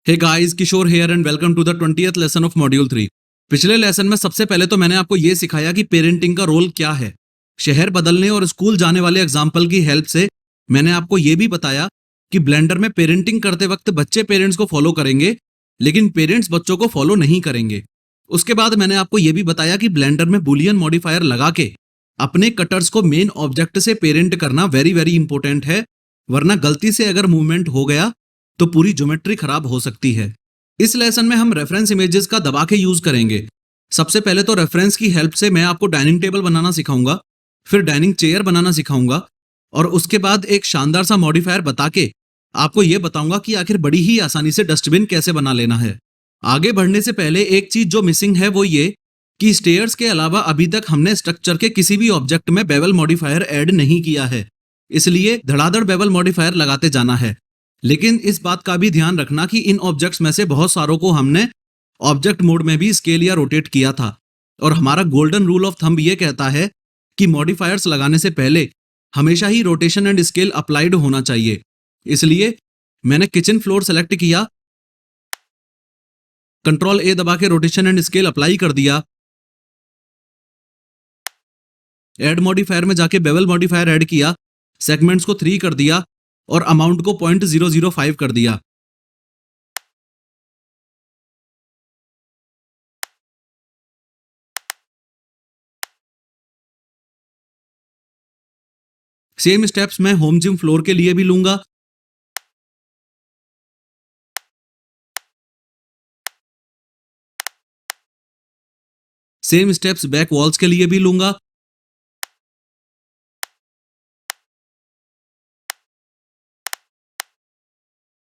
Hey guys, Kishore here and welcome to the 20th lesson of module 3। पिछले lesson में सबसे पहले तो मैंने आपको ये सिखाया कि पेरेंटिंग का रोल क्या है। शहर बदलने और स्कूल जाने वाले एग्जाम्पल की हेल्प से मैंने आपको ये भी बताया कि ब्लेंडर में पेरेंटिंग करते वक्त बच्चे पेरेंट्स को फॉलो करेंगे, लेकिन पेरेंट्स बच्चों को फॉलो नहीं करेंगे। उसके बाद मैंने आपको ये भी बताया कि ब्लेंडर में बुलियन मॉडिफायर लगा के अपने कटर्स को मेन ऑब्जेक्ट से पेरेंट करना वेरी वेरी इंपॉर्टेंट है, वरना गलती से अगर मूवमेंट हो गया तो पूरी ज्योमेट्री खराब हो सकती है। इस लेसन में हम रेफरेंस इमेजेस का दबा के यूज करेंगे। सबसे पहले तो रेफरेंस की हेल्प से मैं आपको डाइनिंग टेबल बनाना सिखाऊंगा, फिर डाइनिंग चेयर बनाना सिखाऊंगा, और उसके बाद एक शानदार सा मॉडिफायर बता के आपको यह बताऊंगा कि आखिर बड़ी ही आसानी से डस्टबिन कैसे बना लेना है। आगे बढ़ने से पहले एक चीज जो मिसिंग है वो ये कि स्टेयर्स के अलावा अभी तक हमने स्ट्रक्चर के किसी भी ऑब्जेक्ट में बेवल मॉडिफायर ऐड नहीं किया है, इसलिए धड़ाधड़ बेवल मॉडिफायर लगाते जाना है। लेकिन इस बात का भी ध्यान रखना कि इन ऑब्जेक्ट्स में से बहुत सारों को हमने ऑब्जेक्ट मोड में भी स्केल या रोटेट किया था, और हमारा गोल्डन रूल ऑफ थंब ये कहता है कि मॉडिफायर्स लगाने से पहले हमेशा ही रोटेशन एंड स्केल अप्लाइड होना चाहिए। इसलिए मैंने किचन फ्लोर सेलेक्ट किया, कंट्रोल ए दबा के रोटेशन एंड स्केल अप्लाई कर दिया, ऐड मॉडिफायर में जाके बेवल मॉडिफायर ऐड किया, सेगमेंट्स को 3 कर दिया और अमाउंट को 0.005 कर दिया। सेम स्टेप्स मैं होम जिम फ्लोर के लिए भी लूंगा। सेम स्टेप्स बैक वॉल्स के लिए भी लूंगा।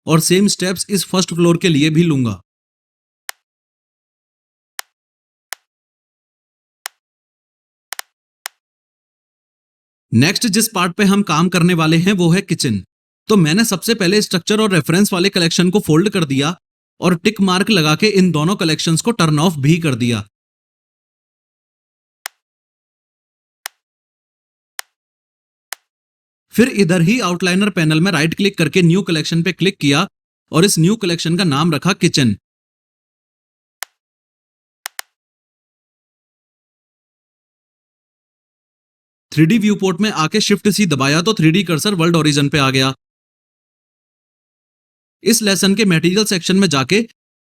और सेम स्टेप्स इस फर्स्ट फ्लोर के लिए भी लूंगा। नेक्स्ट जिस पार्ट पे हम काम करने वाले हैं वो है किचन। तो मैंने सबसे पहले स्ट्रक्चर और रेफरेंस वाले कलेक्शन को फोल्ड कर दिया और टिक मार्क लगा के इन दोनों कलेक्शंस को टर्न ऑफ भी कर दिया। फिर इधर ही आउटलाइनर पैनल में राइट क्लिक करके न्यू कलेक्शन पे क्लिक किया और इस न्यू कलेक्शन का नाम रखा किचन। थ्री व्यू पोर्ट में आके शिफ्ट सी दबाया तो 3D कर्सर वर्ल्ड ओरिजिन पे आ गया। इस लेसन के मटेरियल सेक्शन में जाके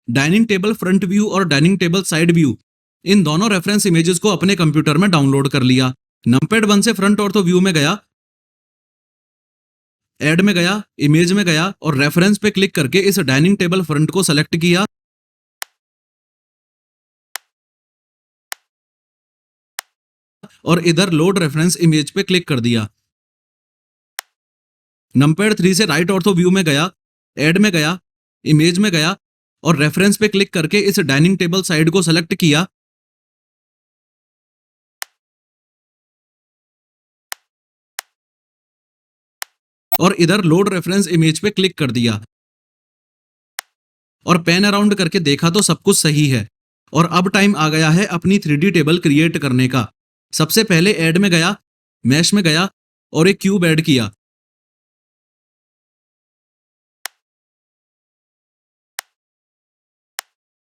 डाइनिंग टेबल फ्रंट व्यू और डाइनिंग टेबल साइड व्यू इन दोनों रेफरेंस इमेजेस को अपने कंप्यूटर में डाउनलोड कर लिया। नंपैड 1 से फ्रंट ऑर्थो व्यू में गया, ऐड में गया, इमेज में गया और रेफरेंस पे क्लिक करके इस डाइनिंग टेबल फ्रंट को सेलेक्ट किया और इधर लोड रेफरेंस इमेज पे क्लिक कर दिया। नंपैड 3 से राइट ऑर्थो व्यू में गया, ऐड में गया, इमेज में गया और रेफरेंस पे क्लिक करके इस डाइनिंग टेबल साइड को सेलेक्ट किया और इधर लोड रेफरेंस इमेज पे क्लिक कर दिया और पैन अराउंड करके देखा तो सब कुछ सही है। और अब टाइम आ गया है अपनी 3D टेबल क्रिएट करने का। सबसे पहले ऐड में गया, मैश में गया और एक क्यूब ऐड किया।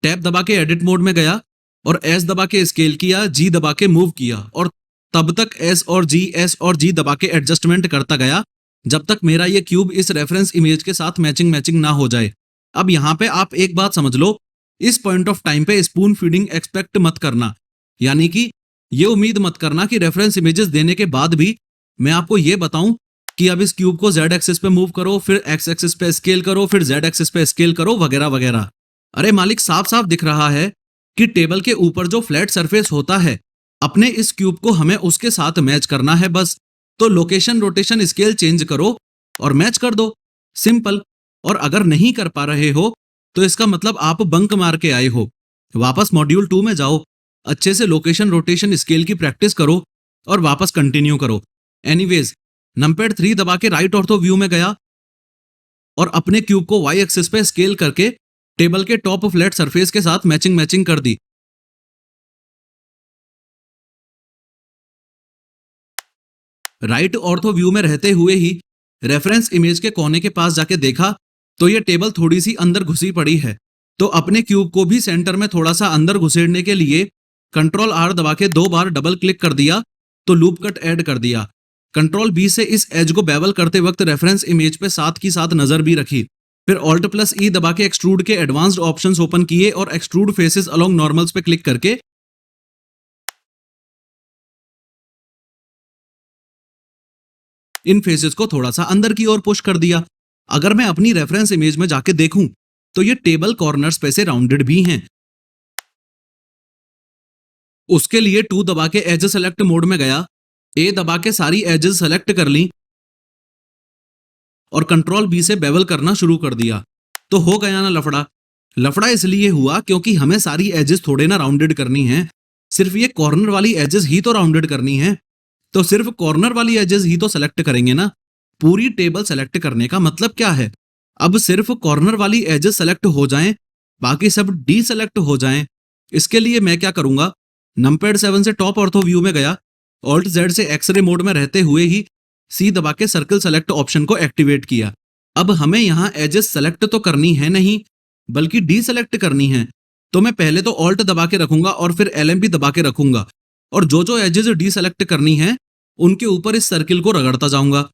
टैब दबा के एडिट मोड में गया और एस दबा के स्केल किया, जी दबा के मूव किया और तब तक एस और जी दबा के एडजस्टमेंट करता गया जब तक मेरा ये क्यूब इस रेफरेंस इमेज के साथ मैचिंग ना हो जाए। अब यहां पे आप एक बात समझ लो, इस पॉइंट ऑफ टाइम पे स्पून फीडिंग एक्सपेक्ट मत करना, यानी कि ये उम्मीद मत करना कि रेफरेंस इमेजेस देने के बाद भी मैं आपको ये बताऊं कि अब इस क्यूब को जेड एक्सिस पे मूव करो, फिर एक्स एक्सिस पे स्केल करो, फिर जेड एक्सिस पे स्केल करो, वगैरह वगैरह। अरे मालिक, साफ साफ दिख रहा है कि टेबल के ऊपर जो फ्लैट सरफेस होता है अपने इस क्यूब को हमें उसके साथ मैच करना है बस। तो लोकेशन रोटेशन स्केल चेंज करो और मैच कर दो, सिंपल। और अगर नहीं कर पा रहे हो तो इसका मतलब आप बंक मार के आए हो। वापस मॉड्यूल 2 में जाओ, अच्छे से लोकेशन रोटेशन स्केल की प्रैक्टिस करो और वापस कंटिन्यू करो। एनीवेज, नंपैड 3 दबा के राइट ऑर्थो व्यू में गया और अपने क्यूब को वाई एक्सिस पे स्केल करके टेबल के टॉप फ्लैट सरफेस के साथ मैचिंग कर दी। राइट ऑर्थो व्यू में रहते हुए ही रेफरेंस इमेज के कोने के पास जाके देखा तो ये टेबल थोड़ी सी अंदर घुसी पड़ी है। तो अपने क्यूब को भी सेंटर में थोड़ा सा अंदर घुसेड़ने के लिए कंट्रोल आर दबा के 2 बार डबल क्लिक कर दिया तो लूप कट ऐड कर दिया। कंट्रोल बी से इस एज को बेवल करते वक्त रेफरेंस इमेज पे साथ की साथ नजर भी रखी। फिर ऑल्ट प्लस ई दबा के एक्सट्रूड के एडवांस्ड ऑप्शंस ओपन किए और एक्सट्रूड फेसेस अलोंग नॉर्मल्स पे क्लिक करके इन फेसेस को थोड़ा सा अंदर की ओर पुश कर दिया। अगर मैं अपनी रेफरेंस इमेज में जाके देखूं तो ये टेबल कॉर्नर्स पे से राउंडेड भी हैं। उसके लिए 2 दबा के एज सेलेक्ट मोड में गया, ए दबा के सारी एजेस सेलेक्ट कर ली और कंट्रोल बी से बेवल करना शुरू कर दिया। तो हो गया ना लफड़ा। लफड़ा इसलिए हुआ क्योंकि हमें सारी एजेस थोड़े ना राउंडेड करनी है, सिर्फ ये कॉर्नर वाली एजेस ही तो राउंडेड करनी है। तो सिर्फ कॉर्नर वाली एजेस ही तो सेलेक्ट करेंगे ना। पूरी टेबल सेलेक्ट करने का मतलब क्या है? अब सिर्फ कॉर्नर वाली एजेस सेलेक्ट हो जाएं, बाकी सब डी सेलेक्ट हो जाएं। इसके लिए मैं क्या करूंगा, नंपैड 7 से टॉप ऑर्थो व्यू में गया, ऑल्ट जेड से एक्सरे मोड में रहते हुए ही सी दबा के सर्कल सेलेक्ट ऑप्शन को एक्टिवेट किया। अब हमें यहां एजेस सेलेक्ट तो करनी है नहीं, बल्कि डी सेलेक्ट करनी है। तो मैं पहले तो ऑल्ट दबा के रखूंगा और फिर एलएमपी दबा के रखूंगा और जो जो एजेस डी सेलेक्ट करनी है उनके ऊपर इस सर्किल को रगड़ता जाऊंगा।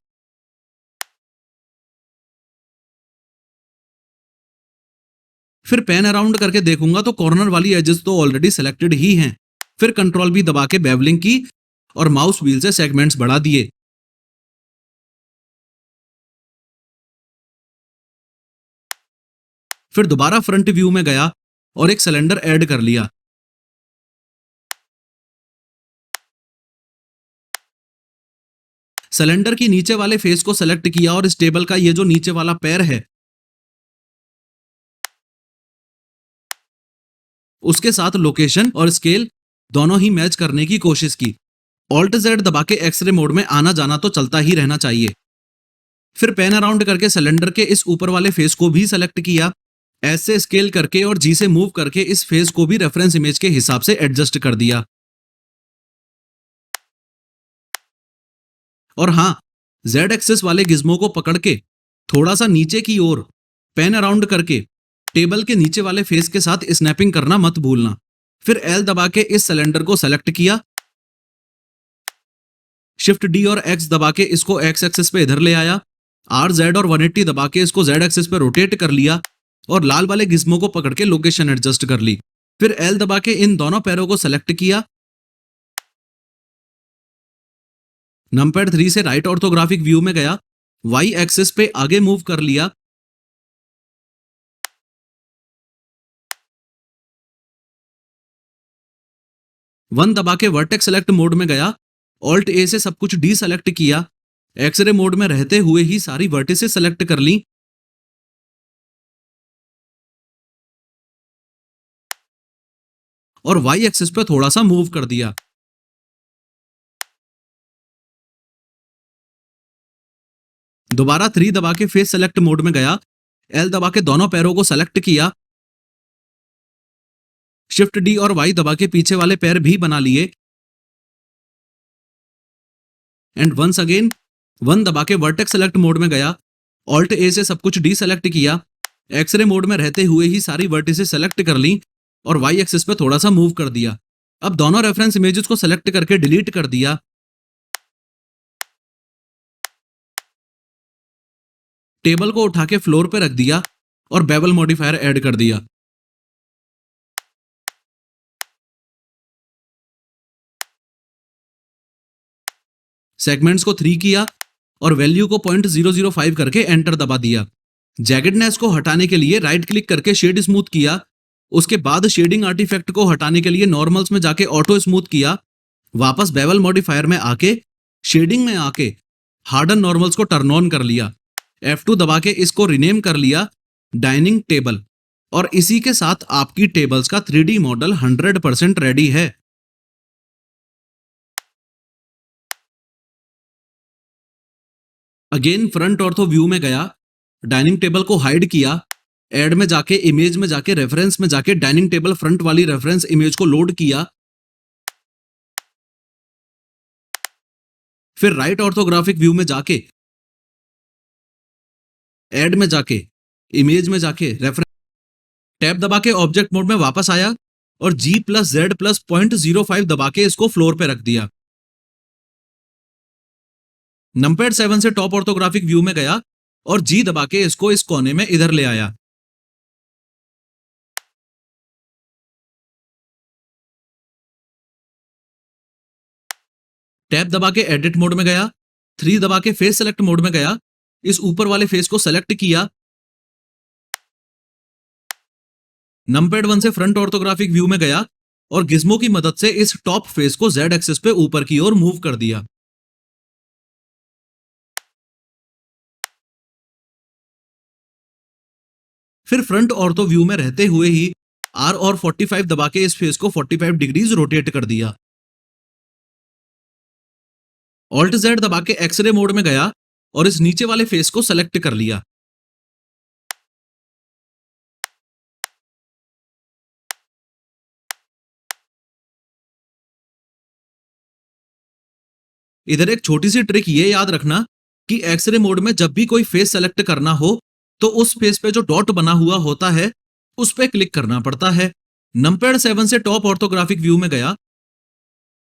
फिर पैन अराउंड करके देखूंगा तो कॉर्नर वाली एजेस तो ऑलरेडी सेलेक्टेड ही हैं। फिर कंट्रोल भी दबा के बेवलिंग की और माउस व्हील से सेगमेंट्स बढ़ा दिए। फिर दोबारा फ्रंट व्यू में गया और एक सिलेंडर ऐड कर लिया। सिलेंडर की नीचे वाले फेस को सेलेक्ट किया और इस टेबल का ये जो नीचे वाला पैर है उसके साथ लोकेशन और स्केल दोनों ही मैच करने की कोशिश की। ऑल्ट जेड दबा के एक्सरे मोड में आना जाना तो चलता ही रहना चाहिए। फिर पैन अराउंड करके सिलेंडर के इस ऊपर वाले फेस को भी सेलेक्ट किया, ऐसे स्केल करके और जी से मूव करके इस फेस को भी रेफरेंस इमेज के हिसाब से एडजस्ट कर दिया। और हाँ, जेड एक्सेस वाले गिज्मो को पकड़ के थोड़ा सा नीचे की ओर पैन अराउंड करके टेबल के नीचे वाले फेस के साथ स्नैपिंग करना मत भूलना। फिर एल दबा के इस सिलेंडर को सेलेक्ट किया, शिफ्ट डी और एक्स दबा के इसको एक्स एक्सिस पे इधर ले आया, आर जेड और 180 दबा के इसको जेड एक्सिस पे रोटेट कर लिया और लाल वाले गिज्मो को पकड़ के लोकेशन एडजस्ट कर ली। फिर एल दबा के इन दोनों पैरों को सेलेक्ट किया, नंपैड 3 से राइट ऑर्थोग्राफिक व्यू में गया, वाई एक्सिस पे आगे मूव कर लिया, वन दबा के वर्टेक्स सेलेक्ट मोड में गया, ऑल्ट ए से सब कुछ डी सेलेक्ट किया, एक्सरे मोड में रहते हुए ही सारी वर्टिसेस सेलेक्ट कर ली और वाई एक्सिस पे थोड़ा सा मूव कर दिया। दोबारा 3 दबा के फेस सेलेक्ट मोड में गया, एल दबा के दोनों पैरों को सेलेक्ट किया, शिफ्ट डी और वाई दबा के पीछे वाले पैर भी बना लिए एंड वंस अगेन वन दबा के वर्टेक्स सेलेक्ट मोड में गया, ऑल्ट ए से सब कुछ डी सेलेक्ट किया, एक्सरे मोड में रहते हुए ही सारी वर्टिसेस सेलेक्ट कर ली और वाई एक्सिस पे थोड़ा सा मूव कर दिया। अब दोनों रेफरेंस इमेजेस को सेलेक्ट करके डिलीट कर दिया। टेबल को उठा के फ्लोर पे रख दिया और बेवल मॉडिफायर ऐड कर दिया। सेगमेंट्स को 3 किया और वैल्यू को 0.005 करके एंटर दबा दिया। जैकेडनेस को हटाने के लिए राइट क्लिक करके शेड स्मूथ किया, उसके बाद शेडिंग आर्टिफैक्ट को हटाने के लिए नॉर्मल्स में जाके ऑटो स्मूथ किया, वापस बेवल मॉडिफायर में आके शेडिंग में आके हार्डन नॉर्मल्स को टर्न ऑन कर लिया, F2 दबा के इसको रिनेम कर लिया डाइनिंग टेबल और इसी के साथ आपकी टेबल्स का 3D मॉडल 100% रेडी है। अगेन फ्रंट ऑर्थो व्यू में गया, डाइनिंग टेबल को हाइड किया, ऐड में जाके इमेज में जाके रेफरेंस में जाके डाइनिंग टेबल फ्रंट वाली रेफरेंस इमेज को लोड किया, फिर राइट ऑर्थोग्राफिक व्यू में जाके ऐड में जाके इमेज में जाके रेफरेंस टैब दबा के ऑब्जेक्ट मोड में वापस आया और G+Z+0.05 दबा के इसको फ्लोर पे रख दिया। नंपैड 7 से टॉप ऑर्थोग्राफिक व्यू में गया और G दबा के इसको इस कोने में इधर ले आया। टैब दबा के एडिट मोड में गया, 3 दबा के फेस सेलेक्ट मोड में गया, इस ऊपर वाले फेस को सेलेक्ट किया। नंपैड 1 से फ्रंट ऑर्थोग्राफिक व्यू में गया और गिज्मो की मदद से इस टॉप फेस को Z एक्सिस पे ऊपर की ओर मूव कर दिया। फिर फ्रंट ऑर्थो व्यू में रहते हुए ही R और 45 दबा के इस फेस को 45 डिग्रीज रोटेट कर दिया। ऑल्ट Z दबा के एक्सरे मोड में गया और इस नीचे वाले फेस को सेलेक्ट कर लिया। इधर एक छोटी सी ट्रिक ये याद रखना कि एक्सरे मोड में जब भी कोई फेस सेलेक्ट करना हो तो उस फेस पे जो डॉट बना हुआ होता है उस पे क्लिक करना पड़ता है। नंपैड 7 से टॉप ऑर्थोग्राफिक व्यू में गया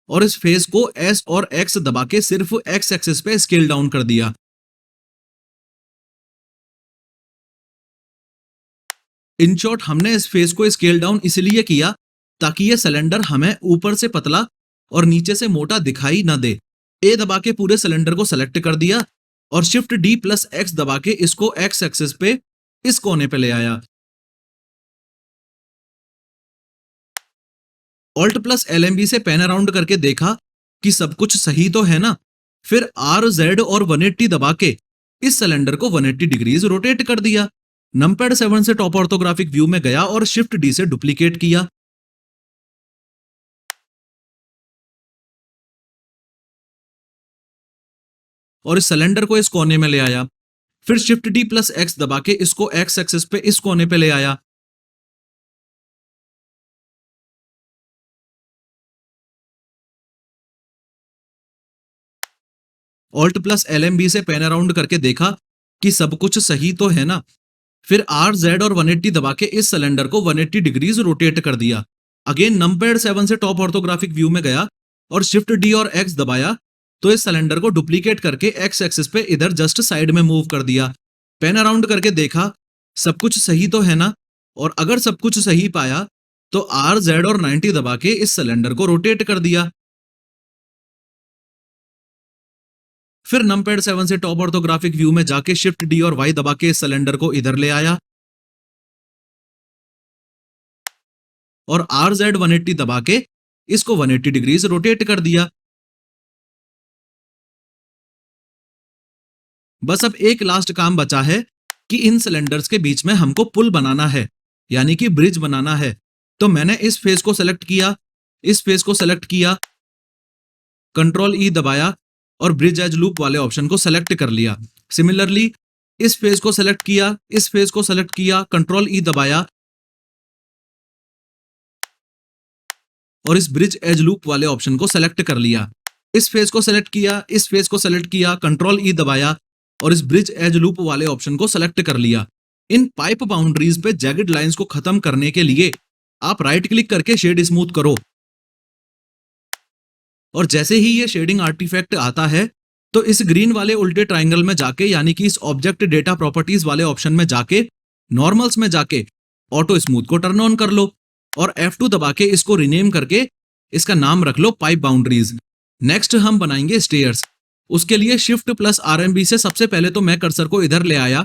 और इस फेस को S और X दबा के सिर्फ X एक्सिस पे स्केल डाउन कर दिया। इन शॉर्ट हमने इस फेस को स्केल डाउन इसलिए किया ताकि ये सिलेंडर हमें ऊपर से पतला और नीचे से मोटा दिखाई न दे। ए दबा के पूरे सिलेंडर को सेलेक्ट कर दिया और शिफ्ट D+X दबा के इसको X एक्सिस पे इस कोने पे ले आया। ऑल्ट प्लस LMB से पैन अराउंड करके देखा कि सब कुछ सही तो है ना। फिर RZ और 180 दबा के इस सिलेंडर को 180 डिग्रीज रोटेट कर दिया। नंपैड 7 से टॉप ऑर्थोग्राफिक व्यू में गया और शिफ्ट D से डुप्लीकेट किया। और इस सिलेंडर को इस कोने में ले आया। फिर शिफ्ट D+X दबा के इसको X एक्सिस पे इस कोने पे ले आया। ऑल्ट प्लस LMB से पैन अराउंड करके देखा कि सब कुछ सही तो है ना। फिर RZ और 180 दबा के इस सिलेंडर को 180 डिग्रीज रोटेट कर दिया। अगेन नंपैड 7 से टॉप ऑर्थोग्राफिक व्यू में गया और शिफ्ट D और X दबाया तो इस सिलेंडर को डुप्लीकेट करके X एक्सिस पे इधर जस्ट साइड में मूव कर दिया। पैन अराउंड करके देखा सब कुछ सही तो है ना, और अगर सब कुछ सही पाया तो RZ और 90 दबा के इस सिलेंडर को रोटेट कर दिया। फिर नंपैड 7 से टॉप ऑर्थोग्राफिक व्यू में जाके शिफ्ट D और Y दबा के इस सिलेंडर को इधर ले आया और RZ 180 दबा के इसको 180 डिग्रीज रोटेट कर दिया। बस अब एक लास्ट काम बचा है कि इन सिलेंडर्स के बीच में हमको पुल बनाना है, यानी कि ब्रिज बनाना है। तो मैंने इस फेस को सेलेक्ट किया, इस फेस को सेलेक्ट किया, कंट्रोल E दबाया और ब्रिज एज लूप वाले ऑप्शन को सेलेक्ट कर लिया। सिमिलरली इस फेस को सेलेक्ट किया, इस फेस को सेलेक्ट किया, कंट्रोल E दबाया और इस ब्रिज एज लूप वाले ऑप्शन को सेलेक्ट कर लिया। इस फेस को सेलेक्ट किया, इस फेस को सेलेक्ट किया, कंट्रोल E दबाया और इस ब्रिज एज लूप वाले ऑप्शन को सेलेक्ट कर लिया। इन पाइप बाउंड्रीज पे जैगेड लाइंस को खत्म करने के लिए आप राइट क्लिक करके शेड स्मूथ करो और जैसे ही ये शेडिंग आर्टिफैक्ट आता है तो इस ग्रीन वाले उल्टे ट्राइंगल में जाके, यानी कि इस ऑब्जेक्ट डेटा प्रॉपर्टीज वाले ऑप्शन में जाके नॉर्मल्स में जाके ऑटो स्मूथ को टर्न ऑन कर लो और F2 दबा के इसको रीनेम करके इसका नाम रख लो पाइप बाउंड्रीज। नेक्स्ट हम बनाएंगे स्टेयर्स। उसके लिए शिफ्ट प्लस RMB से सबसे पहले तो मैं कर्सर को इधर ले आया,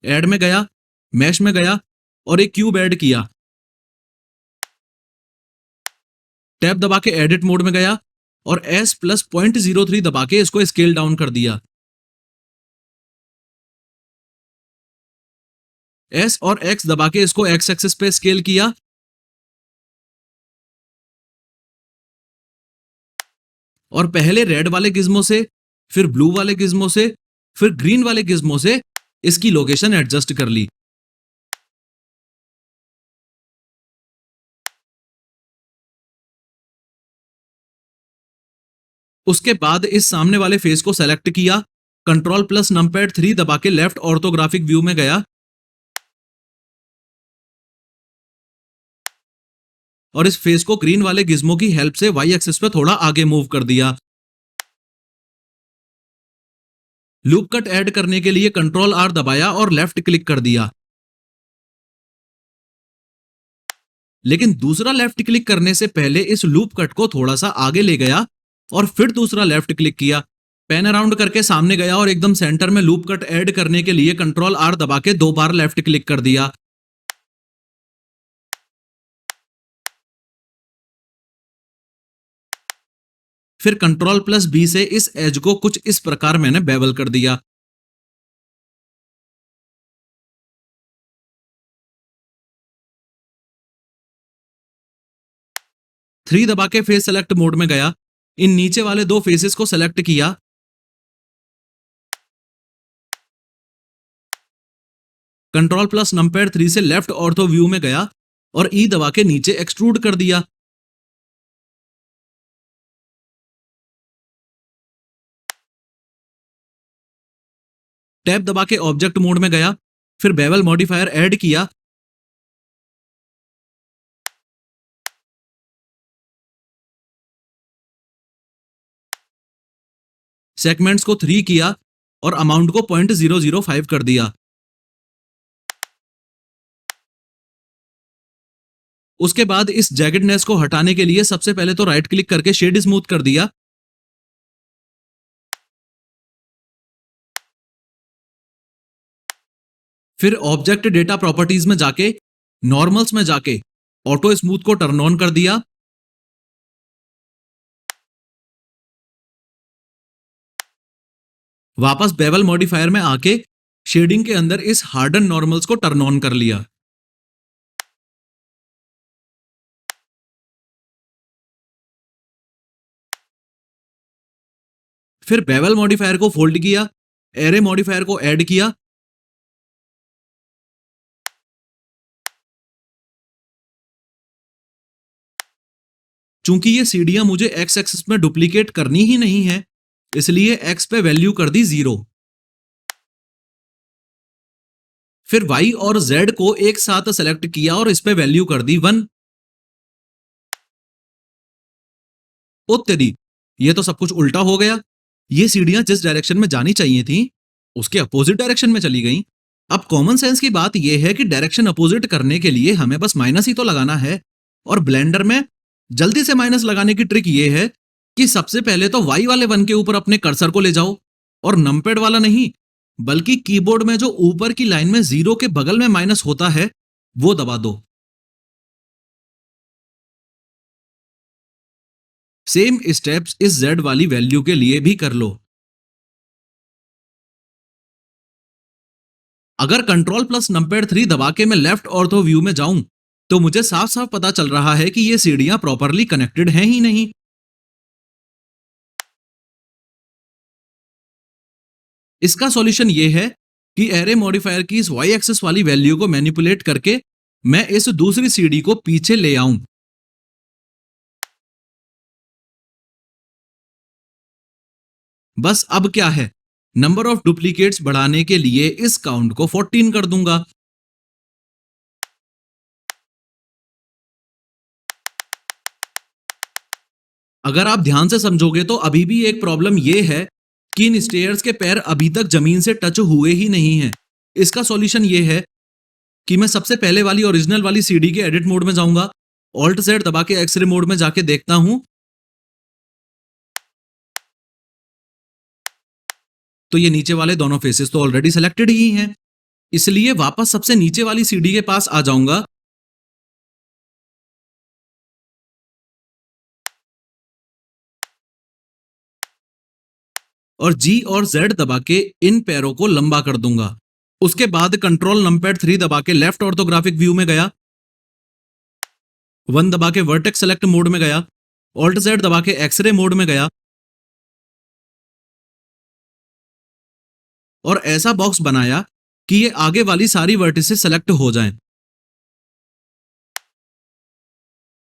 ऐड में गया, मैश में गया और एक क्यूब ऐड किया। टैब दबा के एडिट मोड में गया और S+0.03 दबा के इसको स्केल डाउन कर दिया। S और X दबा के इसको X एक्सिस पे स्केल किया और पहले रेड वाले गिज्मो से, फिर ब्लू वाले गिज्मो से, फिर ग्रीन वाले गिज्मो से इसकी लोकेशन एडजस्ट कर ली। उसके बाद इस सामने वाले फेस को सेलेक्ट किया, कंट्रोल प्लस नंपैड 3 दबा के लेफ्ट ऑर्थोग्राफिक व्यू में गया और इस फेस को ग्रीन वाले गिज्मो की हेल्प से वाई एक्सिस पे थोड़ा आगे मूव कर दिया। लूप कट ऐड करने के लिए कंट्रोल आर दबाया और लेफ्ट क्लिक कर दिया, लेकिन दूसरा लेफ्ट क्लिक करने से पहले इस लूप कट को थोड़ा सा आगे ले गया और फिर दूसरा लेफ्ट क्लिक किया। पैन अराउंड करके सामने गया और एकदम सेंटर में लूप कट ऐड करने के लिए कंट्रोल आर दबा के 2 बार लेफ्ट क्लिक कर दिया। फिर कंट्रोल प्लस बी से इस एज को कुछ इस प्रकार मैंने बेवल कर दिया। थ्री दबा के फेस सेलेक्ट मोड में गया, इन नीचे वाले दो फेसेस को सेलेक्ट किया, कंट्रोल प्लस नंपैड 3 से लेफ्ट ऑर्थो व्यू में गया और ई दबा के नीचे एक्सट्रूड कर दिया। टैब दबा के ऑब्जेक्ट मोड में गया, फिर बेवल मॉडिफायर ऐड किया, सेगमेंट्स को 3 किया और अमाउंट को 0.005 कर दिया। उसके बाद इस जैकेटनेस को हटाने के लिए सबसे पहले तो राइट क्लिक करके शेड स्मूथ कर दिया, फिर ऑब्जेक्ट डेटा प्रॉपर्टीज में जाके नॉर्मल्स में जाके ऑटो स्मूथ को टर्न ऑन कर दिया, वापस बेवल मॉडिफायर में आके शेडिंग के अंदर इस हार्डन नॉर्मल्स को टर्न ऑन कर लिया। फिर बेवल मॉडिफायर को फोल्ड किया, एरे मॉडिफायर को ऐड किया, चूंकि ये सीढ़ियां मुझे एक्स एक्सिस में डुप्लीकेट करनी ही नहीं है, इसलिए एक्स पे वैल्यू कर दी 0। फिर वाई और जेड को एक साथ सेलेक्ट किया और इस पे वैल्यू कर दी 1। ओ तेरी, ये तो सब कुछ उल्टा हो गया। ये सीढ़ियां जिस डायरेक्शन में जानी चाहिए थी उसके अपोजिट डायरेक्शन में चली गई। अब कॉमन सेंस की बात यह है कि डायरेक्शन अपोजिट करने के लिए हमें बस माइनस ही तो लगाना है, और ब्लेंडर में जल्दी से माइनस लगाने की ट्रिक यह है कि सबसे पहले तो वाई वाले 1 के ऊपर अपने कर्सर को ले जाओ और नंपैड वाला नहीं, बल्कि कीबोर्ड में जो ऊपर की लाइन में 0 के बगल में माइनस होता है वो दबा दो। सेम स्टेप्स इस z वाली वैल्यू के लिए भी कर लो। अगर कंट्रोल प्लस नंपैड 3 दबा के मैं लेफ्ट ऑर्थो व्यू में जाऊं तो मुझे साफ साफ पता चल रहा है कि ये सीढ़ियां प्रॉपरली कनेक्टेड हैं ही नहीं। इसका सॉल्यूशन ये है कि एरे मॉडिफायर की इस वाई एक्सिस वाली वैल्यू को मैनिपुलेट करके मैं इस दूसरी सीढ़ी को पीछे ले आऊं। बस अब क्या है, नंबर ऑफ डुप्लीकेट्स बढ़ाने के लिए इस काउंट को 14 कर दूंगा। अगर आप ध्यान से समझोगे तो अभी भी एक प्रॉब्लम यह है कि इन स्टेयर्स के पैर अभी तक जमीन से टच हुए ही नहीं हैं। इसका सॉल्यूशन यह है कि मैं सबसे पहले वाली ओरिजिनल वाली सीढ़ी के एडिट मोड में जाऊंगा, ऑल्ट जेड दबा के एक्सरे मोड में जाके देखता हूं तो ये नीचे वाले दोनों फेसेस तो ऑलरेडी सेलेक्टेड ही हैं, इसलिए वापस सबसे नीचे वाली सीढ़ी के पास आ जाऊंगा और जी और जेड दबा के इन पैरों को लंबा कर दूंगा। उसके बाद कंट्रोल नंपैड 3 दबा के लेफ्ट ऑर्थोग्राफिक व्यू में गया, 1 दबा के वर्टेक्स सेलेक्ट मोड में गया, ऑल्ट जेड दबा के एक्सरे मोड में गया और ऐसा बॉक्स बनाया कि ये आगे वाली सारी वर्टिसेस सेलेक्ट हो जाएं।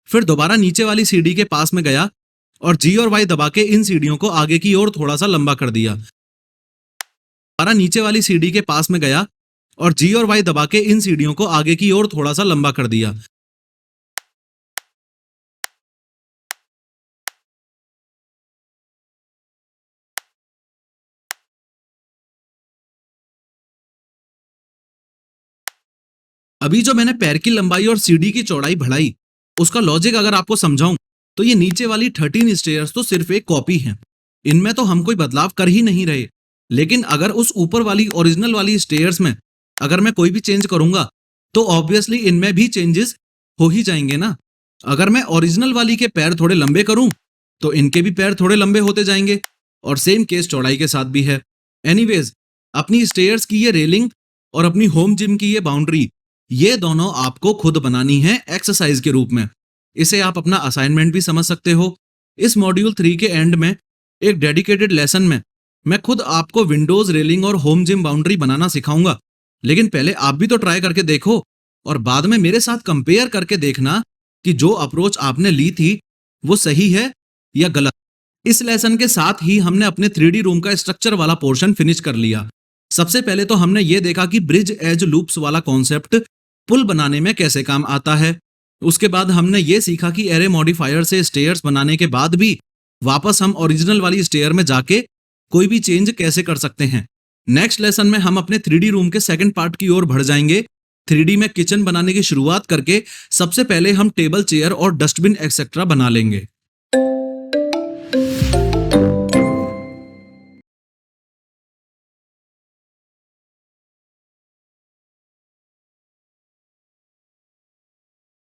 फिर दोबारा नीचे वाली सीढ़ी के पास में गया, और जी और वाई दबा के इन सीढ़ियों को आगे की ओर थोड़ा सा लंबा कर दिया। दोबारा नीचे वाली सीढ़ी के पास में गया और जी और वाई दबा के इन सीढ़ियों को आगे की ओर थोड़ा सा लंबा कर दिया। अभी जो मैंने पैर की लंबाई और सीढ़ी की चौड़ाई बढ़ाई, उसका लॉजिक अगर आपको समझाऊं तो ये नीचे वाली 13 स्टेयर्स तो सिर्फ एक कॉपी है। इनमें तो हम कोई बदलाव कर ही नहीं रहे। लेकिन अगर उस ऊपर वाली ओरिजिनल वाली स्टेयर्स में अगर मैं कोई भी चेंज करूंगा तो ऑब्वियसली इनमें भी चेंजेस हो ही जाएंगे ना। अगर मैं ओरिजिनल वाली के पैर थोड़े लंबे करूं तो इनके भी पैर थोड़े लंबे होते जाएंगे और सेम केस चौड़ाई के साथ भी है। एनीवेज, अपनी स्टेयर्स की ये रेलिंग और अपनी होम जिम की ये बाउंड्री, ये दोनों आपको खुद बनानी है एक्सरसाइज के रूप में। इसे आप अपना असाइनमेंट भी समझ सकते हो। इस मॉड्यूल 3 के एंड में एक डेडिकेटेड लेसन में मैं खुद आपको विंडोज रेलिंग और होम जिम बाउंड्री बनाना सिखाऊंगा। लेकिन पहले आप भी तो ट्राई करके देखो और बाद में मेरे साथ कंपेयर करके देखना कि जो अप्रोच आपने ली थी वो सही है या गलत। इस लेसन के साथ ही हमने अपने 3D रूम का स्ट्रक्चर वाला पोर्शन फिनिश कर लिया। सबसे पहले तो हमने ये देखा कि ब्रिज एज लूप्स वाला कॉन्सेप्ट पुल बनाने में कैसे काम आता है। उसके बाद हमने ये सीखा कि एरे मॉडिफायर से स्टेयर्स बनाने के बाद भी वापस हम ओरिजिनल वाली स्टेयर में जाके कोई भी चेंज कैसे कर सकते हैं। नेक्स्ट लेसन में हम अपने 3D रूम के सेकंड पार्ट की ओर बढ़ जाएंगे। 3D में किचन बनाने की शुरुआत करके सबसे पहले हम टेबल, चेयर और डस्टबिन एक्सेट्रा बना लेंगे।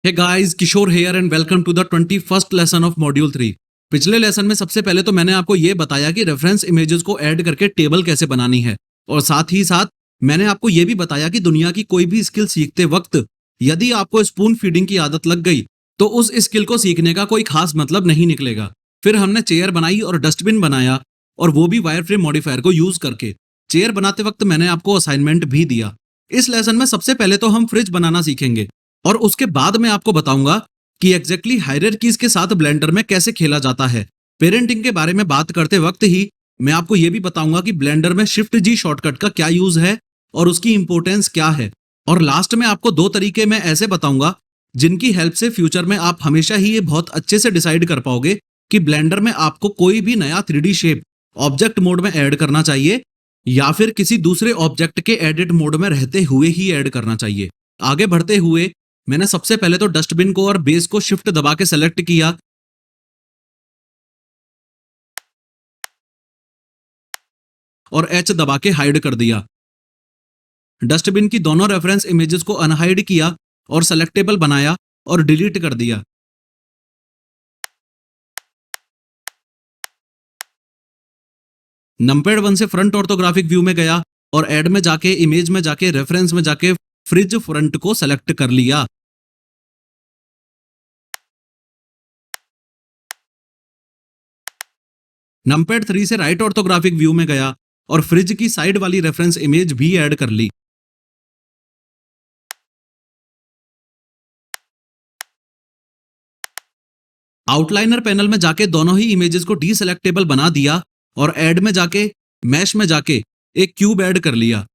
Hey guys, Kishore here and welcome to the 21st lesson of module 3। पिछले लेसन में सबसे पहले तो मैंने आपको ये बताया कि रेफरेंस इमेजेस को ऐड करके टेबल कैसे बनानी है और साथ ही साथ मैंने आपको ये भी बताया कि दुनिया की कोई भी स्किल सीखते वक्त यदि आपको स्पून फीडिंग की आदत लग गई तो उस स्किल को सीखने का कोई खास मतलब नहीं निकलेगा। फिर हमने चेयर बनाई और डस्टबिन बनाया और वो भी वायर फ्रेम मॉडिफायर को यूज करके। चेयर बनाते वक्त मैंने आपको असाइनमेंट भी दिया। इस लेसन में सबसे पहले तो हम फ्रिज बनाना सीखेंगे और उसके बाद मैं आपको बताऊंगा कि एग्जैक्टली हायरार्कीज के साथ ब्लेंडर में कैसे खेला जाता है। पेरेंटिंग के बारे में बात करते वक्त ही मैं आपको यह भी बताऊंगा कि ब्लेंडर में शिफ्ट जी शॉर्टकट का क्या यूज है और उसकी इंपॉर्टेंस क्या है। और लास्ट में आपको 2 तरीके मैं ऐसे बताऊंगा जिनकी हेल्प से फ्यूचर में आप हमेशा ही ये बहुत अच्छे से डिसाइड कर पाओगे कि ब्लेंडर में आपको कोई भी नया 3D शेप ऑब्जेक्ट मोड में ऐड करना चाहिए या फिर किसी दूसरे ऑब्जेक्ट के एडिट मोड में रहते हुए ही ऐड करना चाहिए। आगे बढ़ते हुए मैंने सबसे पहले तो डस्टबिन को और बेस को शिफ्ट दबा के सेलेक्ट किया और एच दबा के हाइड कर दिया। डस्टबिन की दोनों रेफरेंस इमेजेस को अनहाइड किया और सेलेक्टेबल बनाया और डिलीट कर दिया। नंपेड 1 से फ्रंट ऑर्थोग्राफिक व्यू में गया और ऐड में जाके, इमेज में जाके, रेफरेंस में जाके फ्रिज फ्रंट को सेलेक्ट कर लिया। नंपेड 3 से राइट ऑर्थोग्राफिक व्यू में गया और फ्रिज की साइड वाली रेफरेंस इमेज भी ऐड कर ली। आउटलाइनर पैनल में जाके दोनों ही इमेजेस को डीसेलेक्टेबल बना दिया और ऐड में जाके, मैश में जाके एक क्यूब ऐड कर लिया।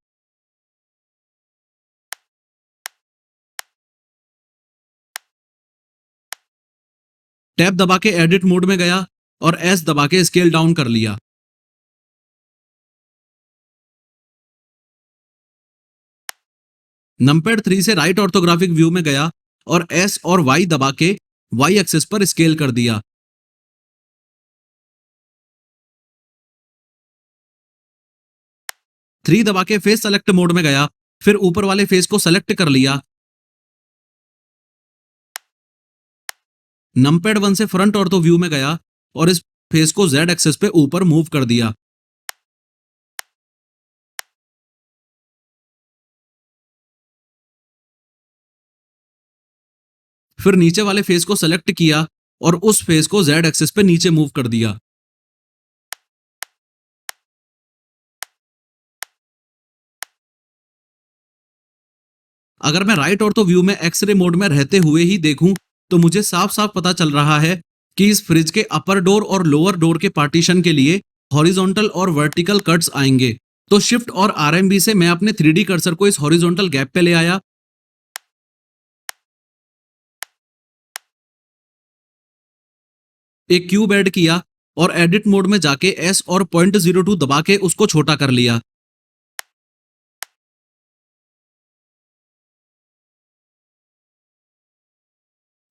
टैब दबा के एडिट मोड में गया और एस दबा के स्केल डाउन कर लिया। नंपेड 3 से राइट ऑर्थोग्राफिक व्यू में गया और एस और वाई दबा के वाई एक्सिस पर स्केल कर दिया। 3 दबा के फेस सेलेक्ट मोड में गया, फिर ऊपर वाले फेस को सेलेक्ट कर लिया। नंपेड 1 से फ्रंट ऑर्थो व्यू में गया और इस फेस को जेड एक्सिस पे ऊपर मूव कर दिया। फिर नीचे वाले फेस को सेलेक्ट किया और उस फेस को जेड एक्सिस पे नीचे मूव कर दिया। अगर मैं राइट ऑर्थो व्यू में एक्सरे मोड में रहते हुए ही देखूं तो मुझे साफ साफ पता चल रहा है कि इस फ्रिज के अपर डोर और लोअर डोर के पार्टीशन के लिए हॉरिजॉन्टल और वर्टिकल कट्स आएंगे। तो शिफ्ट और आरएमबी से मैं अपने 3D कर्सर को इस हॉरिजॉन्टल गैप पे ले आया। एक क्यूब ऐड किया और एडिट मोड में जाके एस और 0.02 दबा के उसको छोटा कर लिया।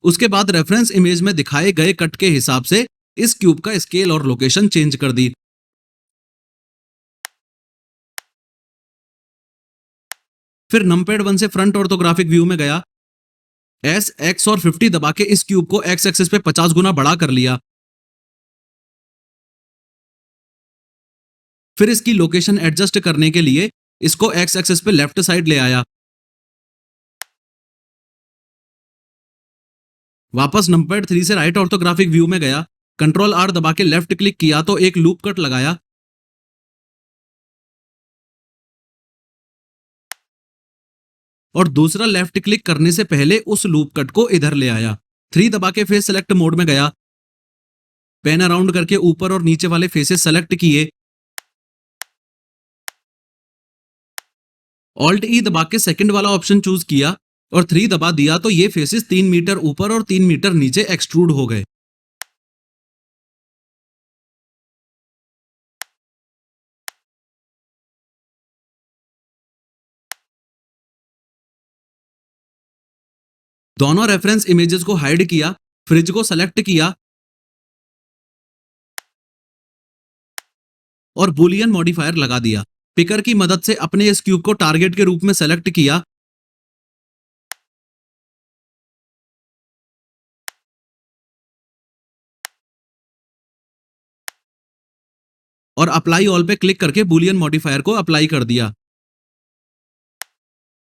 उसके बाद रेफरेंस इमेज में दिखाए गए कट के हिसाब से इस क्यूब का स्केल और लोकेशन चेंज कर दी। फिर नमपैड 1 से फ्रंट ऑर्थोग्राफिक व्यू में गया, एस, एक्स और 50 दबा के इस क्यूब को एक्स एक्सिस पे 50 गुना बड़ा कर लिया। फिर इसकी लोकेशन एडजस्ट करने के लिए इसको एक्स एक्सिस पे लेफ्ट साइड ले आया। वापस नंपैड 3 से राइट ऑर्थोग्राफिक व्यू में गया, कंट्रोल आर दबा के लेफ्ट क्लिक किया तो एक लूप कट लगाया और दूसरा लेफ्ट क्लिक करने से पहले उस लूप कट को इधर ले आया। 3 दबा के फेस सेलेक्ट मोड में गया, पेन अराउंड करके ऊपर और नीचे वाले फेसेस सेलेक्ट किए, ऑल्ट ई दबा के सेकंड वाला ऑप्शन चूज किया और 3 दबा दिया तो ये फेसेस 3 मीटर ऊपर और 3 मीटर नीचे एक्सट्रूड हो गए। दोनों रेफरेंस इमेजेस को हाइड किया, फ्रिज को सेलेक्ट किया और बुलियन मॉडिफायर लगा दिया। पिकर की मदद से अपने इस क्यूब को टारगेट के रूप में सेलेक्ट किया और अप्लाई ऑल पे क्लिक करके बुलियन मॉडिफायर को अप्लाई कर दिया।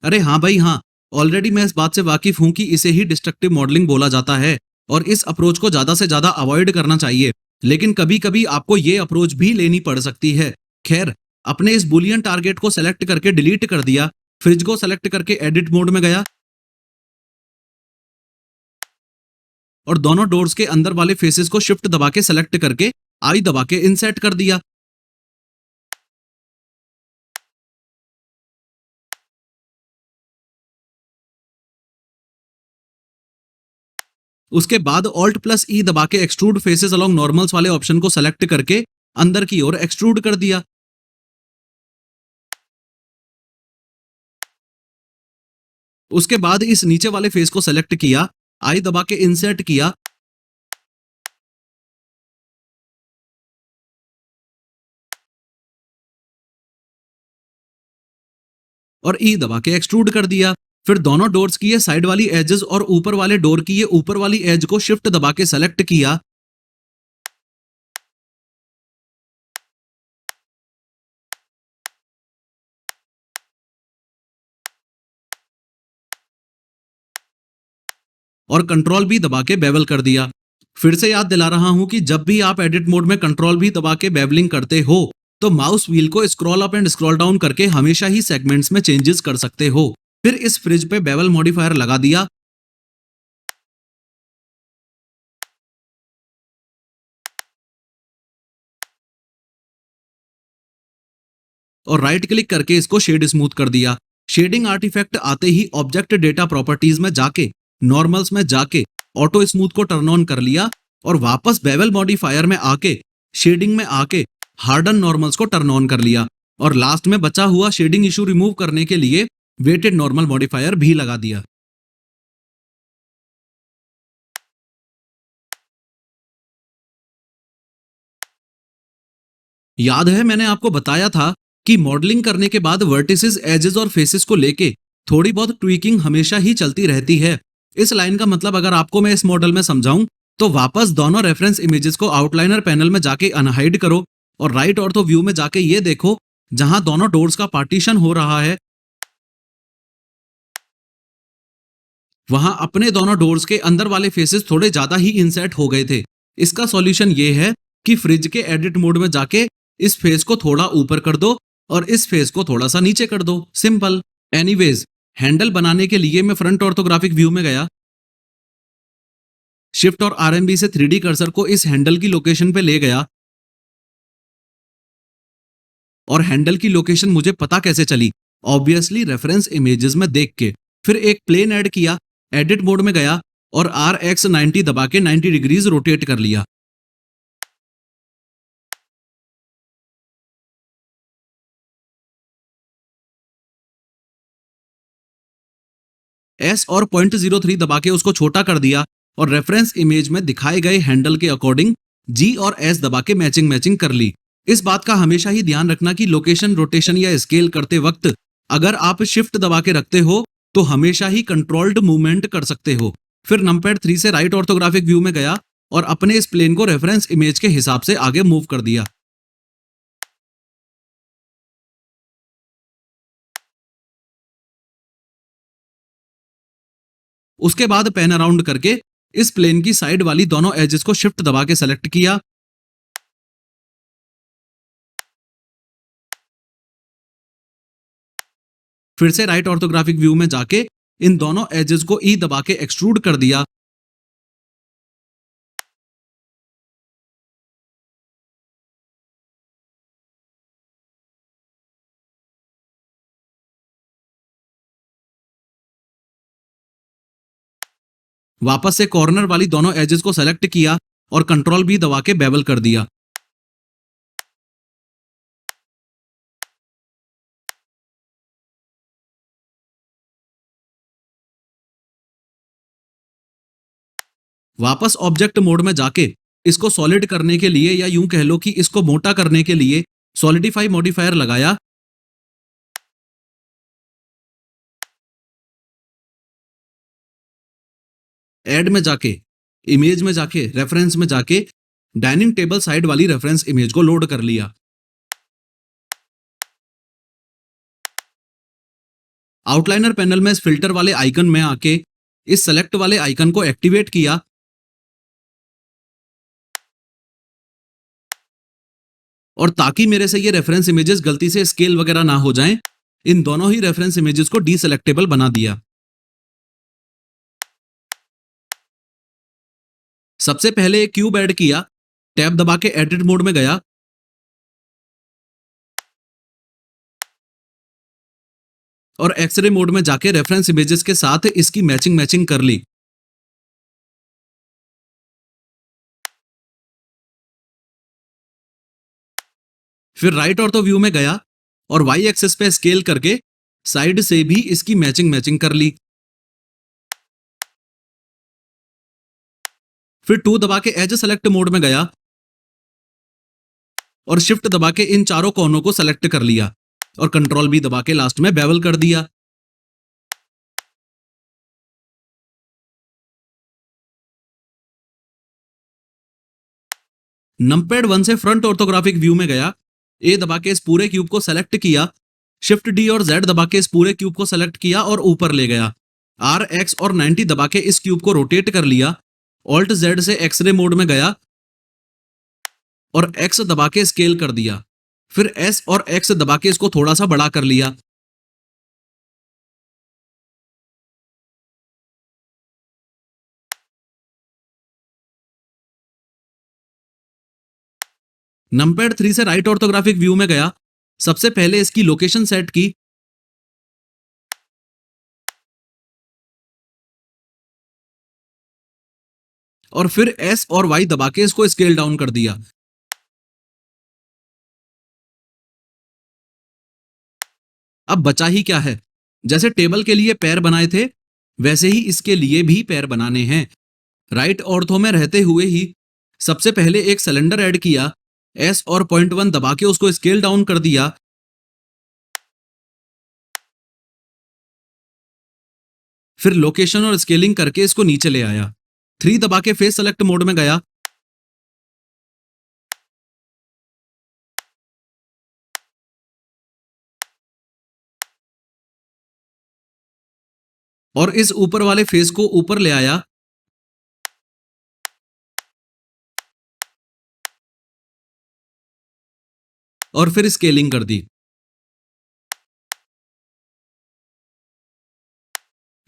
अरे हाँ भाई हाँ, ऑलरेडी मैं इस बात से वाकिफ हूं कि इसे ही डिस्ट्रक्टिव मॉडलिंग बोला जाता है और इस अप्रोच को ज्यादा से ज्यादा अवॉइड करना चाहिए, लेकिन कभी कभी आपको ये अप्रोच भी लेनी पड़ सकती है। खैर, अपने इस बुलियन टारगेट को सेलेक्ट करके डिलीट कर दिया, फ्रिज को सेलेक्ट करके एडिट मोड में गया और दोनों डोर्स के अंदर वाले फेसेस को शिफ्ट दबा के सेलेक्ट करके आई दबा के इंसर्ट कर दिया। उसके बाद ऑल्ट प्लस ई दबा के एक्सट्रूड फेसेस अलोंग नॉर्मल्स वाले ऑप्शन को सेलेक्ट करके अंदर की ओर एक्सट्रूड कर दिया। उसके बाद इस नीचे वाले फेस को सेलेक्ट किया, आई दबा के इंसर्ट किया और ई दबा के एक्सट्रूड कर दिया। फिर दोनों डोर्स की ये साइड वाली एजेस और ऊपर वाले डोर की ये ऊपर वाली एज को शिफ्ट दबा के सेलेक्ट किया और कंट्रोल भी दबा के बेवल कर दिया। फिर से याद दिला रहा हूं कि जब भी आप एडिट मोड में कंट्रोल भी दबा के बेवलिंग करते हो तो माउस व्हील को scroll up and scroll down करके हमेशा ही सेगमेंट्स में चेंजेस कर सकते हो। फिर इस फ्रिज पे बेवल मॉडिफायर लगा दिया और राइट क्लिक करके इसको शेड स्मूथ कर दिया। शेडिंग आर्टिफैक्ट आते ही ऑब्जेक्ट डेटा प्रॉपर्टीज में जाके नॉर्मल्स में जाके ऑटो स्मूथ को टर्न ऑन कर लिया और वापस बेवल मॉडिफायर में आके शेडिंग में आके हार्डन नॉर्मल्स को टर्न ऑन कर लिया और लास्ट में बचा हुआ शेडिंग इशू रिमूव करने के लिए वेटेड नॉर्मल मॉडिफायर भी लगा दिया। याद है मैंने आपको बताया था कि मॉडलिंग करने के बाद वर्टिसेस, एजेस और फेसेस को लेके थोड़ी बहुत ट्वीकिंग हमेशा ही चलती रहती है। इस लाइन का मतलब अगर आपको मैं इस मॉडल में समझाऊं तो वापस दोनों रेफरेंस इमेजेस को आउटलाइनर पैनल में जाके अनहाइड करो और राइट ऑर्थो व्यू में जाके ये देखो जहां दोनों डोर्स का पार्टीशन हो रहा है वहां अपने दोनों डोर्स के अंदर वाले फेसेस थोड़े ज्यादा ही इंसर्ट हो गए थे। इसका सॉल्यूशन ये है कि फ्रिज के एडिट मोड में जाके इस फेस को थोड़ा ऊपर कर दो और इस फेस को थोड़ा सा नीचे कर दो, सिंपल। एनीवेज, हैंडल बनाने के लिए मैं फ्रंट ऑर्थोग्राफिक व्यू में गया, शिफ्ट और आरएमबी से 3D कर्सर को इस हैंडल की लोकेशन पे ले गया। और हैंडल की लोकेशन मुझे पता कैसे चली? ऑब्वियसली रेफरेंस इमेजेस में देख के। फिर एक प्लेन ऐड किया, एडिट मोड में गया और RX90 दबा के 90 डिग्रीज रोटेट कर लिया। S और 0.03 दबा के उसको छोटा कर दिया और रेफरेंस इमेज में दिखाए गए हैंडल के अकॉर्डिंग G और S दबा के मैचिंग मैचिंग कर ली। इस बात का हमेशा ही ध्यान रखना कि लोकेशन रोटेशन या स्केल करते वक्त अगर आप शिफ्ट दबा के रखते हो तो हमेशा ही कंट्रोल्ड मूवमेंट कर सकते हो। फिर नंपैड 3 से राइट ऑर्थोग्राफिक व्यू में गया और अपने इस प्लेन को रेफरेंस इमेज के हिसाब से आगे मूव कर दिया। उसके बाद पेन अराउंड करके इस प्लेन की साइड वाली दोनों एजेस को शिफ्ट दबा के सेलेक्ट किया। फिर से राइट ऑर्थोग्राफिक व्यू में जाके इन दोनों एजेस को ई दबा के एक्सट्रूड कर दिया। वापस से कॉर्नर वाली दोनों एजेस को सेलेक्ट किया और कंट्रोल भी दबा के बेवल कर दिया। वापस ऑब्जेक्ट मोड में जाके इसको सॉलिड करने के लिए या यूं कह लो कि इसको मोटा करने के लिए सॉलिडिफाई मॉडिफायर लगाया। ऐड में जाके, इमेज में जाके, रेफरेंस में जाके डाइनिंग टेबल साइड वाली रेफरेंस इमेज को लोड कर लिया। आउटलाइनर पैनल में इस फिल्टर वाले आइकन में आके इस सेलेक्ट वाले आइकन को एक्टिवेट किया और ताकि मेरे से ये रेफरेंस इमेजेस गलती से स्केल वगैरह ना हो जाएं, इन दोनों ही रेफरेंस इमेजेस को डीसेलेक्टेबल बना दिया। सबसे पहले एक क्यूब ऐड किया, टैब दबा के एडिट मोड में गया और एक्सरे मोड में जाके रेफरेंस इमेजेस के साथ इसकी मैचिंग मैचिंग कर ली। फिर राइट ऑर्थो व्यू में गया और वाई एक्सिस पे स्केल करके साइड से भी इसकी मैचिंग मैचिंग कर ली। फिर 2 दबा के एज सेलेक्ट मोड में गया और शिफ्ट दबा के इन चारों कोनों को सेलेक्ट कर लिया और कंट्रोल भी दबा के लास्ट में बेवल कर दिया। नंपैड 1 से फ्रंट ऑर्थोग्राफिक व्यू में गया, ए दबा के इस पूरे क्यूब को सेलेक्ट किया, शिफ्ट डी और जेड दबा के इस पूरे क्यूब को सेलेक्ट किया और ऊपर ले गया। आर एक्स और 90 दबा के इस क्यूब को रोटेट कर लिया। ऑल्ट जेड से एक्सरे मोड में गया और एक्स दबा के स्केल कर दिया। फिर एस और एक्स दबा के इसको थोड़ा सा बड़ा कर लिया। नंपैड 3 से राइट ऑर्थोग्राफिक व्यू में गया, सबसे पहले इसकी लोकेशन सेट की और फिर एस और वाई दबा के इसको स्केल डाउन कर दिया। अब बचा ही क्या है, जैसे टेबल के लिए पैर बनाए थे वैसे ही इसके लिए भी पैर बनाने हैं। राइट ऑर्थो में रहते हुए ही सबसे पहले एक सिलेंडर ऐड किया, एस और 0.1 दबा के उसको स्केल डाउन कर दिया। फिर लोकेशन और स्केलिंग करके इसको नीचे ले आया। 3 दबा के फेस सेलेक्ट मोड में गया और इस ऊपर वाले फेस को ऊपर ले आया और फिर स्केलिंग कर दी।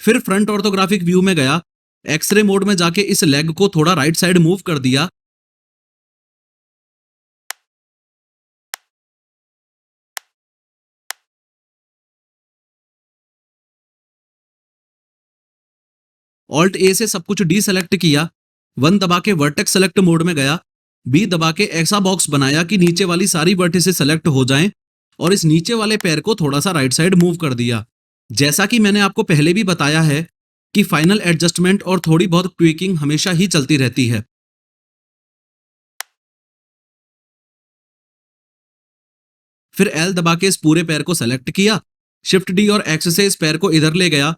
फिर फ्रंट ऑर्थोग्राफिक व्यू में गया एक्सरे मोड में जाके इस लेग को थोड़ा राइट साइड मूव कर दिया। ऑल्ट ए से सब कुछ डी सेलेक्ट किया। 1 दबा के वर्टेक्स सेलेक्ट मोड में गया। बी दबा के ऐसा बॉक्स बनाया कि नीचे वाली सारी वर्टिसेस सेलेक्ट हो जाएं और इस नीचे वाले पैर को थोड़ा सा राइट साइड मूव कर दिया। जैसा कि मैंने आपको पहले भी बताया है कि फाइनल एडजस्टमेंट और थोड़ी बहुत ट्विकिंग हमेशा ही चलती रहती है। फिर एल दबा के इस पूरे पैर को सेलेक्ट किया। शिफ्ट डी और एक्स से इस पैर को इधर ले गया।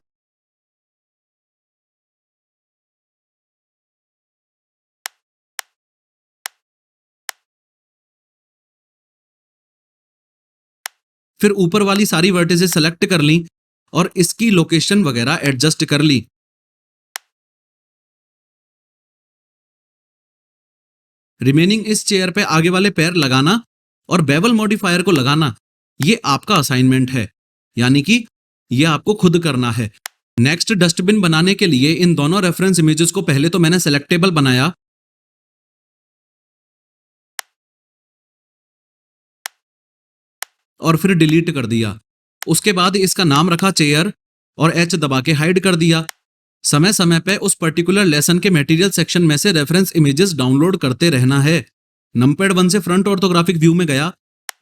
फिर ऊपर वाली सारी वर्टिसेस सेलेक्ट कर ली और इसकी लोकेशन वगैरह एडजस्ट कर ली। रिमेनिंग इस चेयर पे आगे वाले पैर लगाना और बेवल मॉडिफायर को लगाना, ये आपका असाइनमेंट है, यानी कि ये आपको खुद करना है। नेक्स्ट, डस्टबिन बनाने के लिए इन दोनों रेफरेंस इमेजेस को पहले तो मैंने सेलेक्टेबल बनाया और फिर डिलीट कर दिया। उसके बाद इसका नाम रखा चेयर और एच दबा के हाइड कर दिया। समय समय पे उस पर्टिकुलर लेसन के मटेरियल सेक्शन में से रेफरेंस इमेजेस डाउनलोड करते रहना है। नंपैड 1 से फ्रंट ऑर्थोग्राफिक व्यू में गया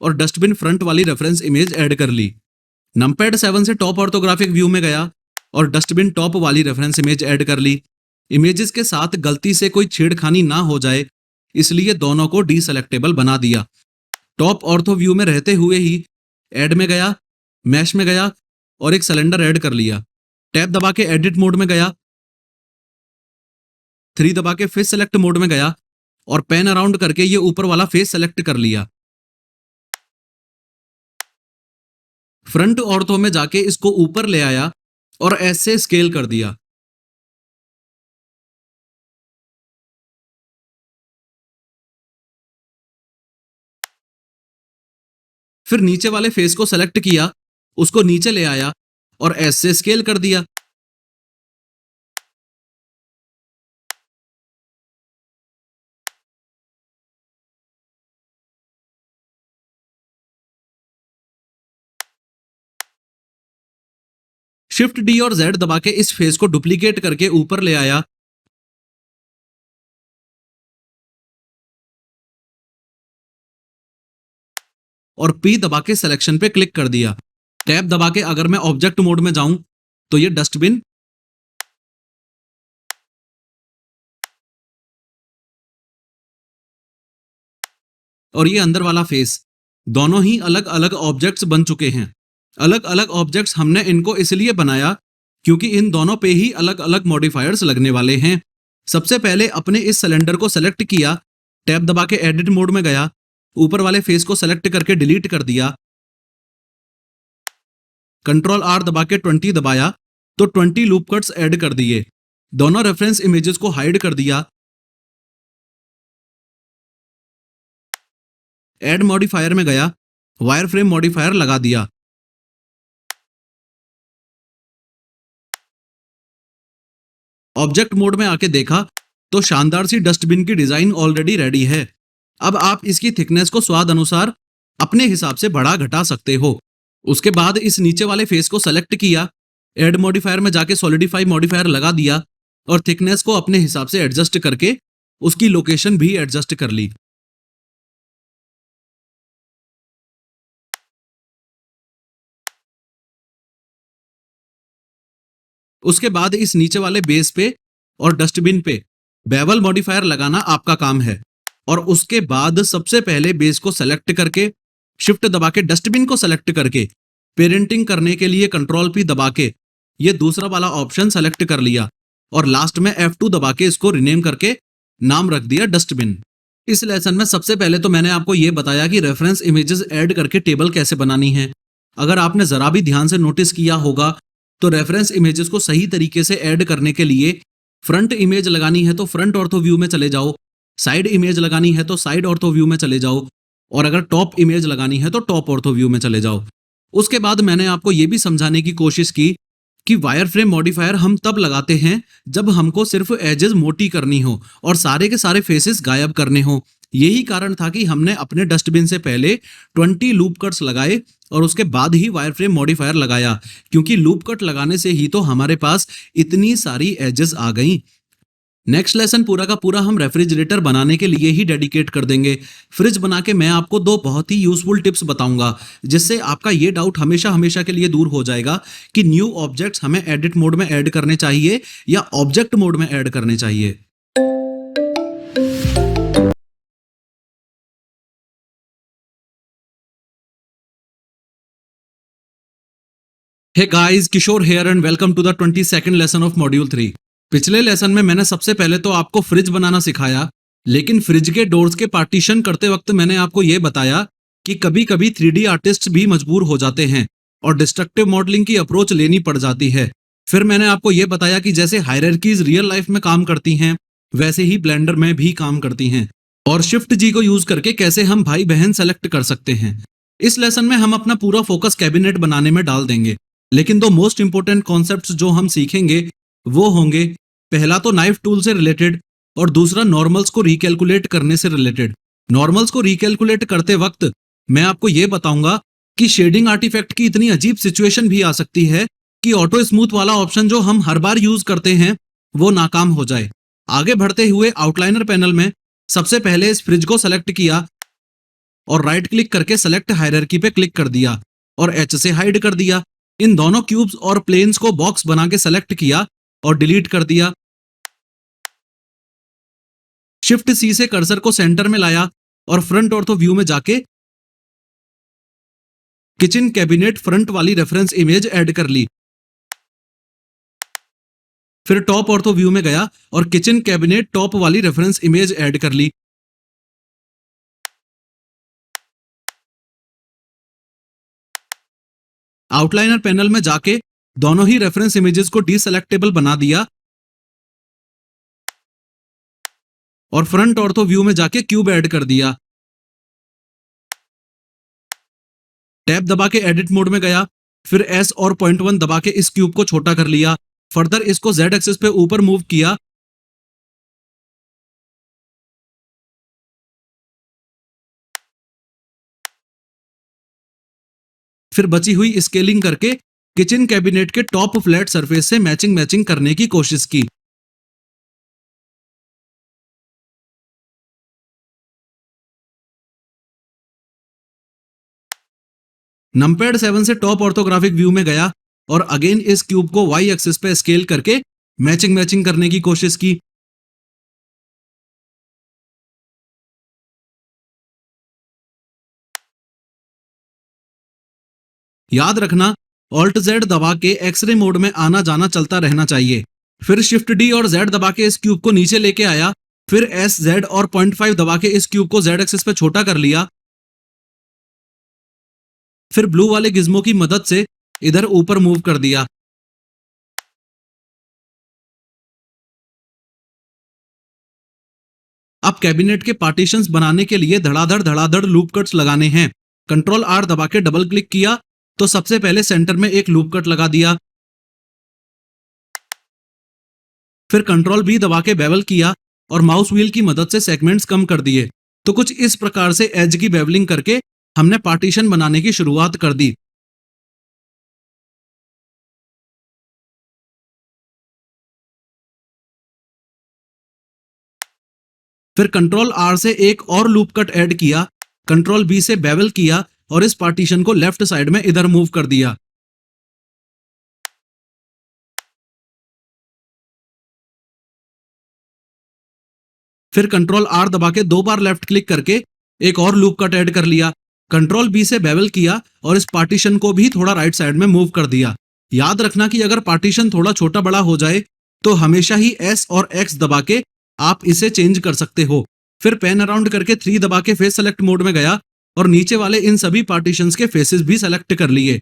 और डस्टबिन फ्रंट वाली रेफरेंस इमेज ऐड कर ली। नंपैड 7 से टॉप ऑर्थोग्राफिक व्यू में गया और डस्टबिन टॉप वाली रेफरेंस इमेज ऐड कर ली। इमेजेस के साथ गलती से कोई छेड़खानी ना हो जाए, इसलिए दोनों को डीसेलेक्टेबल बना दिया। टॉप ऑर्थो व्यू में रहते हुए ही ऐड में गया, मैश में गया और एक सिलेंडर ऐड कर लिया। टैब दबा के एडिट मोड में गया, 3 दबा के फेस सेलेक्ट मोड में गया और पेन अराउंड करके ये ऊपर वाला फेस सेलेक्ट कर लिया। फ्रंट ऑर्थो में जाके इसको ऊपर ले आया और ऐसे स्केल कर दिया। फिर नीचे वाले फेस को सेलेक्ट किया, उसको नीचे ले आया और ऐसे स्केल कर दिया। शिफ्ट डी और जेड दबा के इस फेस को डुप्लीकेट करके ऊपर ले आया और पी दबा के सिलेक्शन पे क्लिक कर दिया। टैब दबा के अगर मैं ऑब्जेक्ट मोड में जाऊं तो ये डस्टबिन और ये अंदर वाला फेस दोनों ही अलग अलग ऑब्जेक्ट्स बन चुके हैं। अलग अलग ऑब्जेक्ट्स हमने इनको इसलिए बनाया क्योंकि इन दोनों पे ही अलग अलग मॉडिफायर्स लगने वाले हैं। सबसे पहले अपने इस सिलेंडर को सेलेक्ट किया, टैब दबा के एडिट मोड में गया, ऊपर वाले फेस को सेलेक्ट करके डिलीट कर दिया। कंट्रोल आर दबा के 20 दबाया तो 20 लूप कट्स ऐड कर दिए। दोनों रेफरेंस इमेजेस को हाइड कर दिया। ऐड मॉडिफायर में गया, वायर फ्रेम मॉडिफायर लगा दिया। ऑब्जेक्ट मोड में आके देखा तो शानदार सी डस्टबिन की डिजाइन ऑलरेडी रेडी है। अब आप इसकी थिकनेस को स्वाद अनुसार अपने हिसाब से बढ़ा घटा सकते हो। उसके बाद इस नीचे वाले फेस को सेलेक्ट किया, ऐड मॉडिफायर में जाके सॉलिडिफाई मॉडिफायर लगा दिया और थिकनेस को अपने हिसाब से एडजस्ट करके उसकी लोकेशन भी एडजस्ट कर ली। उसके बाद इस नीचे वाले बेस पे और डस्टबिन पे बेवल मॉडिफायर लगाना आपका काम है और उसके बाद सबसे पहले बेस को सेलेक्ट करके शिफ्ट दबा के डस्टबिन को सेलेक्ट करके पेरेंटिंग करने के लिए कंट्रोल पी दबा के ये दूसरा वाला ऑप्शन सेलेक्ट कर लिया और लास्ट में F2 दबा के इसको रिनेम करके नाम रख दिया डस्टबिन। इस लेसन में सबसे पहले तो मैंने आपको यह बताया कि रेफरेंस इमेजेस ऐड करके टेबल कैसे बनानी है। अगर आपने जरा भी ध्यान से नोटिस किया होगा तो रेफरेंस इमेजेस को सही तरीके से ऐड करने के लिए फ्रंट इमेज लगानी है तो फ्रंट ऑर्थो व्यू में चले जाओ, साइड इमेज लगानी है तो साइड ऑर्थो व्यू में चले जाओ और अगर टॉप इमेज लगानी है तो टॉप ऑर्थो व्यू में चले जाओ। उसके बाद मैंने आपको यह भी समझाने की कोशिश की कि वायर फ्रेम मॉडिफायर हम तब लगाते हैं जब हमको सिर्फ एजेस मोटी करनी हो और सारे के सारे फेसेस गायब करने हो। यही कारण था कि हमने अपने डस्टबिन से पहले 20 लूप कट्स लगाए और उसके बाद ही वायर फ्रेम मॉडिफायर लगाया, क्योंकि लूप कट लगाने से ही तो हमारे पास इतनी सारी एजेस आ गई। नेक्स्ट लेसन पूरा का पूरा हम रेफ्रिजरेटर बनाने के लिए ही डेडिकेट कर देंगे। फ्रिज बना के मैं आपको दो बहुत ही यूजफुल टिप्स बताऊंगा, जिससे आपका ये डाउट हमेशा हमेशा के लिए दूर हो जाएगा कि न्यू ऑब्जेक्ट्स हमें एडिट मोड में ऐड करने चाहिए या ऑब्जेक्ट मोड में ऐड करने चाहिए। Hey guys, Kishore here and welcome to the 22nd lesson of module 3। पिछले लेसन में मैंने सबसे पहले तो आपको फ्रिज बनाना सिखाया, लेकिन फ्रिज के डोर्स के पार्टीशन करते वक्त मैंने आपको यह बताया कि कभी कभी 3D आर्टिस्ट भी मजबूर हो जाते हैं और डिस्ट्रक्टिव मॉडलिंग की अप्रोच लेनी पड़ जाती है। फिर मैंने आपको यह बताया कि जैसे हायरार्कीज रियल लाइफ में काम करती हैं, वैसे ही ब्लेंडर में भी काम करती हैं, और शिफ्ट जी को यूज करके कैसे हम भाई बहन सेलेक्ट कर सकते हैं। इस लेसन में हम अपना पूरा फोकस कैबिनेट बनाने में डाल देंगे, लेकिन दो मोस्ट इंपोर्टेंट कॉन्सेप्ट्स जो हम सीखेंगे वो होंगे, पहला तो नाइफ टूल से रिलेटेड और दूसरा नॉर्मल्स को रिकैलकुलेट करने से रिलेटेड। नॉर्मल्स को रिकैलकुलेट करते वक्त मैं आपको यह बताऊंगा कि शेडिंग आर्टिफैक्ट की इतनी अजीब सिचुएशन भी आ सकती है कि ऑटो स्मूथ वाला ऑप्शन जो हम हर बार यूज करते हैं वो नाकाम हो जाए। आगे बढ़ते हुए आउटलाइनर पैनल में सबसे पहले इस फ्रिज को सेलेक्ट किया और राइट क्लिक करके सेलेक्ट हायरार्की पे क्लिक कर दिया और एच से हाइड कर दिया। इन दोनों क्यूब्स और प्लेन्स को बॉक्स बना के सेलेक्ट किया और डिलीट कर दिया। शिफ्ट सी से कर्सर को सेंटर में लाया और फ्रंट ऑर्थो व्यू में जाके किचन कैबिनेट फ्रंट वाली रेफरेंस इमेज ऐड कर ली। फिर टॉप ऑर्थो व्यू में गया और किचन कैबिनेट टॉप वाली रेफरेंस इमेज ऐड कर ली। आउटलाइनर पैनल में जाके दोनों ही रेफरेंस इमेजेस को डीसेलेक्टेबल बना दिया और फ्रंट ऑर्थो व्यू में जाके क्यूब ऐड कर दिया। टैब दबा के एडिट मोड में गया, फिर एस और पॉइंट वन दबा के इस क्यूब को छोटा कर लिया। फर्दर इसको जेड एक्सिस पे ऊपर मूव किया। फिर बची हुई स्केलिंग करके किचन कैबिनेट के टॉप फ्लैट सरफेस से मैचिंग मैचिंग करने की कोशिश की। नंपैड 7 से टॉप ऑर्थोग्राफिक व्यू में गया और अगेन इस क्यूब को वाई एक्सिस पे स्केल करके मैचिंग मैचिंग करने की कोशिश की। याद रखना, ऑल्ट जेड दबा के एक्सरे मोड में आना जाना चलता रहना चाहिए। फिर शिफ्ट डी और जेड दबा के इस क्यूब को नीचे लेके आया। फिर एस जेड और 0.5 दबा के इस क्यूब को जेड एक्सिस पे छोटा कर लिया। फिर ब्लू वाले गिज्मो की मदद से इधर ऊपर मूव कर दिया। अब कैबिनेट के पार्टीशंस बनाने के लिए धड़ाधड़ लूप कट्स लगाने हैं। कंट्रोल आर दबा के डबल क्लिक किया तो सबसे पहले सेंटर में एक लूप कट लगा दिया। फिर कंट्रोल बी दबा के बेवल किया और माउस व्हील की मदद से सेगमेंट्स कम कर दिए। तो कुछ इस प्रकार से एज की बेवलिंग करके हमने पार्टीशन बनाने की शुरुआत कर दी। फिर कंट्रोल आर से एक और लूप कट ऐड किया, कंट्रोल बी से बेवल किया और इस पार्टीशन को लेफ्ट साइड में इधर मूव कर दिया। फिर कंट्रोल आर दबा के दो बार लेफ्ट क्लिक करके एक और लूप कट ऐड कर लिया। कंट्रोल बी से बेवल किया और इस पार्टीशन को भी थोड़ा राइट साइड में मूव कर दिया। याद रखना कि अगर पार्टीशन थोड़ा छोटा बड़ा हो जाए तो हमेशा ही एस और एक्स दबा के आप इसे चेंज कर सकते हो। फिर पेन अराउंड करके 3 दबा के फेस सेलेक्ट मोड में गया और नीचे वाले इन सभी पार्टीशंस के फेसेस भी सेलेक्ट कर लिए।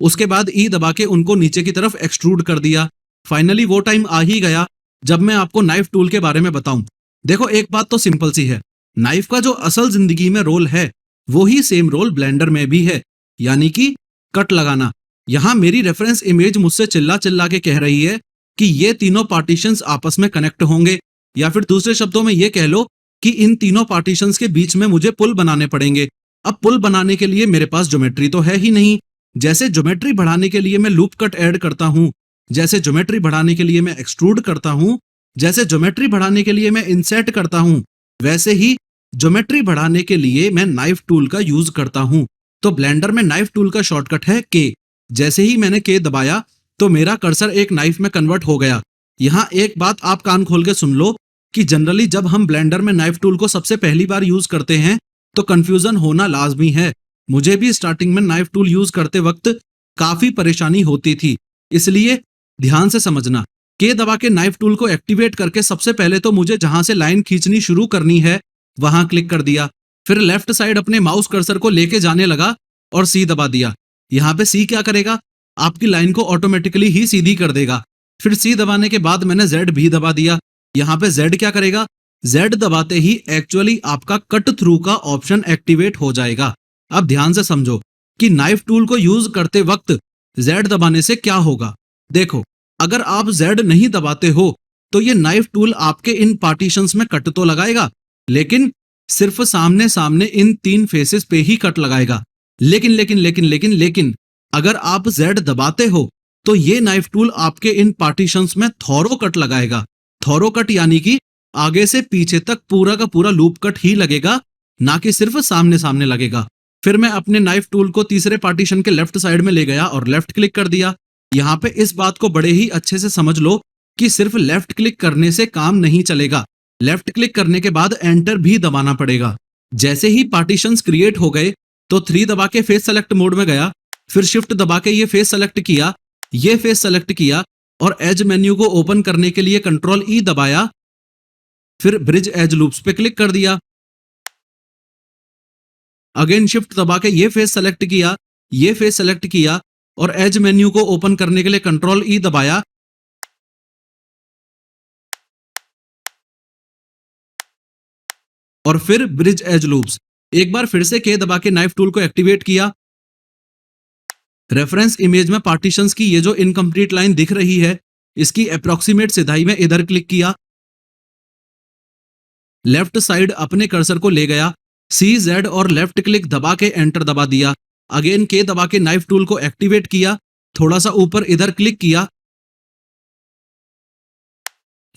उसके बाद ई दबा के उनको नीचे की तरफ एक्सट्रूड कर दिया। फाइनली वो टाइम आ ही गया जब मैं आपको नाइफ टूल के बारे में बताऊं। देखो एक बात तो सिंपल सी है, नाइफ का जो असल जिंदगी में रोल है वो ही सेम रोल ब्लेंडर में भी है, यानी कि कट लगाना। यहां मेरी रेफरेंस इमेज मुझसे चिल्ला चिल्ला के कह रही है कि ये तीनों पार्टीशंस आपस में कनेक्ट होंगे, या फिर दूसरे शब्दों में ये कह लो कि इन तीनों पार्टीशंस के बीच में मुझे पुल बनाने पड़ेंगे। अब पुल बनाने के लिए मेरे पास ज्योमेट्री तो है ही नहीं। जैसे ज्योमेट्री बढ़ाने के लिए मैं लूप कट ऐड करता हूं, जैसे ज्योमेट्री बढ़ाने के लिए मैं एक्सट्रूड करता हूं, जैसे ज्योमेट्री बढ़ाने के लिए मैं इंसर्ट करता हूं, वैसे ही ज्योमेट्री बढ़ाने के लिए मैं नाइफ टूल का यूज करता हूं। तो ब्लेंडर में नाइफ टूल का शॉर्टकट है के। जैसे ही मैंने के दबाया तो मेरा कर्सर एक नाइफ में कन्वर्ट हो गया। यहां एक बात आप कान खोल के सुन लो कि जनरली जब हम ब्लेंडर में नाइफ टूल को सबसे पहली बार यूज करते हैं तो कंफ्यूजन होना लाजमी है। मुझे भी स्टार्टिंग में नाइफ टूल यूज करते वक्त काफी परेशानी होती थी, इसलिए ध्यान से समझना। के दबा के नाइफ टूल को एक्टिवेट करके सबसे पहले तो मुझे जहां से लाइन खींचनी शुरू करनी है वहां क्लिक कर दिया। फिर लेफ्ट साइड अपने माउस कर्सर को लेके जाने लगा और सी दबा दिया। यहाँ पे सी क्या करेगा, आपकी लाइन को ऑटोमेटिकली ही सीधी कर देगा। फिर सी दबाने के बाद मैंने जेड भी दबा दिया। यहाँ पे जेड क्या करेगा, जेड दबाते ही एक्चुअली आपका कट थ्रू का ऑप्शन एक्टिवेट हो जाएगा। अब ध्यान से समझो कि नाइफ टूल को यूज करते वक्त जेड दबाने से क्या होगा। देखो, अगर आप जेड नहीं दबाते हो तो ये नाइफ टूल आपके इन पार्टीशंस में कट तो लगाएगा, लेकिन सिर्फ सामने सामने इन तीन फेसेस पे ही कट लगाएगा। लेकिन अगर आप जेड दबाते हो तो ये नाइफ टूल आपके इन पार्टीशंस में थॉरो कट लगाएगा। थॉरो कट यानी कि आगे से पीछे तक पूरा का पूरा लूप कट ही लगेगा, ना कि सिर्फ सामने सामने लगेगा। फिर मैं अपने नाइफ टूल को तीसरे पार्टीशन के लेफ्ट साइड में ले गया और लेफ्ट क्लिक कर दिया। यहाँ पे इस बात को बड़े ही अच्छे से समझ लो कि सिर्फ लेफ्ट क्लिक करने से काम नहीं चलेगा। लेफ्ट क्लिक करने के बाद एंटर भी दबाना पड़ेगा। जैसे ही पार्टीशंस क्रिएट हो गए तो 3 दबा के फेस सेलेक्ट मोड में गया, फिर शिफ्ट दबा के ये फेस सेलेक्ट किया, ये फेस सेलेक्ट किया और एज मेन्यू को ओपन करने के लिए कंट्रोल ई दबाया, फिर ब्रिज एज लूप्स पे क्लिक कर दिया। अगेन शिफ्ट दबा के ये फेस सेलेक्ट किया, ये फेस सेलेक्ट किया और एज मेन्यू को ओपन करने के लिए कंट्रोल ई दबाया। और फिर ब्रिज एज लूप्स। एक बार फिर से के दबा के नाइफ टूल को एक्टिवेट किया। रेफरेंस इमेज में पार्टीशंस की ये जो इनकम्प्लीट लाइन दिख रही है, इसकी अप्रोक्सीमेट सिधाई में इधर क्लिक किया। लेफ्ट साइड अपने कर्सर को ले गया, सी जेड और लेफ्ट क्लिक दबा के एंटर दबा दिया। अगेन के दबा के नाइफ टूल को एक्टिवेट किया, थोड़ा सा ऊपर इधर क्लिक किया,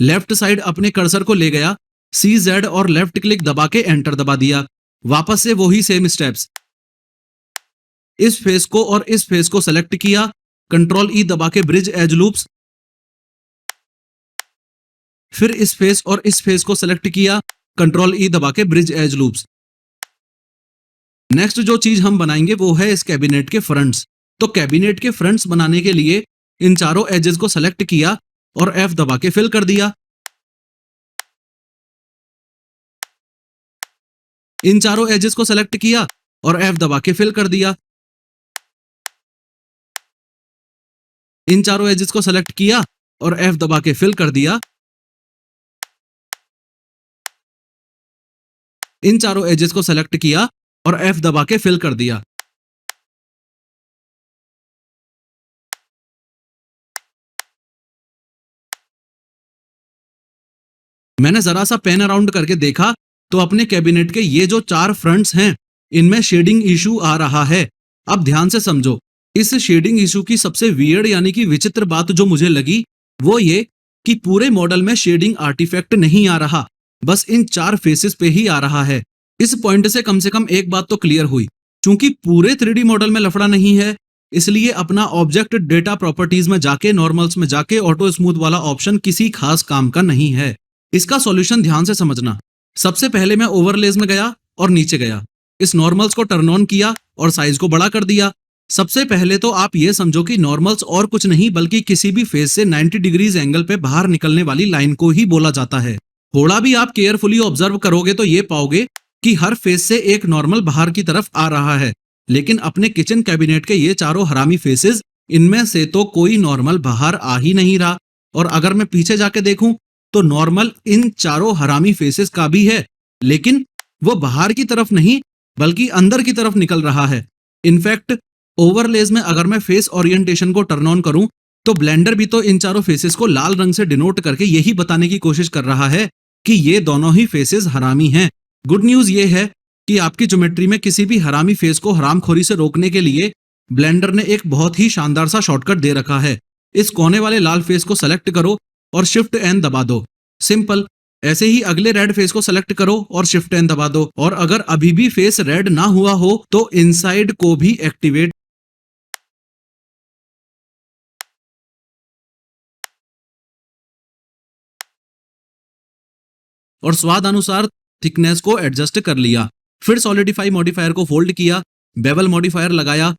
लेफ्ट साइड अपने कर्सर को ले गया, सी जेड और लेफ्ट क्लिक दबा के एंटर दबा दिया। वापस से वही सेम स्टेप्स, इस फेस को और इस फेस को सेलेक्ट किया, कंट्रोल ई दबा के ब्रिज एज लूप्स, फिर इस फेस और इस फेस को सेलेक्ट किया, कंट्रोल ई दबा के ब्रिज एज लूप्स। नेक्स्ट जो चीज हम बनाएंगे वो है इस कैबिनेट के फ्रंट्स। तो कैबिनेट के फ्रंट्स बनाने के लिए इन चारों एजेस को सेलेक्ट किया और एफ दबा के फिल कर दिया। इन चारों एजेस को सेलेक्ट किया और एफ दबा के फिल कर दिया। इन चारों एजेस को सेलेक्ट किया और एफ दबा के फिल कर दिया। इन चारों एजेस को सेलेक्ट किया और एफ दबा के फिल कर दिया। मैंने जरा सा पेन अराउंड करके देखा तो अपने कैबिनेट के ये जो 4 फ्रंट्स हैं इनमें शेडिंग इशू आ रहा है। अब ध्यान से समझो, इस शेडिंग इशू की सबसे वियर्ड यानी कि विचित्र बात जो मुझे लगी वो ये कि पूरे मॉडल में शेडिंग आर्टिफैक्ट नहीं आ रहा, बस इन 4 फेसेस पे ही आ रहा है। इस पॉइंट से कम एक बात तो क्लियर हुई, क्योंकि पूरे 3D मॉडल में लफड़ा नहीं है, इसलिए अपना ऑब्जेक्ट डेटा प्रॉपर्टीज में जाके नॉर्मल्स में जाके ऑटो स्मूथ वाला ऑप्शन किसी खास काम का नहीं है। इसका सॉल्यूशन ध्यान से समझना। सबसे पहले मैं ओवरलेज में गया और नीचे गया, इस नॉर्मल्स को टर्न ऑन किया और साइज को बड़ा कर दिया। सबसे पहले तो आप ये समझो कि नॉर्मल्स और कुछ नहीं बल्कि किसी भी फेस से 90 डिग्रीज एंगल पे बाहर निकलने वाली लाइन को ही बोला जाता है। थोड़ा भी आप केयरफुली ऑब्जर्व करोगे तो ये पाओगे कि हर फेस से एक नॉर्मल बाहर की तरफ आ रहा है। लेकिन अपने किचन कैबिनेट के ये चारों हरामी फेसेस, इनमें से तो कोई नॉर्मल बाहर आ ही नहीं रहा। और अगर मैं पीछे जाके देखूं तो नॉर्मल इन चारों हरामी फेसेस का भी है, लेकिन वो बाहर की तरफ नहीं बल्कि अंदर की तरफ निकल रहा है। इनफैक्ट ओवरलेज में अगर मैं फेस ओरिएंटेशन को टर्न ऑन करूं तो ब्लेंडर भी तो इन चारों फेसेस को लाल रंग से डिनोट करके यही बताने की कोशिश कर रहा है कि ये दोनों ही फेसेस हरामी हैं। गुड न्यूज ये है कि आपकी ज्योमेट्री में किसी भी हरामी फेस को हरामखोरी से रोकने के लिए ब्लेंडर ने एक बहुत ही शानदार सा शॉर्टकट दे रखा है। इस कोने वाले लाल फेस को सेलेक्ट करो और शिफ्ट एन दबा दो। सिंपल। ऐसे ही अगले रेड फेस को सेलेक्ट करो और शिफ्ट एन दबा दो। और अगर अभी भी फेस रेड ना हुआ हो तो इनसाइड को भी एक्टिवेट और स्वाद अनुसार थिकनेस को एडजस्ट कर लिया। फिर सॉलिडिफाई मॉडिफायर को फोल्ड किया, बेवल मॉडिफायर लगाया,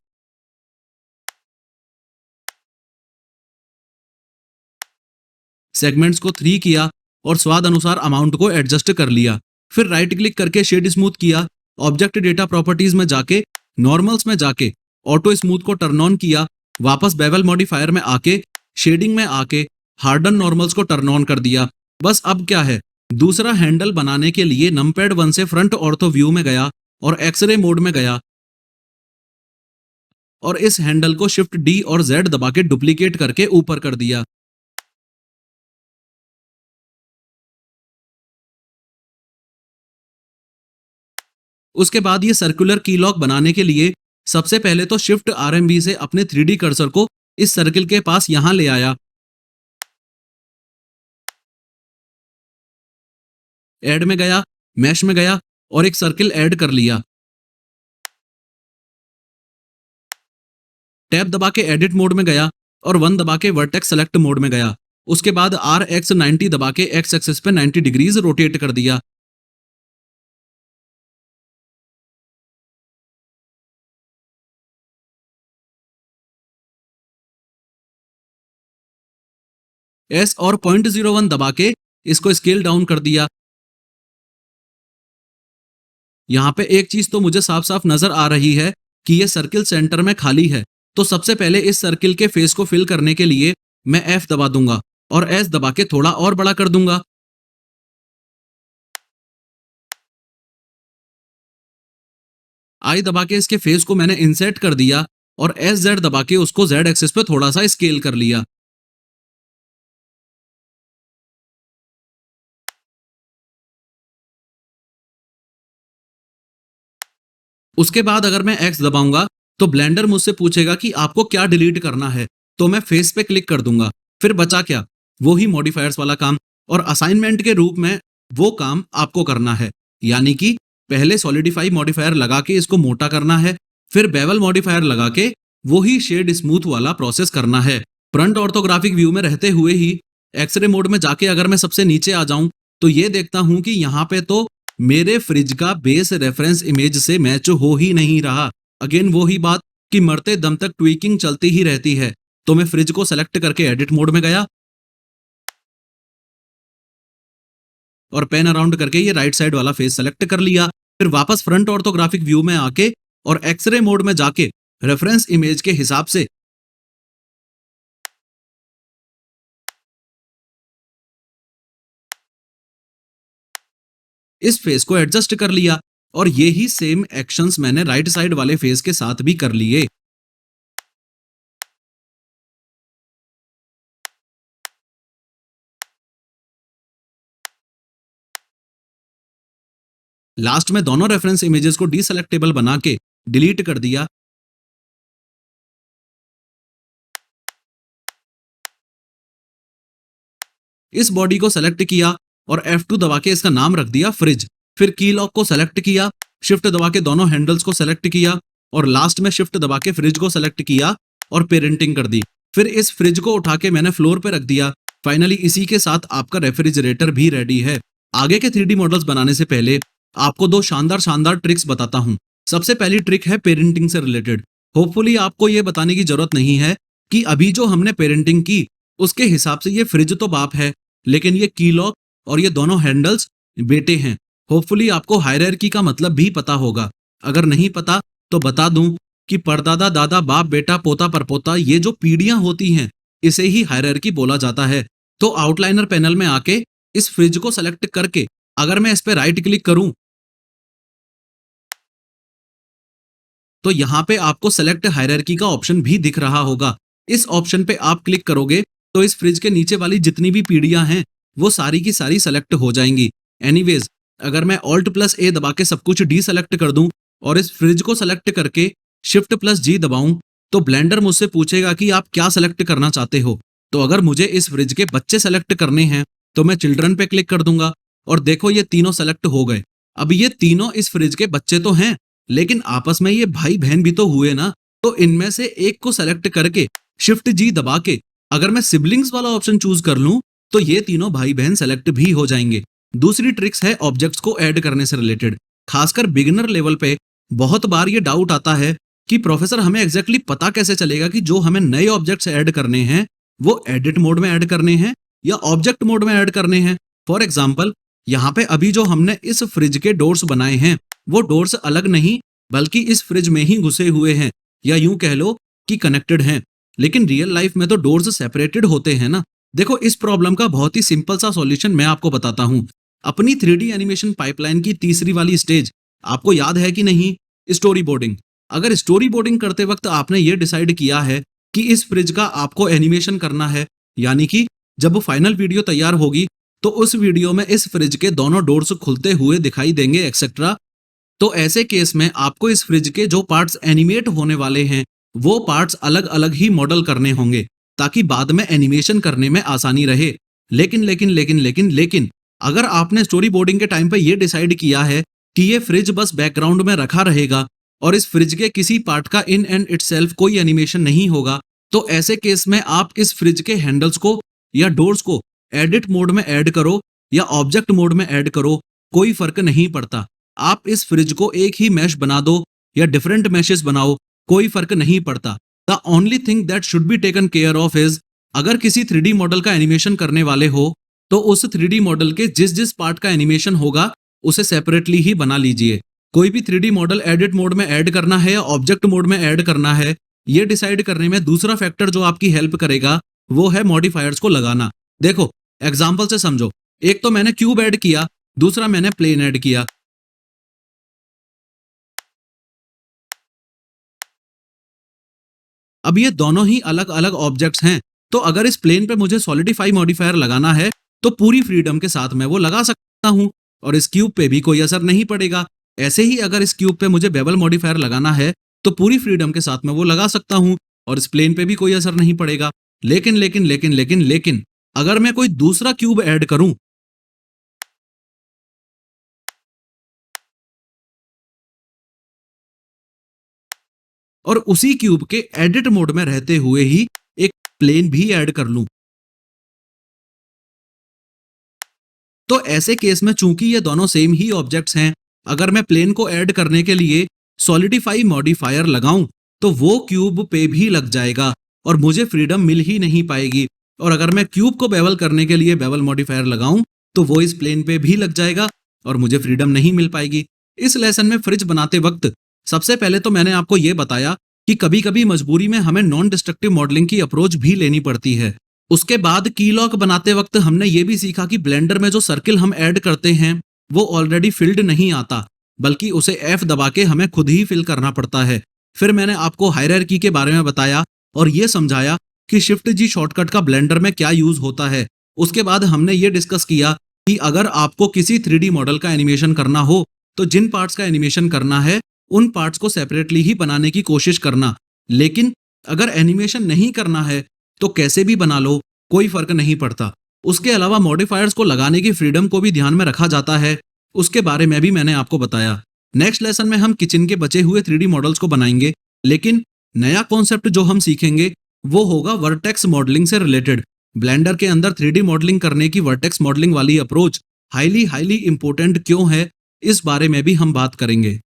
सेगमेंट्स को 3 किया और स्वाद अनुसार अमाउंट को एडजस्ट कर लिया। फिर राइट क्लिक करके शेड स्मूथ किया, ऑब्जेक्ट डेटा प्रॉपर्टीज में जाके नॉर्मल्स में जाके ऑटो स्मूथ को टर्न ऑन किया, वापस बेवल मॉडिफायर में आके शेडिंग में आके हार्डन नॉर्मल्स को टर्न ऑन कर दिया। बस अब क्या है, दूसरा हैंडल बनाने के लिए नमपैड 1 से फ्रंट ऑर्थो व्यू में गया और एक्सरे मोड में गया और इस हैंडल को शिफ्ट डी और जेड दबा के डुप्लीकेट करके ऊपर कर दिया। उसके बाद ये सर्कुलर की लॉक बनाने के लिए सबसे पहले तो शिफ्ट आरएमबी से अपने 3D कर्सर को इस सर्किल के पास यहां ले आया, ऐड में गया, मैश में गया और एक सर्किल ऐड कर लिया। टैब दबा के एडिट मोड में गया और 1 दबा के वर्टेक्स सेलेक्ट मोड में गया। उसके बाद RX90 दबा के एक्स एक्सिस पे 90 डिग्रीज रोटेट कर दिया। S और 0.01 दबा के इसको स्केल डाउन कर दिया। यहाँ पे एक चीज तो मुझे साफ साफ नजर आ रही है कि ये सर्किल सेंटर में खाली है। तो सबसे पहले इस सर्किल के फेस को फिल करने के लिए मैं F दबा दूंगा और S दबा के थोड़ा और बड़ा कर दूंगा। I दबा के इसके फेस को मैंने इंसर्ट कर दिया और SZ दबा के उसको Z एक्सिस पे थोड़ा सा स्केल कर लिया। उसके बाद अगर मैं X दबाऊंगा तो ब्लेंडर मुझसे पूछेगा कि आपको क्या डिलीट करना है, तो मैं फेस पे क्लिक कर दूंगा। फिर बचा क्या, वो ही मॉडिफायर्स वाला काम। और असाइनमेंट के रूप में वो काम आपको करना है, यानी कि पहले सॉलिडिफाई मॉडिफायर लगा के इसको मोटा करना है, फिर बेवल मॉडिफायर लगा के वही शेड स्मूथ वाला प्रोसेस करना है। फ्रंट ऑर्थोग्राफिक व्यू में रहते हुए ही एक्सरे मोड में जाके अगर मैं सबसे नीचे आ जाऊं तो ये देखता हूं कि यहाँ पे तो मेरे फ्रिज का बेस रेफरेंस इमेज से मैच हो ही नहीं रहा। अगेन वो ही बात कि मरते दम तक ट्वीकिंग चलती ही रहती है। तो मैं फ्रिज को सेलेक्ट करके एडिट मोड में गया और पेन अराउंड करके ये राइट साइड वाला फेस सेलेक्ट कर लिया। फिर वापस फ्रंट ऑर्थोग्राफिक व्यू में आके और एक्सरे मोड में जाके रेफरेंस इमेज के हिसाब से इस फेस को एडजस्ट कर लिया और ये ही सेम एक्शंस मैंने राइट साइड वाले फेस के साथ भी कर लिए। लास्ट में दोनों रेफरेंस इमेजेस को डीसेलेक्टेबल बना के डिलीट कर दिया। इस बॉडी को सेलेक्ट किया और F2 दबा के इसका नाम रख दिया फ्रिज। फिर की लॉक को सेलेक्ट किया, शिफ्ट दबा के दोनों हैंडल्स को सेलेक्ट किया और लास्ट में शिफ्ट दबा के फ्रिज को सेलेक्ट किया और पेरेंटिंग कर दी। फिर इस फ्रिज को उठा के मैंने फ्लोर पे रख दिया। फाइनली इसी के साथ आपका रेफ्रिजरेटर भी रेडी है। आगे के 3D मॉडल्स बनाने से पहले आपको दो शानदार शानदार ट्रिक्स बताता हूं। सबसे पहली ट्रिक है पेरेंटिंग से रिलेटेड। होपफुली आपको यह बताने की जरूरत नहीं है कि अभी जो हमने पेरेंटिंग की उसके हिसाब से ये फ्रिज तो बाप है, लेकिन ये की लॉक और ये दोनों हैंडल्स बेटे हैं। होपफुली आपको हायरार्की का मतलब भी पता होगा। अगर नहीं पता तो बता दूं कि परदादा दादा बाप बेटा पोता परपोता ये जो पीढ़ियां होती हैं इसे ही हायरार्की बोला जाता है। तो आउटलाइनर पैनल में आके इस फ्रिज को सेलेक्ट करके अगर मैं इस पे राइट क्लिक करूं तो यहाँ पे आपको सेलेक्ट हायरार्की का ऑप्शन भी दिख रहा होगा। इस ऑप्शन पे आप क्लिक करोगे तो इस फ्रिज के नीचे वाली जितनी भी पीढ़ियां हैं वो सारी की सारी सेलेक्ट हो जाएंगी। एनीवेज, अगर मैं Alt+A दबा के सब कुछ डी सेलेक्ट कर दूं और इस फ्रिज को सेलेक्ट करके Shift+G दबाऊं तो ब्लेंडर मुझसे पूछेगा कि आप क्या सेलेक्ट करना चाहते हो। तो अगर मुझे इस फ्रिज के बच्चे सेलेक्ट करने हैं तो मैं चिल्ड्रन पे क्लिक कर दूंगा और देखो ये तीनों सेलेक्ट हो गए। अब ये तीनों इस फ्रिज के बच्चे तो हैं लेकिन आपस में ये भाई बहन भी तो हुए ना। तो इनमें से एक को सेलेक्ट करके Shift+G दबा के अगर मैं सिबलिंग्स वाला ऑप्शन चूज कर लूं तो ये तीनों भाई बहन सेलेक्ट भी हो जाएंगे। दूसरी ट्रिक्स है ऑब्जेक्ट्स को ऐड करने से रिलेटेड। खासकर बिगिनर लेवल पे बहुत बार ये डाउट आता है कि प्रोफेसर हमें एग्जैक्टली पता कैसे चलेगा कि जो हमें नए ऑब्जेक्ट्स ऐड करने हैं वो एडिट मोड में ऐड करने हैं या ऑब्जेक्ट मोड में ऐड करने हैं। फॉर एग्जाम्पल, यहाँ पे अभी जो हमने इस फ्रिज के डोर्स बनाए हैं वो डोर्स अलग नहीं बल्कि इस फ्रिज में ही घुसे हुए हैं या यूं कह लो कि कनेक्टेड हैं। लेकिन रियल लाइफ में तो डोर्स सेपरेटेड होते हैं ना। देखो, इस प्रॉब्लम का बहुत ही सिंपल सा सॉल्यूशन मैं आपको बताता हूं। अपनी 3D एनिमेशन पाइपलाइन की तीसरी वाली स्टेज आपको याद है कि नहीं? Story boarding. अगर स्टोरी बोर्डिंग करते वक्त आपने ये डिसाइड किया है कि इस फ्रिज का आपको एनिमेशन करना है, यानी कि जब फाइनल वीडियो तैयार होगी तो उस वीडियो में इस फ्रिज के दोनों डोर्स खुलते हुए दिखाई देंगे एक्सेट्रा, तो ऐसे केस में आपको इस फ्रिज के जो पार्ट्स एनिमेट होने वाले हैं वो पार्ट्स अलग अलग ही मॉडल करने होंगे ताकि बाद में एनिमेशन करने में आसानी रहे। लेकिन अगर आपने स्टोरी बोर्डिंग के टाइम पे ये डिसाइड किया है कि ये फ्रिज बस बैकग्राउंड में रखा रहेगा और इस फ्रिज के किसी पार्ट का इन एंड इटसेल्फ कोई एनिमेशन नहीं होगा, तो ऐसे केस में आप इस फ्रिज के हैंडल्स को या डोर्स को एडिट मोड में ऐड करो या ऑब्जेक्ट मोड में ऐड करो, कोई फर्क नहीं पड़ता। आप इस फ्रिज को एक ही मैश बना दो या डिफरेंट मैशेस बनाओ, कोई फर्क नहीं पड़ता। The only thing that should be taken care of is, अगर किसी 3D मॉडल का एनिमेशन करने वाले हो तो उस 3D मॉडल के जिस जिस पार्ट का एनिमेशन होगा उसे सेपरेटली ही बना लीजिए। कोई भी 3D मॉडल एडिट मोड में ऐड करना है या ऑब्जेक्ट मोड में ऐड करना है, ये डिसाइड करने में दूसरा फैक्टर जो आपकी हेल्प करेगा वो है मॉडिफायर्स को लगाना। देखो, एग्जाम्पल से समझो। एक तो मैंने क्यूब ऐड किया, दूसरा मैंने प्लेन ऐड किया। अब ये दोनों ही अलग अलग ऑब्जेक्ट्स हैं, तो अगर इस प्लेन पे मुझे सॉलिडिफाई मॉडिफायर लगाना है तो पूरी फ्रीडम के साथ मैं वो लगा सकता हूं और इस क्यूब पे भी कोई असर नहीं पड़ेगा। ऐसे ही अगर इस क्यूब पे मुझे बेवल मॉडिफायर लगाना है तो पूरी फ्रीडम के साथ मैं वो लगा सकता हूं और इस प्लेन पे भी कोई असर नहीं पड़ेगा। लेकिन अगर मैं कोई दूसरा क्यूब ऐड करूं और उसी क्यूब के एडिट मोड में रहते हुए ही एक प्लेन भी ऐड कर लूं, तो ऐसे केस में चूंकि ये दोनों सेम ही ऑब्जेक्ट्स हैं, अगर मैं प्लेन को ऐड करने के लिए सॉलिडिफाई मॉडिफायर लगाऊं तो वो क्यूब पे भी लग जाएगा और मुझे फ्रीडम मिल ही नहीं पाएगी। और अगर मैं क्यूब को बेवल करने के लिए बेवल मॉडिफायर लगाऊं तो वो इस प्लेन पे भी लग जाएगा और मुझे फ्रीडम नहीं मिल पाएगी। इस लेसन में फ्रिज बनाते वक्त सबसे पहले तो मैंने आपको ये बताया कि कभी कभी मजबूरी में हमें नॉन डिस्ट्रक्टिव मॉडलिंग की अप्रोच भी लेनी पड़ती है। उसके बाद की लॉक बनाते वक्त हमने ये भी सीखा कि ब्लेंडर में जो सर्किल हम ऐड करते हैं वो ऑलरेडी फिल्ड नहीं आता, बल्कि उसे F दबा के हमें खुद ही फिल करना पड़ता है। फिर मैंने आपको हायरार्की के बारे में बताया और ये समझाया कि Shift+G शॉर्टकट का ब्लेंडर में क्या यूज होता है। उसके बाद हमने ये डिस्कस किया कि अगर आपको किसी 3D मॉडल का एनिमेशन करना हो तो जिन पार्ट्स का एनिमेशन करना है उन पार्ट्स को सेपरेटली ही बनाने की कोशिश करना, लेकिन अगर एनिमेशन नहीं करना है तो कैसे भी बना लो, कोई फर्क नहीं पड़ता। उसके अलावा मॉडिफायर्स को लगाने की फ्रीडम को भी ध्यान में रखा जाता है, उसके बारे में भी मैंने आपको बताया। नेक्स्ट लेसन में हम किचन के बचे हुए 3D मॉडल्स को बनाएंगे, लेकिन नया कॉन्सेप्ट जो हम सीखेंगे वो होगा वर्टेक्स मॉडलिंग से रिलेटेड। ब्लेंडर के अंदर 3D मॉडलिंग करने की वर्टेक्स मॉडलिंग वाली अप्रोच हाईली इंपॉर्टेंट क्यों है, इस बारे में भी हम बात करेंगे।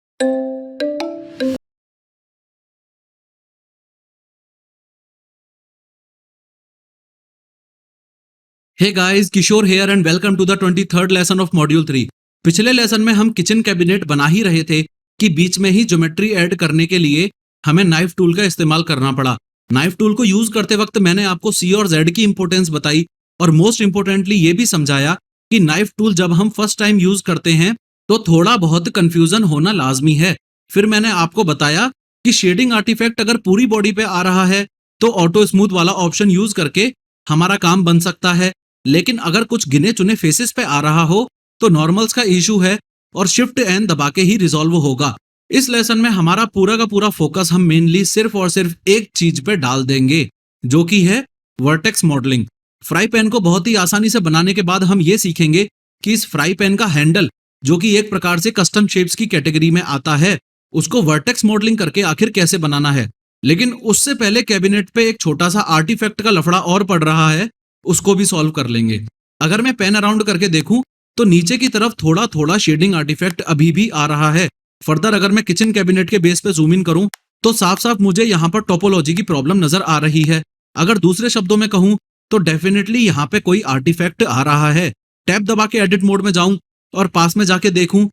Hey guys, Kishore here and welcome to the 23rd lesson of module 3। पिछले लेसन में हम किचन कैबिनेट बना ही रहे थे कि बीच में ही ज्योमेट्री ऐड करने के लिए हमें नाइफ टूल का इस्तेमाल करना पड़ा। नाइफ टूल को यूज करते वक्त मैंने आपको सी और जेड की इंपॉर्टेंस बताई और मोस्ट इंपोर्टेंटली ये भी समझाया कि नाइफ टूल जब हम फर्स्ट टाइम यूज करते हैं तो थोड़ा बहुत कंफ्यूजन होना लाजमी है। फिर मैंने आपको बताया कि शेडिंग आर्टिफैक्ट अगर पूरी बॉडी पे आ रहा है तो ऑटो स्मूथ वाला ऑप्शन यूज करके हमारा काम बन सकता है, लेकिन अगर कुछ गिने चुने फेसेस पे आ रहा हो तो नॉर्मल्स का इशू है और शिफ्ट एन दबा के ही रिजॉल्व होगा। इस लेसन में हमारा पूरा का पूरा फोकस हम मेनली सिर्फ और सिर्फ एक चीज पे डाल देंगे, जो कि है वर्टेक्स मॉडलिंग। फ्राई पैन को बहुत ही आसानी से बनाने के बाद हम ये सीखेंगे कि इस फ्राई पैन का हैंडल, जो कि एक प्रकार से कस्टम शेप्स की कैटेगरी में आता है, उसको वर्टेक्स मॉडलिंग करके आखिर कैसे बनाना है। लेकिन उससे पहले कैबिनेट पे एक छोटा सा आर्टिफैक्ट का लफड़ा और पड़ रहा है, उसको भी सॉल्व कर लेंगे। अगर मैं पेन अराउंड करके देखूं तो नीचे की तरफ थोड़ा थोड़ा शेडिंग आर्टिफैक्ट अभी भी आ रहा है। फर्दर अगर मैं किचन कैबिनेट के बेस पे जूम इन करूं तो साफ साफ मुझे यहाँ पर टोपोलॉजी की प्रॉब्लम नजर आ रही है। अगर दूसरे शब्दों में कहूं तो डेफिनेटली यहाँ पे कोई आर्टिफैक्ट आ रहा है। टैब दबा के एडिट मोड में जाऊं और पास में जाके देखूं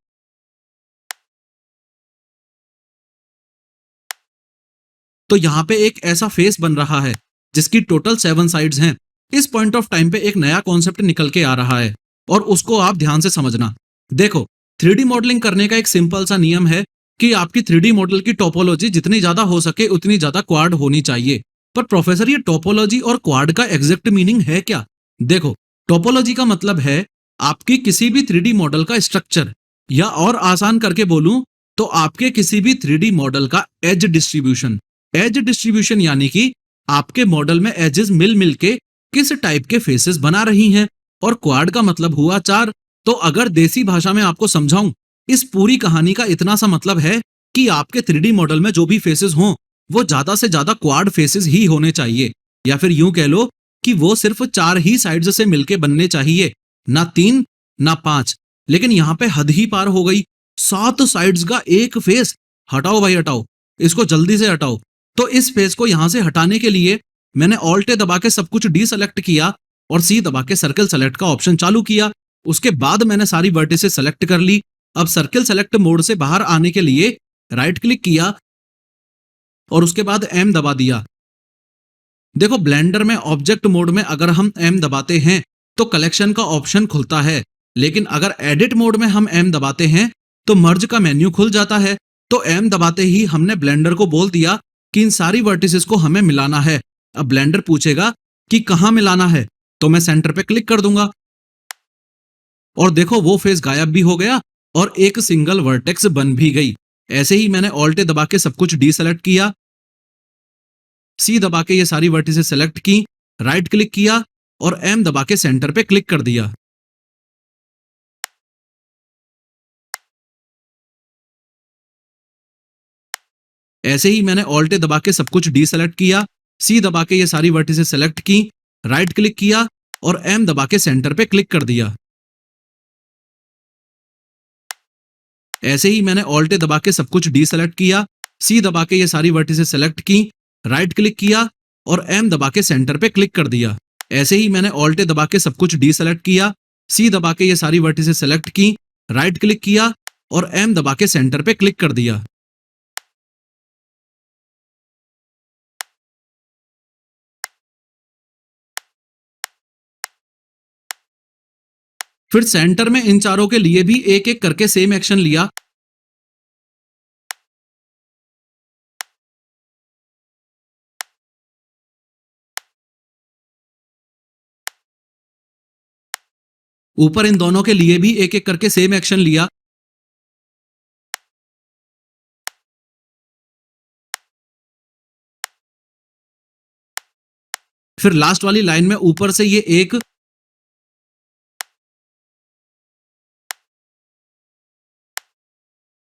तो यहाँ पे एक ऐसा फेस बन रहा है जिसकी टोटल 7 साइड्स हैं। इस पॉइंट ऑफ टाइम पे एक नया कॉन्सेप्ट निकल के आ रहा है और उसको आप ध्यान से समझना। देखो, 3D मॉडलिंग करने का एक सिंपल सा नियम है कि आपकी 3D मॉडल की टोपोलॉजी जितनी ज्यादा हो सके उतनी ज्यादा क्वाड होनी चाहिए। पर प्रोफेसर, ये टोपोलॉजी और क्वाड का एग्जैक्ट मीनिंग है क्या? देखो, टोपोलॉजी का मतलब है आपकी किसी भी 3D मॉडल का स्ट्रक्चर, या और आसान करके बोलूं तो आपके किसी भी 3D मॉडल का एज डिस्ट्रीब्यूशन। एज डिस्ट्रीब्यूशन यानी कि आपके मॉडल में एजेस मिल मिल के किस टाइप के फेसेस बना रही हैं, और क्वाड का मतलब हुआ 4। तो अगर देसी भाषा में आपको समझाऊं, इस पूरी कहानी का इतना सा मतलब है कि आपके 3D मॉडल में जो भी फेसेस हों वो ज्यादा से ज्यादा क्वाड फेसेस ही होने चाहिए, या फिर यूं कह लो कि वो सिर्फ 4 ही साइड्स से मिलके बनने चाहिए, ना 3 ना 5। लेकिन यहाँ पे हद ही पार हो गई, 7 साइड्स का एक फेस। हटाओ भाई हटाओ, इसको जल्दी से हटाओ। तो इस फेस को यहां से हटाने के लिए मैंने ऑल्ट दबा के सब कुछ डी सेलेक्ट किया और सी दबा के सर्कल सेलेक्ट का ऑप्शन चालू किया। उसके बाद मैंने सारी वर्टिसेस सेलेक्ट कर ली। अब सर्कल सेलेक्ट मोड से बाहर आने के लिए राइट क्लिक किया और उसके बाद एम दबा दिया। देखो, ब्लेंडर में ऑब्जेक्ट मोड में अगर हम एम दबाते हैं तो कलेक्शन का ऑप्शन खुलता है, लेकिन अगर एडिट मोड में हम एम दबाते हैं तो मर्ज का मेन्यू खुल जाता है। तो एम दबाते ही हमने ब्लेंडर को बोल दिया कि इन सारी वर्टिसेस को हमें मिलाना है। अब ब्लेंडर पूछेगा कि कहां मिलाना है, तो मैं सेंटर पे क्लिक कर दूंगा और देखो वो फेस गायब भी हो गया और एक सिंगल वर्टेक्स बन भी गई। ऐसे ही मैंने ऑल्ट दबा के सब कुछ डी सेलेक्ट किया, सी दबा के ये सारी वर्टिसेस सेलेक्ट की, राइट क्लिक किया और एम दबा के सेंटर पे क्लिक कर दिया। ऐसे ही मैंने ऑल्ट दबा के सब कुछ डी सेलेक्ट किया, सी दबा के ये सारी वर्टिसेस सेलेक्ट की, राइट क्लिक किया और एम दबा के सेंटर पे क्लिक कर दिया। ऐसे ही मैंने ऑल्ट दबा के सब कुछ डी सेलेक्ट किया, सी दबा के ये सारी वर्टिसेस सेलेक्ट की, राइट क्लिक किया और एम दबा के सेंटर पे क्लिक कर दिया। ऐसे ही मैंने ऑल्ट दबा के सब कुछ डी सेलेक्ट किया, सी दबा के ये सारी वर्टिसेस सेलेक्ट की, राइट क्लिक किया और एम दबा के सेंटर पे क्लिक कर दिया। फिर सेंटर में इन चारों के लिए भी एक एक करके सेम एक्शन लिया। ऊपर इन दोनों के लिए भी एक एक करके सेम एक्शन लिया। फिर लास्ट वाली लाइन में ऊपर से ये एक,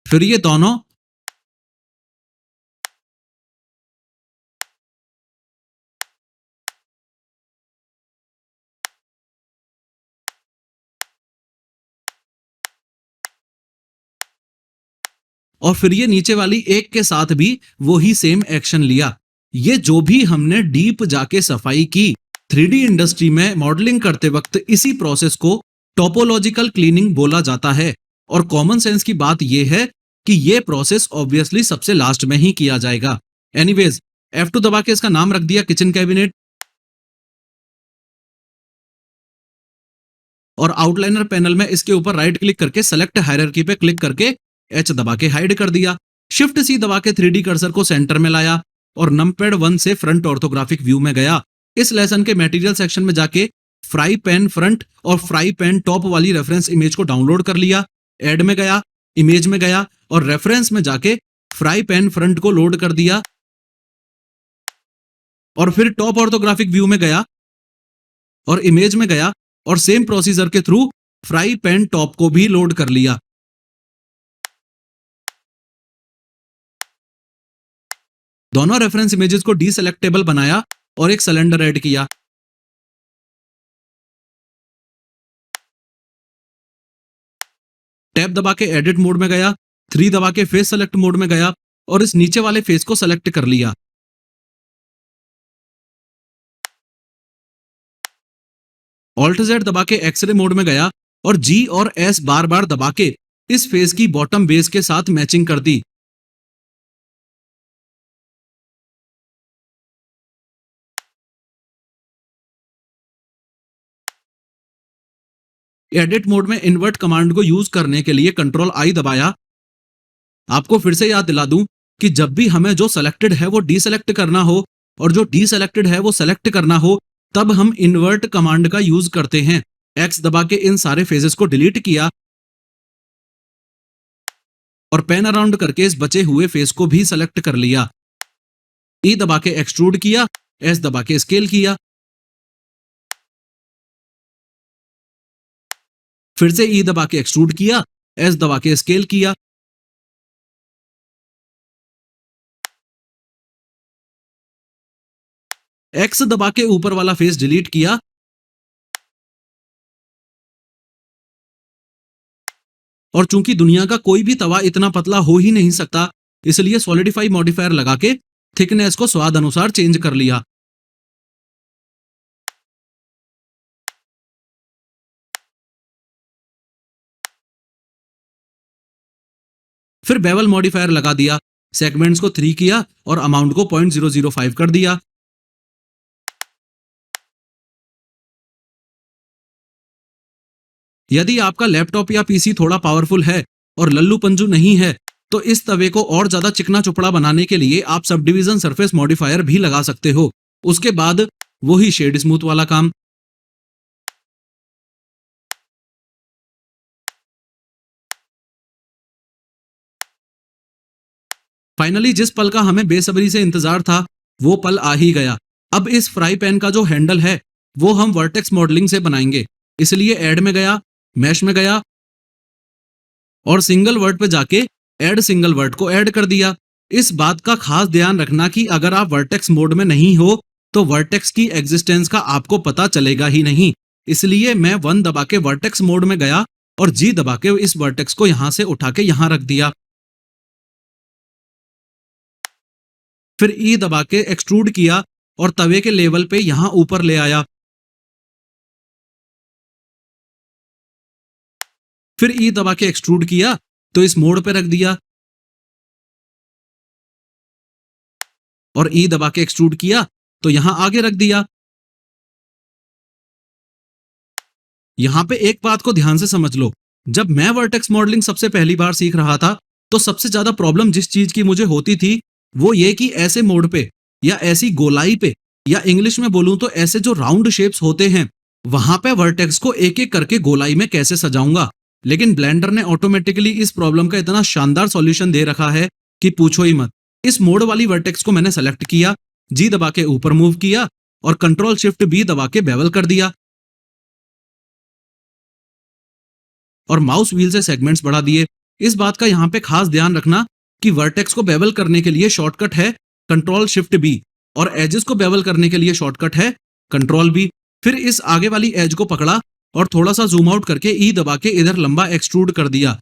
फिर ये दोनों, और फिर ये नीचे वाली एक के साथ भी वो ही सेम एक्शन लिया। ये जो भी हमने डीप जाके सफाई की 3D इंडस्ट्री में मॉडलिंग करते वक्त, इसी प्रोसेस को टोपोलॉजिकल क्लीनिंग बोला जाता है। और कॉमन सेंस की बात यह है कि ये प्रोसेस ऑब्वियसली सबसे लास्ट में ही किया जाएगा। एनीवेज, F2 दबा के इसका नाम रख दिया किचन कैबिनेट, और आउटलाइनर पैनल में इसके ऊपर राइट क्लिक करके सेलेक्ट हायरार्की पे क्लिक करके H दबा के हाइड कर दिया। शिफ्ट C दबा के 3D कर्सर को सेंटर में लाया और नमपैड 1 से फ्रंट ऑर्थोग्राफिक व्यू में गया। इस लेसन के मटेरियल सेक्शन में जाके फ्राई पैन फ्रंट और फ्राई पैन टॉप वाली रेफरेंस इमेज को डाउनलोड कर लिया। ऐड में गया, इमेज में गया और रेफरेंस में जाके फ्राई पैन फ्रंट को लोड कर दिया और फिर टॉप ऑर्थोग्राफिक व्यू में गया और इमेज में गया और सेम प्रोसीजर के थ्रू फ्राई पैन टॉप को भी लोड कर लिया। दोनों रेफरेंस इमेजेस को डीसेलेक्टेबल बनाया और एक सिलेंडर ऐड किया। टैब दबा के एडिट मोड में गया, 3 दबा के फेस सेलेक्ट मोड में गया और इस नीचे वाले फेस को सेलेक्ट कर लिया। ऑल्ट Z दबा के एक्सरे मोड में गया और G और S बार बार दबा के इस फेस की बॉटम बेस के साथ मैचिंग कर दी। एडिट मोड में इन्वर्ट कमांड को यूज करने के लिए कंट्रोल I दबाया। आपको फिर से याद दिला दूं कि जब भी हमें जो सेलेक्टेड है वो डीसेलेक्ट करना हो और जो डीसेलेक्टेड है वो सेलेक्ट करना हो, तब हम इन्वर्ट कमांड का यूज करते हैं। X दबा के इन सारे फेजेस को डिलीट किया और पेन अराउंड करके इस बचे हुए फेस को भी सेलेक्ट कर लिया। E दबा के एक्सट्रूड किया, S दबा के स्केल किया, फिर से E दबा के एक्सट्रूड किया, S दबा के स्केल किया, X दबा के ऊपर वाला फेस डिलीट किया और चूंकि दुनिया का कोई भी तवा इतना पतला हो ही नहीं सकता, इसलिए सॉलिडिफाई मॉडिफायर लगा के थिकनेस को स्वाद अनुसार चेंज कर लिया। फिर बेवल मॉडिफायर लगा दिया, सेगमेंट्स को 3 किया और अमाउंट को 0.005 कर दिया। यदि आपका लैपटॉप या पीसी थोड़ा पावरफुल है और लल्लू पंजू नहीं है, तो इस तवे को और ज्यादा चिकना चुपड़ा बनाने के लिए आप सब डिवीजन सरफेस मॉडिफायर भी लगा सकते हो। उसके बाद वही शेड स्मूथ वाला काम। फाइनली जिस पल का हमें बेसब्री से इंतजार था, वो पल आ ही गया। अब इस फ्राई पैन का जो हैंडल है वो हम वर्टेक्स मॉडलिंग से बनाएंगे, इसलिए ऐड में गया, मैश में गया और सिंगल वर्ड पे जाके ऐड सिंगल वर्ड को ऐड कर दिया। इस बात का खास ध्यान रखना कि अगर आप वर्टेक्स मोड में नहीं हो तो वर्टेक्स की एग्जिस्टेंस का आपको पता चलेगा ही नहीं। इसलिए मैं 1 दबा के वर्टेक्स मोड में गया और G दबा के इस वर्टेक्स को यहां से उठा के यहां रख दिया। फिर E दबा के एक्सट्रूड किया और तवे के लेवल पे यहां ऊपर ले आया। फिर E दबा के एक्सट्रूड किया तो इस मोड पे रख दिया और E दबा के एक्सट्रूड किया तो यहां आगे रख दिया। यहां पे एक बात को ध्यान से समझ लो, जब मैं वर्टेक्स मॉडलिंग सबसे पहली बार सीख रहा था तो सबसे ज्यादा प्रॉब्लम जिस चीज की मुझे होती थी वो ये कि ऐसे मोड पे या ऐसी गोलाई पे या इंग्लिश में बोलूं तो ऐसे जो राउंड शेप्स होते हैं वहां पे वर्टेक्स को एक एक करके गोलाई में कैसे सजाऊंगा। लेकिन ब्लेंडर ने ऑटोमेटिकली इस प्रॉब्लम का इतना शानदार सॉल्यूशन दे रखा है कि पूछो ही मत। इस मोड वाली वर्टेक्स को मैंने सेलेक्ट किया, G दबा के ऊपर मूव किया और कंट्रोल शिफ्ट B दबा के बेवल कर दिया और माउस व्हील से सेगमेंट्स बढ़ा दिए। इस बात का यहां पे खास ध्यान रखना कि वर्टेक्स को बेवल करने के लिए शॉर्टकट है कंट्रोल शिफ्ट B और एजेस को बेवल करने के लिए शॉर्टकट है कंट्रोल B। फिर इस आगे वाली एज को पकड़ा और थोड़ा सा जूम आउट करके E दबा के इधर लंबा एक्सट्रूड कर दिया।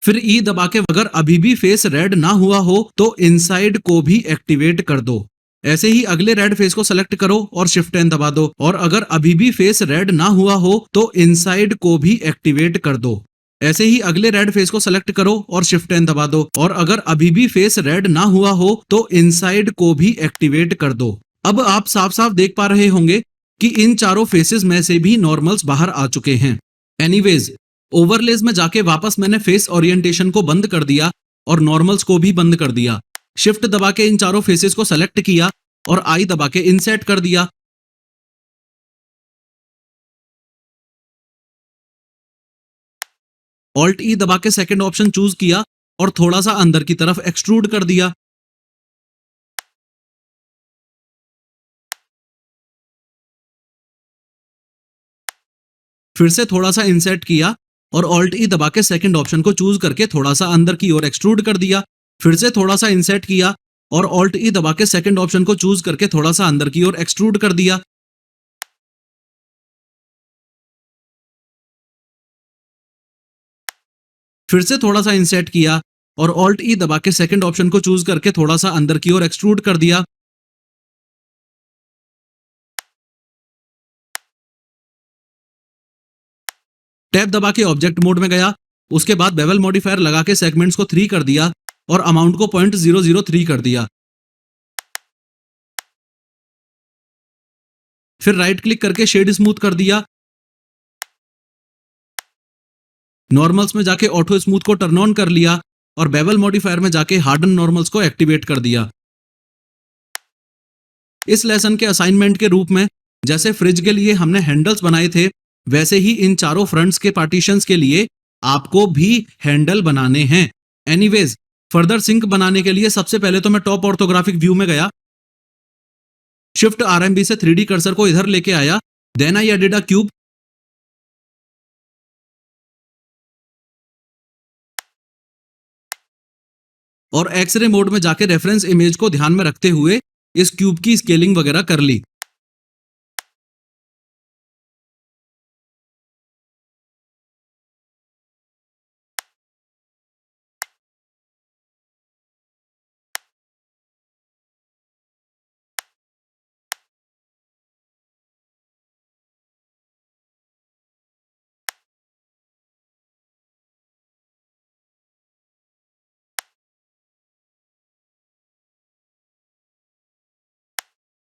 फिर E दबा के अगर अभी भी फेस रेड ना हुआ हो तो इनसाइड को भी एक्टिवेट कर दो। ऐसे ही अगले रेड फेस को सेलेक्ट करो और शिफ्ट एन दबा दो, और अगर अभी भी फेस रेड ना हुआ हो तो इनसाइड को भी एक्टिवेट कर दो। ऐसे ही अगले रेड फेस को सेलेक्ट करो और शिफ्ट एन दबा दो, और अगर अभी भी फेस रेड ना हुआ हो तो इनसाइड को भी एक्टिवेट कर दो। अब आप साफ साफ देख पा रहे होंगे कि इन चारों फेसेस में से भी नॉर्मल्स बाहर आ चुके हैं। एनीवेज, ओवरलेज में जाके वापस मैंने फेस ओरिएंटेशन को बंद कर दिया और नॉर्मल्स को भी बंद कर दिया। शिफ्ट दबा के इन चारों फेसेस को सेलेक्ट किया और आई दबा के इनसेट कर दिया। ऑल्ट ई दबा के सेकंड ऑप्शन चूज किया और थोड़ा सा अंदर की तरफ एक्सट्रूड कर दिया। फिर से थोड़ा सा इंसर्ट किया और ऑल्ट ई दबा के सेकंड ऑप्शन को चूज करके थोड़ा सा अंदर की ओर एक्सट्रूड कर दिया। फिर से थोड़ा सा इंसर्ट किया और ऑल्ट ई दबा के सेकंड ऑप्शन को चूज करके थोड़ा सा अंदर की ओर एक्सट्रूड कर दिया। फिर से थोड़ा सा इंसर्ट किया और ऑल्ट ई दबा के सेकंड ऑप्शन को चूज करके थोड़ा सा अंदर की ओर एक्सट्रूड कर दिया। टैब दबा के ऑब्जेक्ट मोड में गया, उसके बाद बेवल मॉडिफायर लगा के सेगमेंट्स को 3 कर दिया और अमाउंट को 0.003 कर दिया। फिर राइट क्लिक करके शेड स्मूथ कर दिया। नॉर्मल्स में जाके ऑटो स्मूथ को टर्न ऑन कर लिया और बेवल मॉडिफायर में जाके हार्डन नॉर्मल्स को एक्टिवेट कर दिया। इस लेसन के असाइनमेंट के रूप में जैसे फ्रिज के लिए हमने हैंडल्स बनाए थे, वैसे ही इन चारों फ्रंट्स के पार्टीशंस के लिए आपको भी हैंडल बनाने हैं। एनीवेज, फर्दर सिंक बनाने के लिए सबसे पहले तो मैं टॉप ऑर्थोग्राफिक व्यू में गया, शिफ्ट आरएमबी से 3D कर्सर को इधर लेके आया, then I added a cube, और एक्सरे मोड में जाके रेफरेंस इमेज को ध्यान में रखते हुए इस क्यूब की स्केलिंग वगैरह कर ली।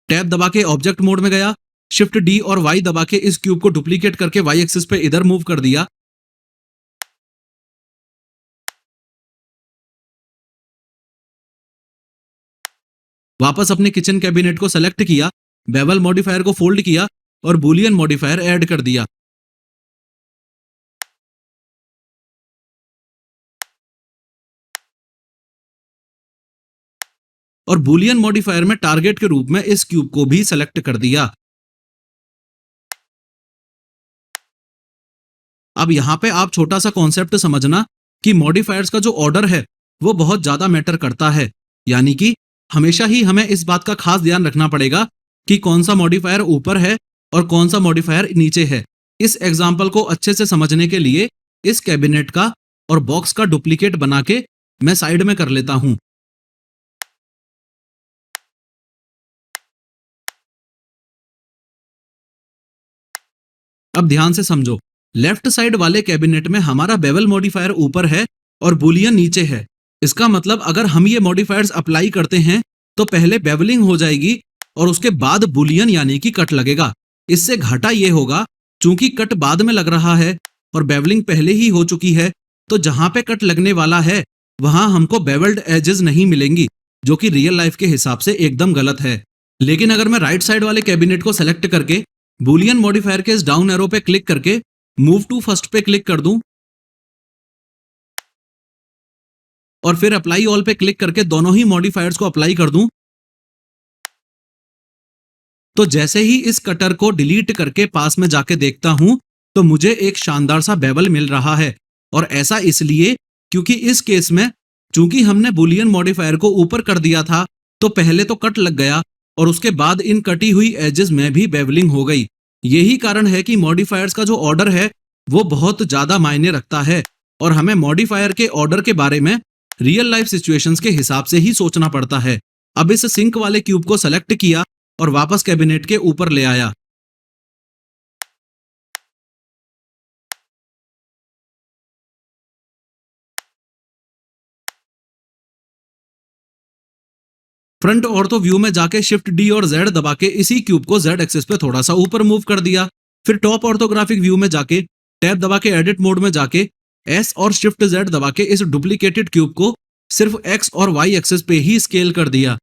टैब दबा के ऑब्जेक्ट मोड में गया, शिफ्ट डी और वाई दबा के इस क्यूब को डुप्लीकेट करके वाई एक्सिस पे इधर मूव कर दिया। वापस अपने किचन कैबिनेट को सेलेक्ट किया, बेवल मॉडिफायर को फोल्ड किया और बुलियन मॉडिफायर ऐड कर दिया। और बुलियन मॉडिफायर में टारगेट के रूप में इस क्यूब को भी सेलेक्ट कर दिया। अब यहां पे आप छोटा सा कॉन्सेप्ट समझना कि मॉडिफायर्स का जो ऑर्डर है वो बहुत ज्यादा मैटर करता है। यानी कि हमेशा ही हमें इस बात का खास ध्यान रखना पड़ेगा कि कौन सा मॉडिफायर ऊपर है और कौन सा मॉडिफायर नीचे है। इस एग्जाम्पल को अच्छे से समझने के लिए इस कैबिनेट का और बॉक्स का डुप्लीकेट बना के मैं साइड में कर लेता हूं। अब ध्यान से समझो, लेफ्ट साइड वाले कैबिनेट में हमारा बेवल मॉडिफायर ऊपर है और बुलियन नीचे है। इसका मतलब अगर हम ये मॉडिफायर्स अप्लाई करते हैं तो पहले बेवलिंग हो जाएगी और उसके बाद बुलियन यानी कि कट लगेगा। इससे घाटा ये होगा, चूंकि कट बाद में लग रहा है और बेवलिंग पहले ही हो चुकी है, तो जहां पे कट लगने वाला है वहां हमको बेवल्ड एजेस नहीं मिलेंगी, जो कि रियल लाइफ के हिसाब से एकदम गलत है। लेकिन अगर मैं राइट साइड वाले कैबिनेट को सेलेक्ट करके बुलियन मॉडिफायर के इस डाउन एरो पे क्लिक करके मूव टू फर्स्ट पे क्लिक कर दूं और फिर अप्लाई ऑल पे क्लिक करके दोनों ही मॉडिफायर्स को अप्लाई कर दूं, तो जैसे ही इस कटर को डिलीट करके पास में जाके देखता हूं तो मुझे एक शानदार सा बेवल मिल रहा है। और ऐसा इसलिए क्योंकि इस केस में चूंकि हमने बुलियन मॉडिफायर को ऊपर कर दिया था तो पहले तो कट लग गया और उसके बाद इन कटी हुई एजेस में भी बेवलिंग हो गई। यही कारण है कि मॉडिफायर्स का जो ऑर्डर है वो बहुत ज्यादा मायने रखता है और हमें मॉडिफायर के ऑर्डर के बारे में रियल लाइफ सिचुएशंस के हिसाब से ही सोचना पड़ता है। अब इस सिंक वाले क्यूब को सेलेक्ट किया और वापस कैबिनेट के ऊपर ले आया। फ्रंट ऑर्थो व्यू में जाके शिफ्ट डी और जेड दबा के इसी क्यूब को जेड एक्सिस पे थोड़ा सा ऊपर मूव कर दिया। फिर टॉप ऑर्थोग्राफिक व्यू में जाके टैब दबा के एडिट मोड में जाके एस और शिफ्ट जेड दबा के इस डुप्लीकेटेड क्यूब को सिर्फ एक्स और वाई एक्सिस पे ही स्केल कर दिया।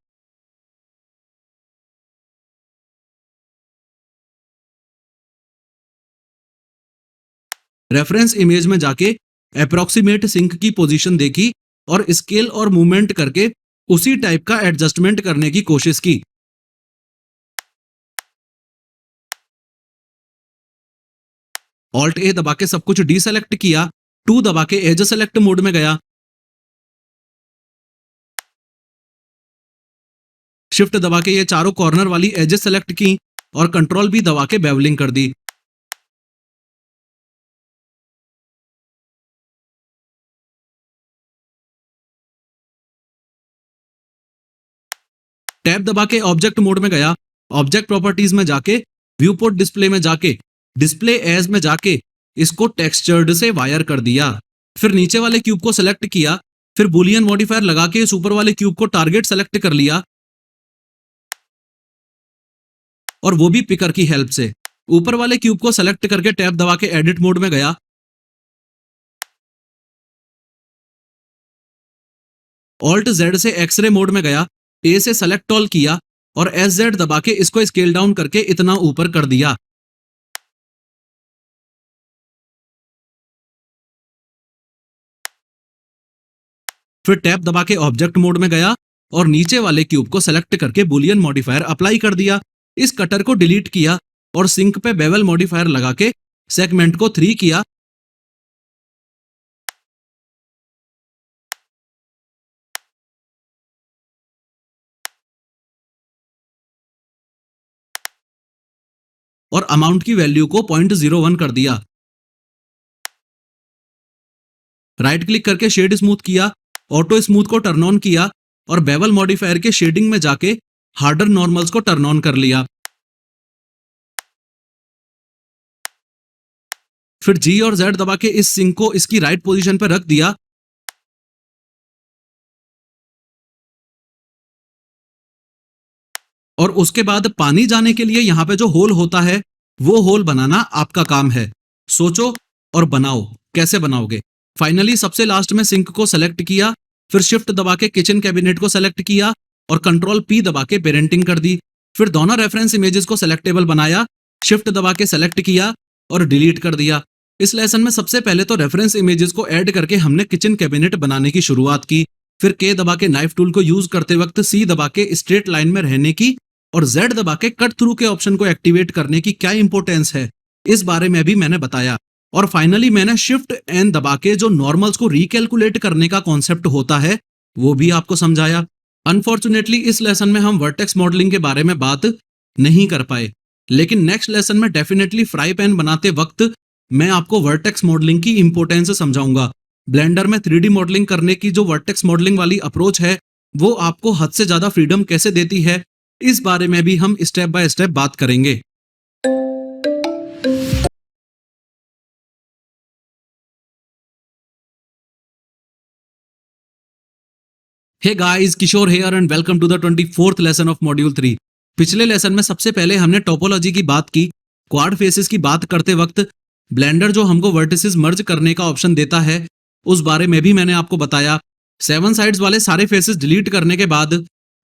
रेफरेंस इमेज में जाके अप्रोक्सीमेट सिंक की पोजीशन देखी और स्केल और मूवमेंट करके उसी टाइप का एडजस्टमेंट करने की कोशिश की। ऑल्ट ए दबा के सब कुछ डीसेलेक्ट किया, 2 दबा के एज सेलेक्ट मोड में गया, शिफ्ट दबा के ये चारों कॉर्नर वाली एजेस सेलेक्ट की और कंट्रोल भी दबा के बेवलिंग कर दी। टैब दबा के ऑब्जेक्ट मोड में गया, ऑब्जेक्ट प्रॉपर्टीज में जाके व्यूपोर्ट डिस्प्ले में जाके डिस्प्ले एज में जाके इसको टेक्सचर्ड से वायर कर दिया। फिर नीचे वाले क्यूब को सेलेक्ट किया, फिर बुलियन मॉडिफायर लगा के इस ऊपर वाले क्यूब को टारगेट सेलेक्ट कर लिया और वो भी पिकर की हेल्प से। ऊपर वाले क्यूब को सेलेक्ट करके टैब दबा के एडिट मोड में गया, ऑल्ट जेड से एक्सरे मोड में गया, ए से सेलेक्ट ऑल किया और एस जेड दबा के इसको स्केल डाउन करके इतना ऊपर कर दिया। फिर टैब दबा के ऑब्जेक्ट मोड में गया और नीचे वाले क्यूब को सेलेक्ट करके बुलियन मॉडिफायर अप्लाई कर दिया। इस कटर को डिलीट किया और सिंक पे बेवल मॉडिफायर लगा के सेगमेंट को 3 किया और अमाउंट की वैल्यू को 0.01 कर दिया। राइट क्लिक करके शेड स्मूथ किया, ऑटो स्मूथ को टर्न ऑन किया और बेवल मॉडिफायर के शेडिंग में जाके हार्डर नॉर्मल्स को टर्न ऑन कर लिया। फिर जी और जेड दबा के इस सिंक को इसकी राइट पोजीशन पर रख दिया और उसके बाद पानी जाने के लिए यहां पे जो होल होता है वो होल बनाना आपका काम है। सोचो और बनाओ, कैसे बनाओगे। फाइनली सबसे लास्ट में सिंक को सेलेक्ट किया, फिर शिफ्ट दबा के किचन कैबिनेट को सेलेक्ट किया और कंट्रोल पी दबा के पेरेंटिंग कर दी। फिर दोनों रेफरेंस इमेजेस को सेलेक्टेबल बनाया, शिफ्ट दबा के सेलेक्ट किया और डिलीट कर दिया। इस लेसन में सबसे पहले तो रेफरेंस इमेजेस को ऐड करके हमने किचन कैबिनेट बनाने की शुरुआत की। फिर के दबा के नाइफ टूल को यूज करते वक्त सी दबा के स्ट्रेट लाइन में रहने की और जेड दबा के कट थ्रू के ऑप्शन को एक्टिवेट करने की क्या इंपॉर्टेंस है, इस बारे में भी मैंने बताया। और फाइनली मैंने शिफ्ट एन दबा के जो नॉर्मल्स को रिकैलकुलेट करने का कॉन्सेप्ट होता है वो भी आपको समझाया। अनफॉर्चुनेटली इस लेसन में हम वर्टेक्स मॉडलिंग के बारे में बात नहीं कर पाए, लेकिन नेक्स्ट लेसन में डेफिनेटली फ्राई पैन बनाते वक्त मैं आपको वर्टेक्स मॉडलिंग की इंपॉर्टेंस समझाऊंगा। ब्लेंडर में 3D मॉडलिंग करने की जो वर्टेक्स मॉडलिंग वाली अप्रोच है वो आपको हद से ज्यादा फ्रीडम कैसे देती है, इस बारे में भी हम स्टेप बाय स्टेप बात करेंगे। Hey guys, Kishore here and welcome to the 24th lesson of module 3। पिछले लेसन में सबसे पहले हमने टोपोलॉजी की बात की। क्वाड फेसेस की बात करते वक्त ब्लेंडर जो हमको वर्टिसेस मर्ज करने का ऑप्शन देता है उस बारे में भी मैंने आपको बताया। 7 साइड्स वाले सारे फेसेस डिलीट करने के बाद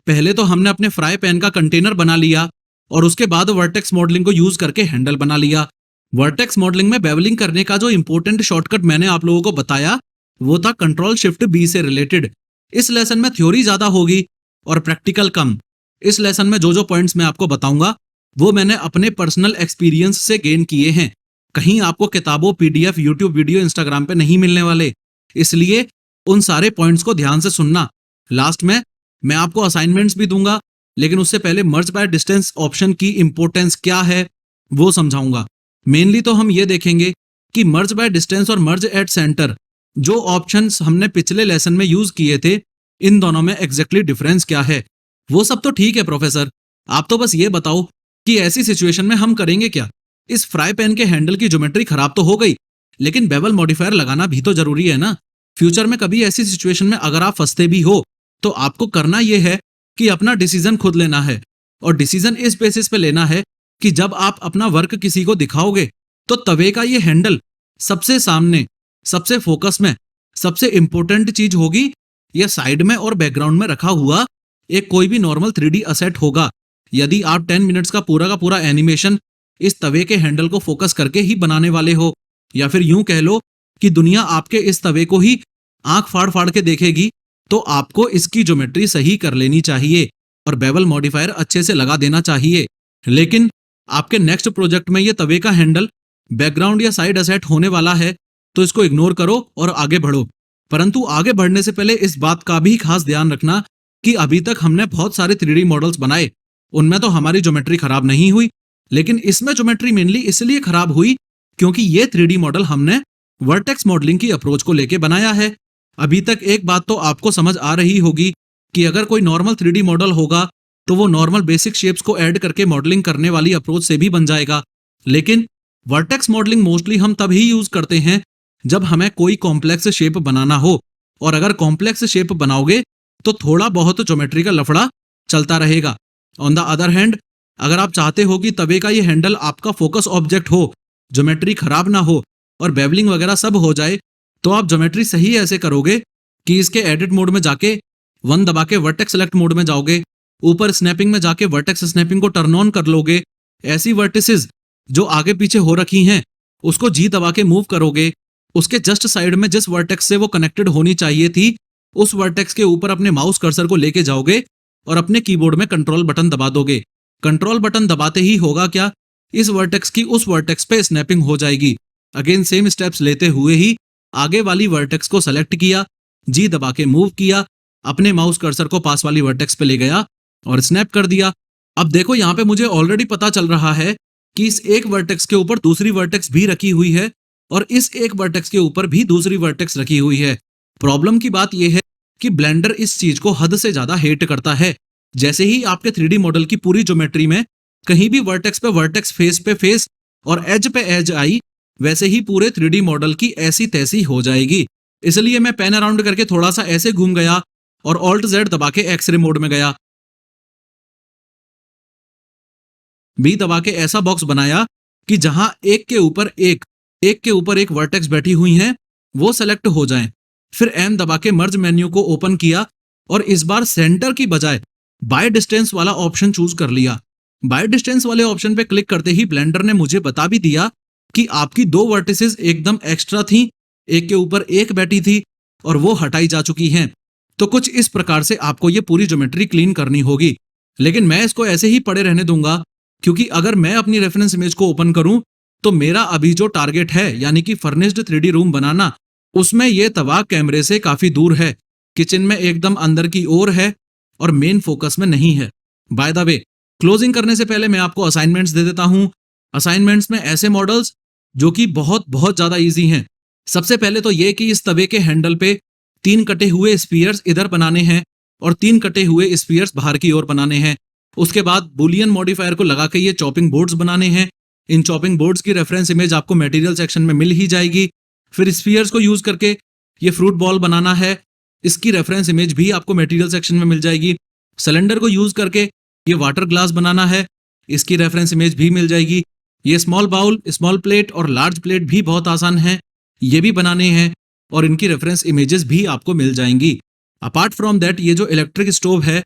पहले तो हमने अपने फ्राई पैन का कंटेनर बना लिया और उसके बाद वर्टेक्स मॉडलिंग को यूज करके हैंडल बना लिया। वर्टेक्स मॉडलिंग में बेवलिंग करने का जो इंपॉर्टेंट शॉर्टकट मैंने आप लोगों को बताया वो था कंट्रोल शिफ्ट बी से रिलेटेड। इस लेसन में थ्योरी ज्यादा होगी और प्रैक्टिकल कम। इस लेसन में जो जो पॉइंट्स मैं आपको बताऊंगा वो मैंने अपने पर्सनल एक्सपीरियंस से गेन किए हैं। कहीं आपको किताबों, पीडीएफ, यूट्यूब वीडियो, इंस्टाग्राम पे नहीं मिलने वाले, इसलिए उन सारे पॉइंट्स को ध्यान से सुनना। लास्ट में मैं आपको असाइनमेंट्स भी दूंगा, लेकिन उससे पहले मर्ज बाय डिस्टेंस ऑप्शन की इंपॉर्टेंस क्या है वो समझाऊंगा। मेनली तो हम ये देखेंगे कि मर्ज बाय डिस्टेंस और मर्ज एट सेंटर जो ऑप्शंस हमने पिछले लेसन में यूज किए थे, इन दोनों में एग्जैक्टली डिफरेंस क्या है। वो सब तो ठीक है प्रोफेसर, आप तो बस ये बताओ कि ऐसी सिचुएशन में हम करेंगे क्या। इस फ्राई पैन के हैंडल की ज्योमेट्री खराब तो हो गई, लेकिन बेवल मॉडिफायर लगाना भी तो जरूरी है ना। फ्यूचर में कभी ऐसी सिचुएशन में अगर आप फंसते भी हो तो आपको करना यह है कि अपना डिसीजन खुद लेना है, और डिसीजन इस बेसिस पे लेना है कि जब आप अपना वर्क किसी को दिखाओगे तो तवे का ये हैंडल सबसे सामने, सबसे फोकस में, सबसे इंपॉर्टेंट चीज होगी, या साइड में और बैकग्राउंड में रखा हुआ एक कोई भी नॉर्मल 3D असेट होगा। यदि आप 10 मिनट्स का पूरा एनिमेशन इस तवे के हैंडल को फोकस करके ही बनाने वाले हो, या फिर यूं कह लो कि दुनिया आपके इस तवे को ही आंख फाड़ फाड़ के देखेगी, तो आपको इसकी ज्योमेट्री सही कर लेनी चाहिए और बेवल मॉडिफायर अच्छे से लगा देना चाहिए। लेकिन आपके नेक्स्ट प्रोजेक्ट में ये तवे का हैंडल बैकग्राउंड या साइड असेट होने वाला है, तो इसको इग्नोर करो और आगे बढ़ो। परंतु आगे बढ़ने से पहले इस बात का भी खास ध्यान रखना कि अभी तक हमने बहुत सारे 3D मॉडल्स बनाए, उनमें तो हमारी ज्योमेट्री खराब नहीं हुई, लेकिन इसमें ज्योमेट्री मेनली इसलिए खराब हुई क्योंकि ये 3D मॉडल हमने वर्टेक्स मॉडलिंग की अप्रोच को लेके बनाया है। अभी तक एक बात तो आपको समझ आ रही होगी कि अगर कोई नॉर्मल 3D मॉडल होगा तो वो नॉर्मल बेसिक शेप्स को ऐड करके मॉडलिंग करने वाली अप्रोच से भी बन जाएगा, लेकिन वर्टेक्स मॉडलिंग मोस्टली हम तब ही यूज करते हैं जब हमें कोई कॉम्प्लेक्स शेप बनाना हो, और अगर कॉम्प्लेक्स शेप बनाओगे तो थोड़ा बहुत ज्योमेट्री का लफड़ा चलता रहेगा। ऑन द अदर हैंड, अगर आप चाहते हो कि तवे का ये हैंडल आपका फोकस ऑब्जेक्ट हो, ज्योमेट्री खराब ना हो और बेवलिंग वगैरह सब हो जाए, तो आप ज्योमेट्री सही ऐसे करोगे कि इसके एडिट मोड में जाके 1 दबा के वर्टेक्स सेलेक्ट मोड में जाओगे, ऊपर स्नैपिंग में जाके वर्टेक्स स्नैपिंग को टर्न ऑन कर लोगे, ऐसी वर्टिसेस जो आगे पीछे हो रखी हैं उसको जी दबा के मूव करोगे, उसके जस्ट साइड में जिस वर्टेक्स से वो कनेक्टेड होनी चाहिए थी उस वर्टेक्स के ऊपर अपने माउस कर्सर को लेके जाओगे और अपने कीबोर्ड में कंट्रोल बटन दबा दोगे। कंट्रोल बटन दबाते ही होगा क्या, इस वर्टेक्स की उस वर्टेक्स पे स्नैपिंग हो जाएगी। अगेन सेम स्टेप्स लेते हुए ही आगे वाली वर्टेक्स को सेलेक्ट किया, जी दबा के मूव किया, अपने माउस कर्सर को पास वाली वर्टेक्स पे ले गया और स्नैप कर दिया। अब देखो यहाँ पे मुझे ऑलरेडी पता चल रहा है कि इस एक वर्टेक्स के ऊपर दूसरी वर्टेक्स भी रखी हुई है और इस एक वर्टेक्स के ऊपर भी दूसरी वर्टेक्स रखी हुई है। प्रॉब्लम की बात यह है कि ब्लेंडर इस चीज को हद से ज्यादा हेट करता है। जैसे ही आपके 3D मॉडल की पूरी ज्योमेट्री में कहीं भी वर्टेक्स पे वर्टेक्स, फेस पे फेस और एज पे एज आई, वैसे ही पूरे 3D मॉडल की ऐसी तैसी हो जाएगी। इसलिए मैं पैन अराउंड करके थोड़ा सा ऐसे घूम गया और ऑल्ट जेड दबा के एक्सरे मोड में गया, बी दबा के ऐसा बॉक्स बनाया कि जहां एक के ऊपर एक वर्टेक्स बैठी हुई हैं, वो सेलेक्ट हो जाएं। फिर एम दबा के मर्ज मेन्यू को ओपन किया और इस बार सेंटर की बजाय बाय डिस्टेंस वाला ऑप्शन चूज कर लिया। बाय डिस्टेंस वाले ऑप्शन पे क्लिक करते ही ब्लेंडर ने मुझे बता भी दिया कि आपकी 2 वर्टिसेस एकदम एक्स्ट्रा थी, एक के ऊपर एक बैठी थी और वो हटाई जा चुकी हैं। तो कुछ इस प्रकार से आपको ये पूरी ज्योमेट्री क्लीन करनी होगी। लेकिन मैं इसको ऐसे ही पड़े रहने दूंगा, क्योंकि अगर मैं अपनी रेफरेंस इमेज को ओपन करूं तो मेरा अभी जो टारगेट है यानी कि फर्निश्ड 3D रूम बनाना, उसमें ये तवा कैमरे से काफी दूर है, किचन में एकदम अंदर की ओर है और मेन फोकस में नहीं है। बाय द वे, क्लोजिंग करने से पहले मैं आपको असाइनमेंट्स दे देता हूं। असाइनमेंट्स में ऐसे मॉडल्स जो कि बहुत बहुत ज्यादा इजी हैं। सबसे पहले तो ये कि इस तवे के हैंडल पे 3 कटे हुए स्फीयर्स इधर बनाने हैं और 3 कटे हुए स्फीयर्स बाहर की ओर बनाने हैं। उसके बाद बुलियन मॉडिफायर को लगा के ये चॉपिंग बोर्ड्स बनाने हैं। इन चॉपिंग बोर्ड्स की रेफरेंस इमेज आपको मटेरियल सेक्शन में मिल ही जाएगी। फिर स्फीयर्स को यूज करके ये फ्रूट बॉल बनाना है, इसकी रेफरेंस इमेज भी आपको मटेरियल सेक्शन में मिल जाएगी। सिलेंडर को यूज करके ये वाटर ग्लास बनाना है, इसकी रेफरेंस इमेज भी मिल जाएगी। ये स्मॉल बाउल, स्मॉल प्लेट और लार्ज प्लेट भी बहुत आसान है, ये भी बनाने हैं और इनकी रेफरेंस इमेजेस भी आपको मिल जाएंगी। अपार्ट फ्रॉम दैट, ये जो इलेक्ट्रिक स्टोव है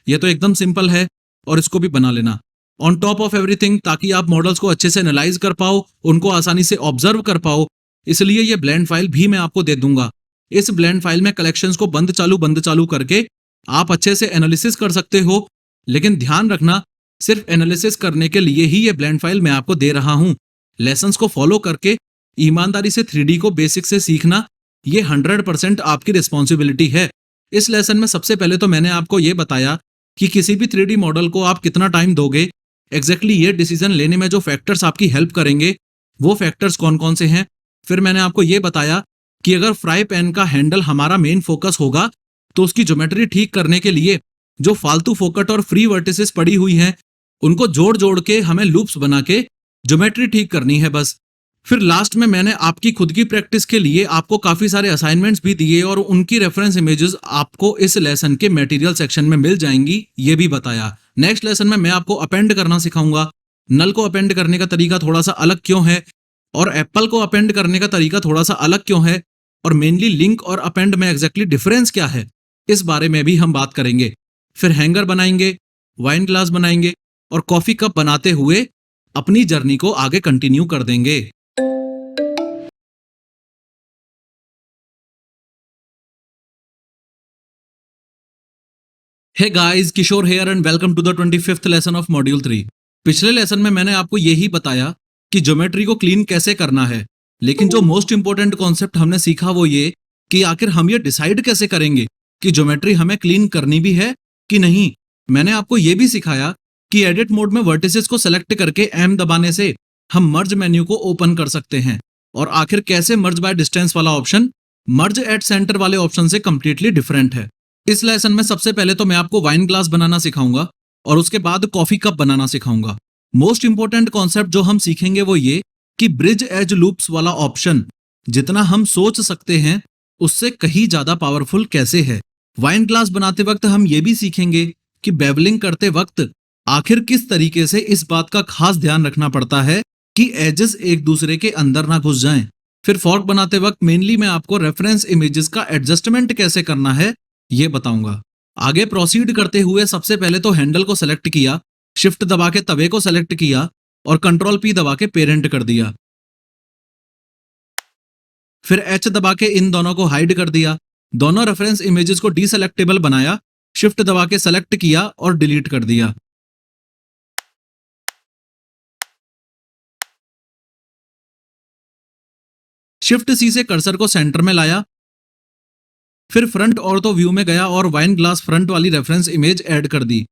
ये तो एकदम सिंपल है और इसको भी बना लेना। ऑन टॉप ऑफ एवरीथिंग, ताकि आप मॉडल्स को अच्छे से एनालाइज कर पाओ, उनको आसानी से ऑब्जर्व कर पाओ, इसलिए ये ब्लेंड फाइल भी मैं आपको दे दूंगा। इस ब्लेंड फाइल में कलेक्शंस को बंद चालू करके आप अच्छे से एनालिसिस कर सकते हो। लेकिन ध्यान रखना, सिर्फ एनालिसिस करने के लिए ही ये ब्लेंड फाइल मैं आपको दे रहा हूं। लेसन्स को फॉलो करके ईमानदारी से 3D को बेसिक से सीखना, ये 100% आपकी रिस्पॉन्सिबिलिटी है। इस लेसन में सबसे पहले तो मैंने आपको ये बताया कि किसी भी 3D मॉडल को आप कितना टाइम दोगे, एग्जैक्टली ये डिसीजन लेने में जो फैक्टर्स आपकी हेल्प करेंगे वो फैक्टर्स कौन कौन से हैं। फिर मैंने आपको ये बताया कि अगर फ्राई पैन का हैंडल हमारा मेन फोकस होगा तो उसकी ज्योमेट्री ठीक करने के लिए जो फालतू फोकट और फ्री वर्टिसेस पड़ी हुई हैं उनको जोड़ जोड़ के हमें लूप्स बना के ज्योमेट्री ठीक करनी है बस। फिर लास्ट में मैंने आपकी खुद की प्रैक्टिस के लिए आपको काफी सारे असाइनमेंट्स भी दिए और उनकी रेफरेंस इमेजेस आपको इस लेसन के मटेरियल सेक्शन में मिल जाएंगी, ये भी बताया। नेक्स्ट लेसन में मैं आपको अपेंड करना सिखाऊंगा। नल को अपेंड करने का तरीका थोड़ा सा अलग क्यों है और एप्पल को अपेंड करने का तरीका थोड़ा सा अलग क्यों है और मेनली लिंक और अपेंड में एग्जैक्टली डिफरेंस क्या है, इस बारे में भी हम बात करेंगे। फिर हैंगर बनाएंगे, वाइन ग्लास बनाएंगे और कॉफी कप बनाते हुए अपनी जर्नी को आगे कंटिन्यू कर देंगे। Hey guys, Kishore here and welcome to the 25th lesson of module 3। पिछले लेसन में मैंने आपको यही बताया कि ज्योमेट्री को क्लीन कैसे करना है, लेकिन जो मोस्ट इंपोर्टेंट कॉन्सेप्ट हमने सीखा वो ये कि आखिर हम ये डिसाइड कैसे करेंगे कि ज्योमेट्री हमें क्लीन करनी भी है कि नहीं। मैंने आपको ये भी सिखाया कि एडिट मोड में वर्टिसेस को सेलेक्ट करके एम दबाने से हम मर्ज मेन्यू को ओपन कर सकते हैं और आखिर कैसे मर्ज बाय डिस्टेंस वाला ऑप्शन मर्ज एट सेंटर वाले ऑप्शन से कंप्लीटली डिफरेंट है। इस लेसन में सबसे पहले तो मैं आपको वाइन ग्लास बनाना सिखाऊंगा और उसके बाद कॉफी कप बनाना सिखाऊंगा। मोस्ट इंपोर्टेंट कॉन्सेप्ट जो हम सीखेंगे वो ये कि ब्रिज एज लूप्स वाला ऑप्शन जितना हम सोच सकते हैं उससे कहीं ज्यादा पावरफुल कैसे है। वाइन ग्लास बनाते वक्त हम ये भी सीखेंगे कि बेवलिंग करते वक्त आखिर किस तरीके से इस बात का खास ध्यान रखना पड़ता है कि एजेस एक दूसरे के अंदर ना घुस जाएं। फिर फॉर्क बनाते वक्त मेनली मैं आपको रेफरेंस इमेजेस का एडजस्टमेंट कैसे करना है ये बताऊंगा। आगे प्रोसीड करते हुए सबसे पहले तो हैंडल को सेलेक्ट किया, शिफ्ट दबा के तवे को सेलेक्ट किया और कंट्रोल पी दबा के पेरेंट कर दिया। फिर एच दबा के इन दोनों को हाइड कर दिया। दोनों रेफरेंस इमेजेस को डीसेलेक्टेबल बनाया, शिफ्ट दबा के सेलेक्ट किया और डिलीट कर दिया। शिफ्ट सी से कर्सर को सेंटर में लाया, फिर फ्रंट ऑर्थो व्यू में गया और वाइन ग्लास फ्रंट वाली रेफरेंस इमेज ऐड कर दी।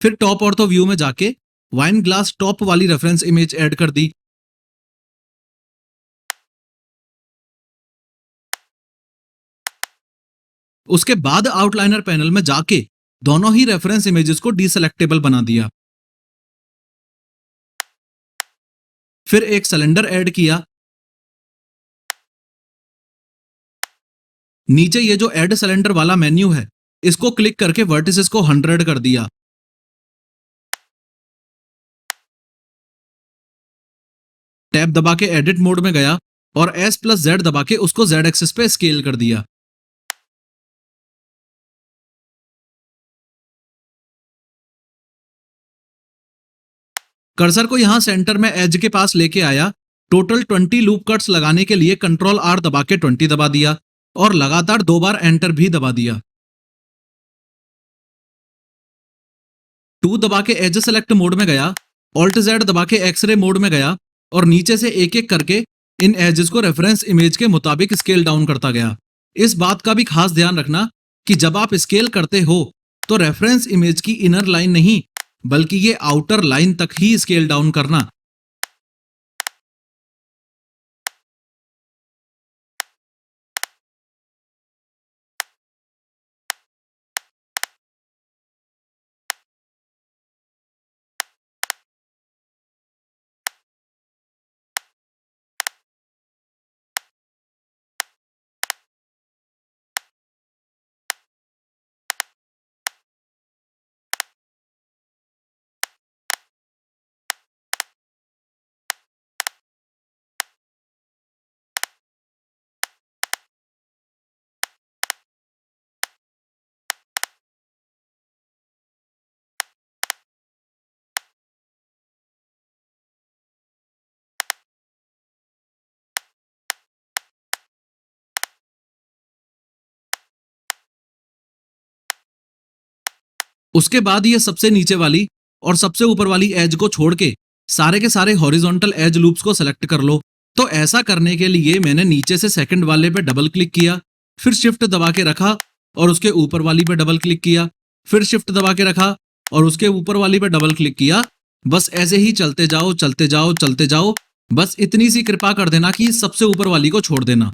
फिर टॉप ऑर्थो व्यू में जाके वाइन ग्लास टॉप वाली रेफरेंस इमेज ऐड कर दी। उसके बाद आउटलाइनर पैनल में जाके दोनों ही रेफरेंस इमेजेस को डीसेलेक्टेबल बना दिया। फिर एक सिलेंडर ऐड किया। नीचे ये जो ऐड सिलेंडर वाला मेन्यू है इसको क्लिक करके वर्टिसेस को 100 कर दिया। टैब दबा के एडिट मोड में गया और S+Z दबा के उसको Z एक्सिस पे स्केल कर दिया। कर्सर को यहां सेंटर में एज के पास लेके आया। टोटल 20 लूप कट्स लगाने के लिए कंट्रोल R दबा के 20 दबा दिया और लगातार 2 बार एंटर भी दबा दिया। 2 दबा के एज सेलेक्ट मोड में गया, ऑल्ट Z दबा के एक्सरे मोड में गया और नीचे से एक एक करके इन एजेस को रेफरेंस इमेज के मुताबिक स्केल डाउन करता गया। इस बात का भी खास ध्यान रखना कि जब आप स्केल करते हो तो रेफरेंस इमेज की इनर लाइन नहीं बल्कि ये आउटर लाइन तक ही स्केल डाउन करना। उसके बाद ये सबसे नीचे वाली और सबसे ऊपर वाली एज को छोड़ के सारे के सारे हॉरिजॉन्टल एज लूप्स को सेलेक्ट कर लो। तो ऐसा करने के लिए मैंने नीचे से सेकंड वाले पे डबल क्लिक किया, फिर शिफ्ट दबा के रखा और उसके ऊपर वाली पे डबल क्लिक किया, फिर शिफ्ट दबा के रखा और उसके ऊपर वाली पे डबल क्लिक किया। बस ऐसे ही चलते जाओ चलते जाओ चलते जाओ। बस इतनी सी कृपा कर देना कि सबसे ऊपर वाली को छोड़ देना।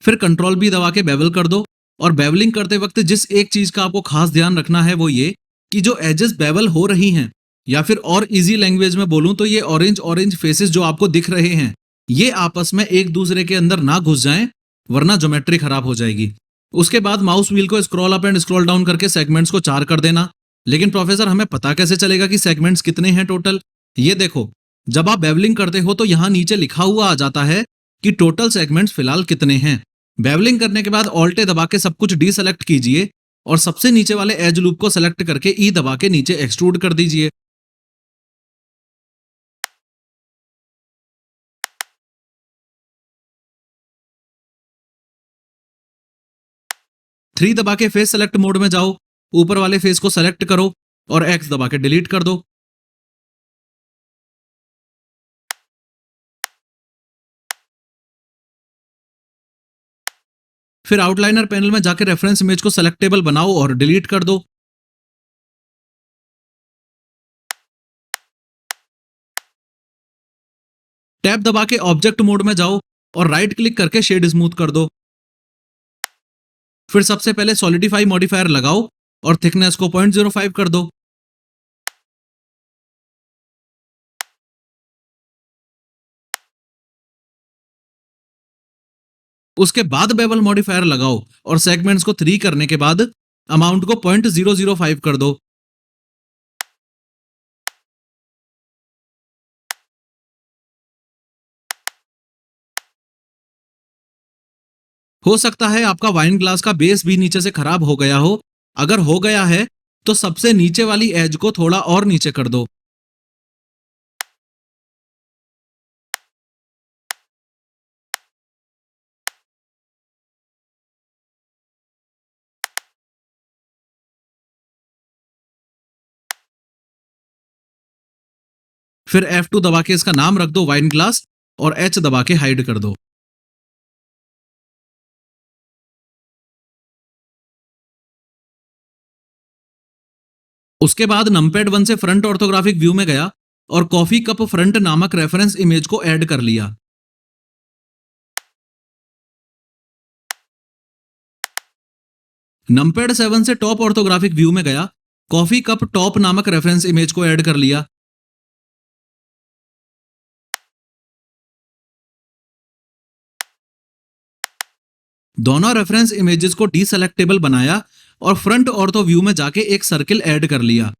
फिर कंट्रोल भी दबा के बेवल कर दो। और बेवलिंग करते वक्त जिस एक चीज का आपको खास ध्यान रखना है वो ये कि जो एजेस बेवल हो रही हैं, या फिर और इजी लैंग्वेज में बोलूं तो ये ऑरेंज ऑरेंज फेसेस जो आपको दिख रहे हैं, ये आपस में एक दूसरे के अंदर ना घुस जाएं, वरना ज्योमेट्री खराब हो जाएगी। उसके बाद माउस व्हील को scroll up and scroll down करके सेगमेंट्स को 4 कर देना। लेकिन प्रोफेसर हमें पता कैसे चलेगा कि सेगमेंट्स कितने हैं टोटल? ये देखो, जब आप बेवलिंग करते हो तो यहाँ नीचे लिखा हुआ आ जाता है कि टोटल सेगमेंट्स फिलहाल कितने हैं। बेवलिंग करने के बाद ऑल्टे दबा के सब कुछ डीसेलेक्ट कीजिए और सबसे नीचे वाले एज लूप को सेलेक्ट करके ई दबा के नीचे एक्सट्रूड कर दीजिए। 3 दबा के फेस सेलेक्ट मोड में जाओ, ऊपर वाले फेस को सेलेक्ट करो और एक्स दबा के डिलीट कर दो। फिर आउटलाइनर पैनल में जाकर रेफरेंस इमेज को सेलेक्टेबल बनाओ और डिलीट कर दो। टैब दबा के ऑब्जेक्ट मोड में जाओ और राइट क्लिक करके शेड स्मूथ कर दो। फिर सबसे पहले सॉलिडिफाई मॉडिफायर लगाओ और थिकनेस को 0.05 कर दो। उसके बाद बेवल मॉडिफायर लगाओ और सेगमेंट्स को 3 करने के बाद अमाउंट को 0.005 कर दो। हो सकता है आपका वाइन ग्लास का बेस भी नीचे से खराब हो गया हो। अगर हो गया है तो सबसे नीचे वाली एज को थोड़ा और नीचे कर दो। फिर F2 दबा के इसका नाम रख दो वाइन ग्लास और H दबा के हाइड कर दो। उसके बाद नंपैड 1 से फ्रंट ऑर्थोग्राफिक व्यू में गया और कॉफी कप फ्रंट नामक रेफरेंस इमेज को ऐड कर लिया। नंपैड 7 से टॉप ऑर्थोग्राफिक व्यू में गया, कॉफी कप टॉप नामक रेफरेंस इमेज को ऐड कर लिया। दोनों रेफरेंस इमेजेस को डीसेलेक्टेबल बनाया और फ्रंट ऑर्थो व्यू में जाके एक सर्किल ऐड कर लिया।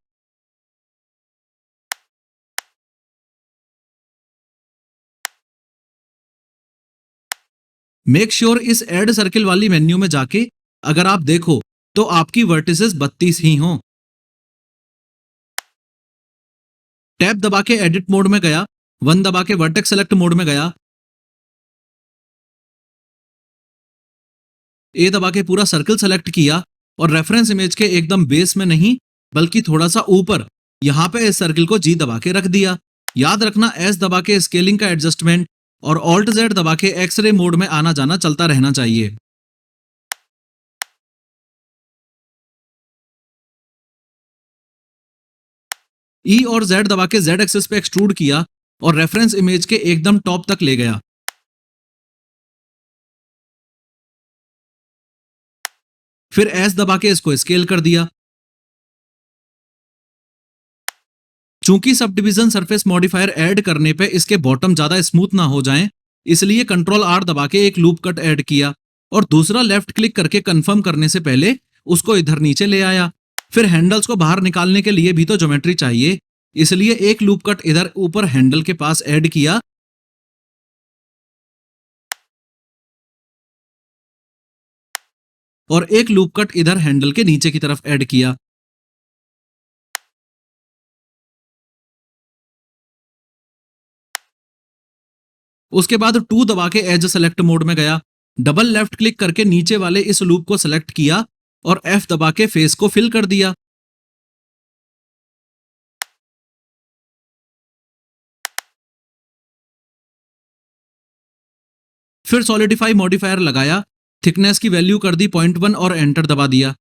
मेक श्योर इस ऐड सर्किल वाली मेन्यू में जाके अगर आप देखो तो आपकी वर्टिसेस 32 ही हों। टैब दबा के एडिट मोड में गया, 1 दबा के वर्टेक्स सेलेक्ट मोड में गया, ए दबा के पूरा सर्कल सेलेक्ट किया और रेफरेंस इमेज के एकदम बेस में नहीं बल्कि थोड़ा सा ऊपर यहां पे इस सर्किल को जी दबा के रख दिया। याद रखना एस दबा के स्केलिंग का एडजस्टमेंट और ऑल्ट जेड दबा के एक्सरे मोड में आना जाना चलता रहना चाहिए। ई और जेड दबा के जेड एक्सिस पे एक्सट्रूड किया और रेफरेंस इमेज के एकदम टॉप तक ले गया। फिर एस दबा के इसको स्केल कर दिया। चूंकि sub division surface modifier add करने पे इसके बॉटम ज्यादा स्मूथ ना हो जाएं, इसलिए कंट्रोल आर दबा के एक लूप कट ऐड किया और दूसरा लेफ्ट क्लिक करके कंफर्म करने से पहले उसको इधर नीचे ले आया। फिर हैंडल्स को बाहर निकालने के लिए भी तो ज्योमेट्री चाहिए, इसलिए एक लूप कट इधर ऊपर हैंडल के पास ऐड किया और एक लूप कट इधर हैंडल के नीचे की तरफ ऐड किया। उसके बाद 2 दबा के एज सेलेक्ट मोड में गया, डबल लेफ्ट क्लिक करके नीचे वाले इस लूप को सेलेक्ट किया और F दबा के फेस को फिल कर दिया। फिर सॉलिडिफाई मॉडिफायर लगाया, थिकनेस की वैल्यू कर दी 0.1 और एंटर दबा दिया।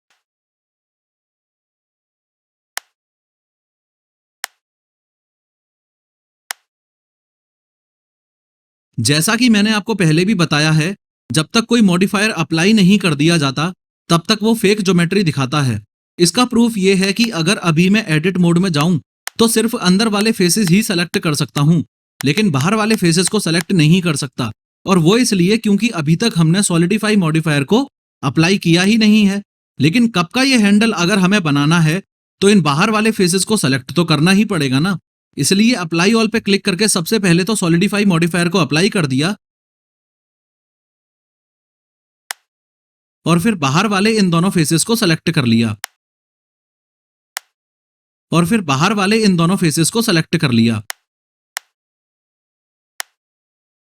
जैसा कि मैंने आपको पहले भी बताया है जब तक कोई मॉडिफायर अप्लाई नहीं कर दिया जाता तब तक वो फेक ज्योमेट्री दिखाता है। इसका प्रूफ ये है कि अगर अभी मैं एडिट मोड में जाऊं तो सिर्फ अंदर वाले फेसेस ही सेलेक्ट कर सकता हूं, लेकिन बाहर वाले फेसेस को सेलेक्ट नहीं कर सकता। और वो इसलिए क्योंकि अभी तक हमने सॉलिडिफाई मॉडिफायर को अप्लाई किया ही नहीं है। लेकिन कब का ये हैंडल अगर हमें बनाना है तो इन बाहर वाले फेसेस को सेलेक्ट तो करना ही पड़ेगा ना। इसलिए अप्लाई ऑल पे क्लिक करके सबसे पहले तो सॉलिडिफाई मॉडिफायर को अप्लाई कर दिया और फिर बाहर वाले इन दोनों फेसेस को सेलेक्ट कर लिया और फिर बाहर वाले इन दोनों फेसेस को सेलेक्ट कर लिया।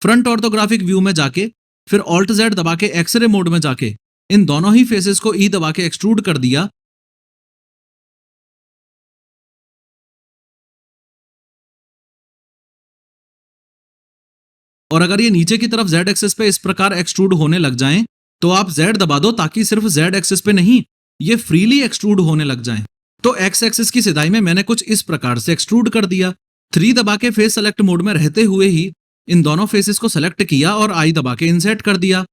फ्रंट ऑर्थोग्राफिक व्यू में जाके फिर ऑल्ट जेड दबा के एक्सरे मोड में जाके इन दोनों ही फेसेस को ई दबा के एक्सट्रूड कर दिया। और अगर ये नीचे की तरफ जेड एक्सिस पे इस प्रकार एक्सट्रूड होने लग जाएं तो आप जेड दबा दो ताकि सिर्फ जेड एक्सिस पे नहीं, ये फ्रीली एक्सट्रूड होने लग जाएं। तो एक्स एक्सिस की सिधाई में मैंने कुछ इस प्रकार से एक्सट्रूड कर दिया। 3 दबा के फेस सेलेक्ट मोड में रहते हुए ही इन दोनों फेसेस को सेलेक्ट किया और आई दबा के इंसर्ट कर दिया।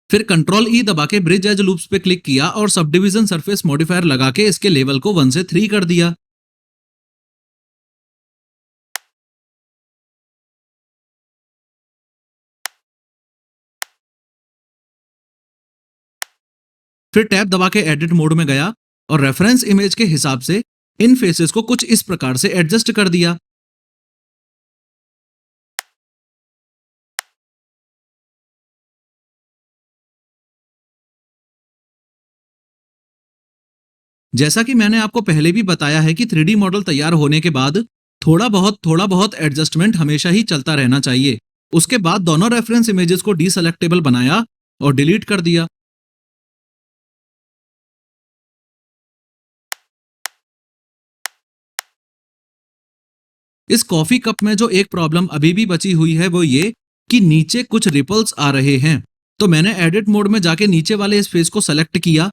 फिर कंट्रोल ई दबा के ब्रिज एज लूप्स पे क्लिक किया और सब डिवीजन सरफेस मॉडिफायर लगा के इसके लेवल को 1 से 3 कर दिया। फिर टैब दबा के एडिट मोड में गया और रेफरेंस इमेज के हिसाब से इन फेसेस को कुछ इस प्रकार से एडजस्ट कर दिया। जैसा कि मैंने आपको पहले भी बताया है कि 3D मॉडल तैयार होने के बाद थोड़ा बहुत एडजस्टमेंट हमेशा ही चलता रहना चाहिए। उसके बाद दोनों रेफरेंस इमेजेस को डीसेलेक्टेबल बनाया और डिलीट कर दिया। इस कॉफी कप में जो एक प्रॉब्लम अभी भी बची हुई है वो ये कि नीचे कुछ रिपल्स आ रहे हैं। तो मैंने एडिट मोड में जाके नीचे वाले इस फेस को सेलेक्ट किया,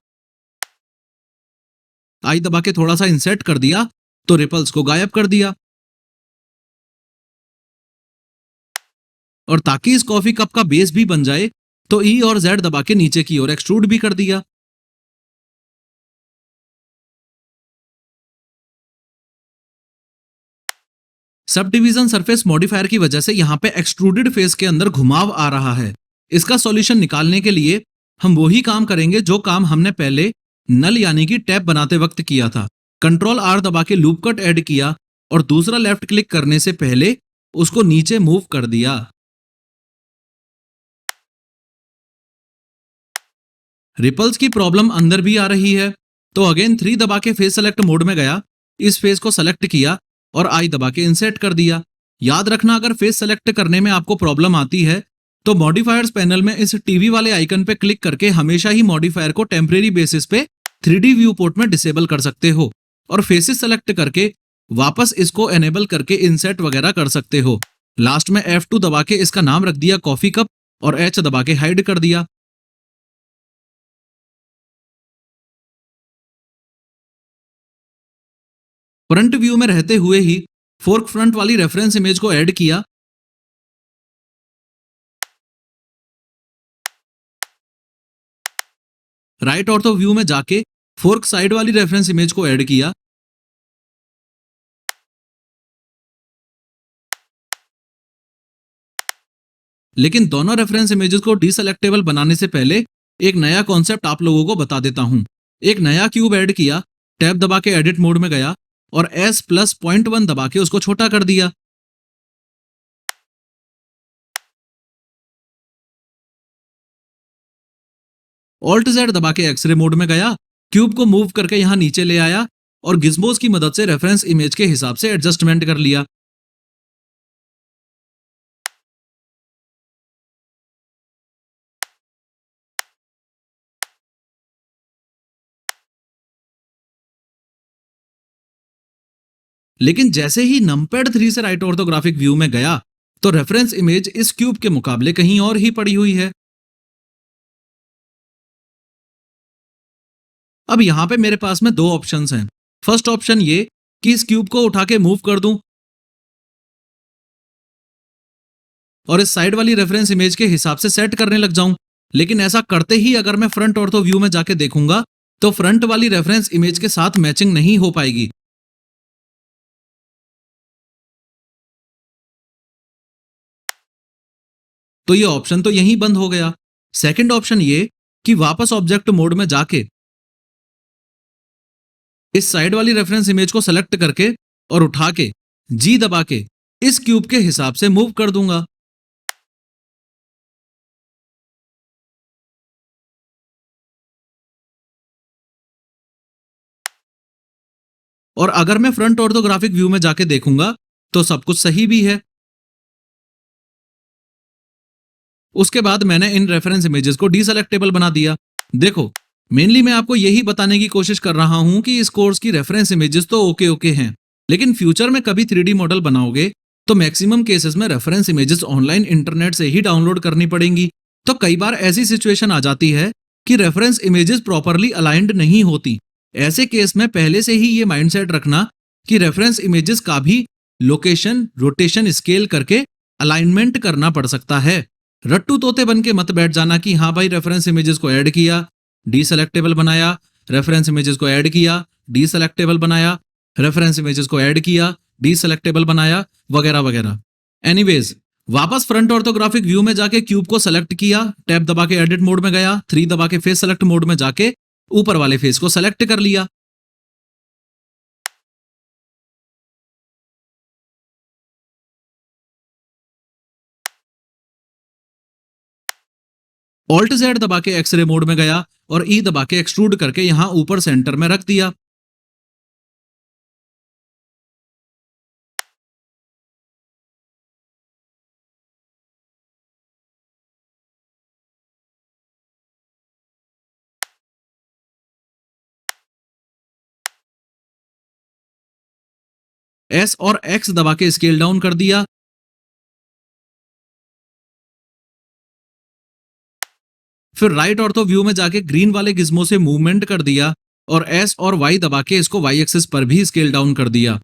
आई दबा के थोड़ा सा इंसर्ट कर दिया तो रिपल्स को गायब कर दिया। और ताकि इस कॉफी कप का बेस भी बन जाए तो ई और जेड दबा के नीचे की ओर एक्सट्रूड भी कर दिया। सब डिवीजन सरफेस मॉडिफायर की वजह से यहां पे एक्सट्रूडेड फेस के अंदर घुमाव आ रहा है। इसका सॉल्यूशन निकालने के लिए हम वही काम करेंगे जो काम हमने पहले नल यानी कि टैब बनाते वक्त किया था। कंट्रोल आर दबा के लूप कट ऐड किया और दूसरा लेफ्ट क्लिक करने से पहले उसको नीचे मूव कर दिया। रिपल्स की प्रॉब्लम अंदर भी आ रही है तो अगेन 3 दबा के फेस सेलेक्ट मोड में गया, इस फेस को सेलेक्ट किया और आई दबा के इंसर्ट कर दिया। याद रखना अगर फेस सेलेक्ट करने में आपको प्रॉब्लम आती है तो मॉडिफायर्स पैनल में इस टीवी वाले आइकन पे क्लिक करके हमेशा ही मॉडिफायर को टेम्परेरी बेसिस पे 3D व्यू पोर्ट में डिसेबल कर सकते हो और फेसेस सेलेक्ट करके वापस इसको एनेबल करके इंसर्ट वगैरह कर सकते हो। लास्ट में F2 दबा के इसका नाम रख दिया कॉफी कप और H दबा के हाइड कर दिया। फ्रंट व्यू में रहते हुए ही फोर्क फ्रंट वाली रेफरेंस इमेज को ऐड किया। राइट ऑर्थो व्यू में जाके फोर्क साइड वाली रेफरेंस इमेज को ऐड किया। लेकिन दोनों रेफरेंस इमेजेस को डीसेलेक्टेबल बनाने से पहले एक नया कॉन्सेप्ट आप लोगों को बता देता हूं। एक नया क्यूब ऐड किया, टैब दबा के एडिट मोड में गया और S प्लस पॉइंट 1 दबा के उसको छोटा कर दिया। ऑल्ट जेड दबा के एक्सरे मोड में गया, क्यूब को मूव करके यहां नीचे ले आया और गिज्मोस की मदद से रेफरेंस इमेज के हिसाब से एडजस्टमेंट कर लिया। लेकिन जैसे ही नमपैड 3 से राइट ऑर्थोग्राफिक व्यू में गया तो रेफरेंस इमेज इस क्यूब के मुकाबले कहीं और ही पड़ी हुई है। अब यहाँ पे मेरे पास में दो ऑप्शंस हैं। फर्स्ट ऑप्शन ये कि इस क्यूब को उठा के मूव कर दूं और इस साइड वाली रेफरेंस इमेज के हिसाब से सेट करने लग जाऊं। लेकिन ऐसा करते ही अगर मैं फ्रंट ऑर्थो व्यू में जाके देखूंगा तो फ्रंट वाली रेफरेंस इमेज के साथ मैचिंग नहीं हो पाएगी। तो ये ऑप्शन तो यहीं बंद हो गया। सेकंड ऑप्शन ये कि वापस ऑब्जेक्ट मोड में जाके इस साइड वाली रेफरेंस इमेज को सेलेक्ट करके और उठा के जी दबा के इस क्यूब के हिसाब से मूव कर दूंगा। और अगर मैं फ्रंट ऑर्थोग्राफिक व्यू में जाके देखूंगा तो सब कुछ सही भी है। उसके बाद मैंने इन रेफरेंस इमेजेस को डीसेलेक्टेबल बना दिया। देखो, मेनली मैं आपको यही बताने की कोशिश कर रहा हूं कि इस कोर्स की रेफरेंस इमेजेस तो ओके ओके हैं, लेकिन फ्यूचर में कभी 3D मॉडल बनाओगे तो मैक्सिमम केसेस में रेफरेंस इमेजेस ऑनलाइन इंटरनेट से ही डाउनलोड करनी पड़ेंगी। तो कई बार ऐसी सिचुएशन आ जाती है कि रेफरेंस इमेजेस प्रॉपरली अलाइंड नहीं होती। ऐसे केस में पहले से ही ये माइंडसेट रखना कि रेफरेंस इमेजेस का भी लोकेशन रोटेशन स्केल करके अलाइनमेंट करना पड़ सकता है। रट्टू तोते बन के मत बैठ जाना कि हाँ भाई रेफरेंस इमेजेस को ऐड किया, डीसेलेक्टेबल बनाया, रेफरेंस इमेजेस को ऐड किया, डीसेलेक्टेबल बनाया, रेफरेंस इमेजेस को ऐड किया, डीसेलेक्टेबल बनाया, वगैरह वगैरह। एनीवेज, वापस फ्रंट ऑर्थोग्राफिक व्यू में जाके क्यूब को सेलेक्ट किया, टैब दबा के एडिट मोड में गया, 3 दबा के फेस सेलेक्ट मोड में जाके ऊपर वाले फेस को सेलेक्ट कर लिया। ऑल्ट जेड दबा के एक्सरे मोड में गया और ई दबा के एक्सट्रूड करके यहां ऊपर सेंटर में रख दिया। एस और एक्स दबा के स्केल डाउन कर दिया। फिर राइट ऑर्थो व्यू में जाके ग्रीन वाले गिज्मो से मूवमेंट कर दिया और एस और वाई दबा के इसको वाई एक्सिस पर भी स्केल डाउन कर दिया।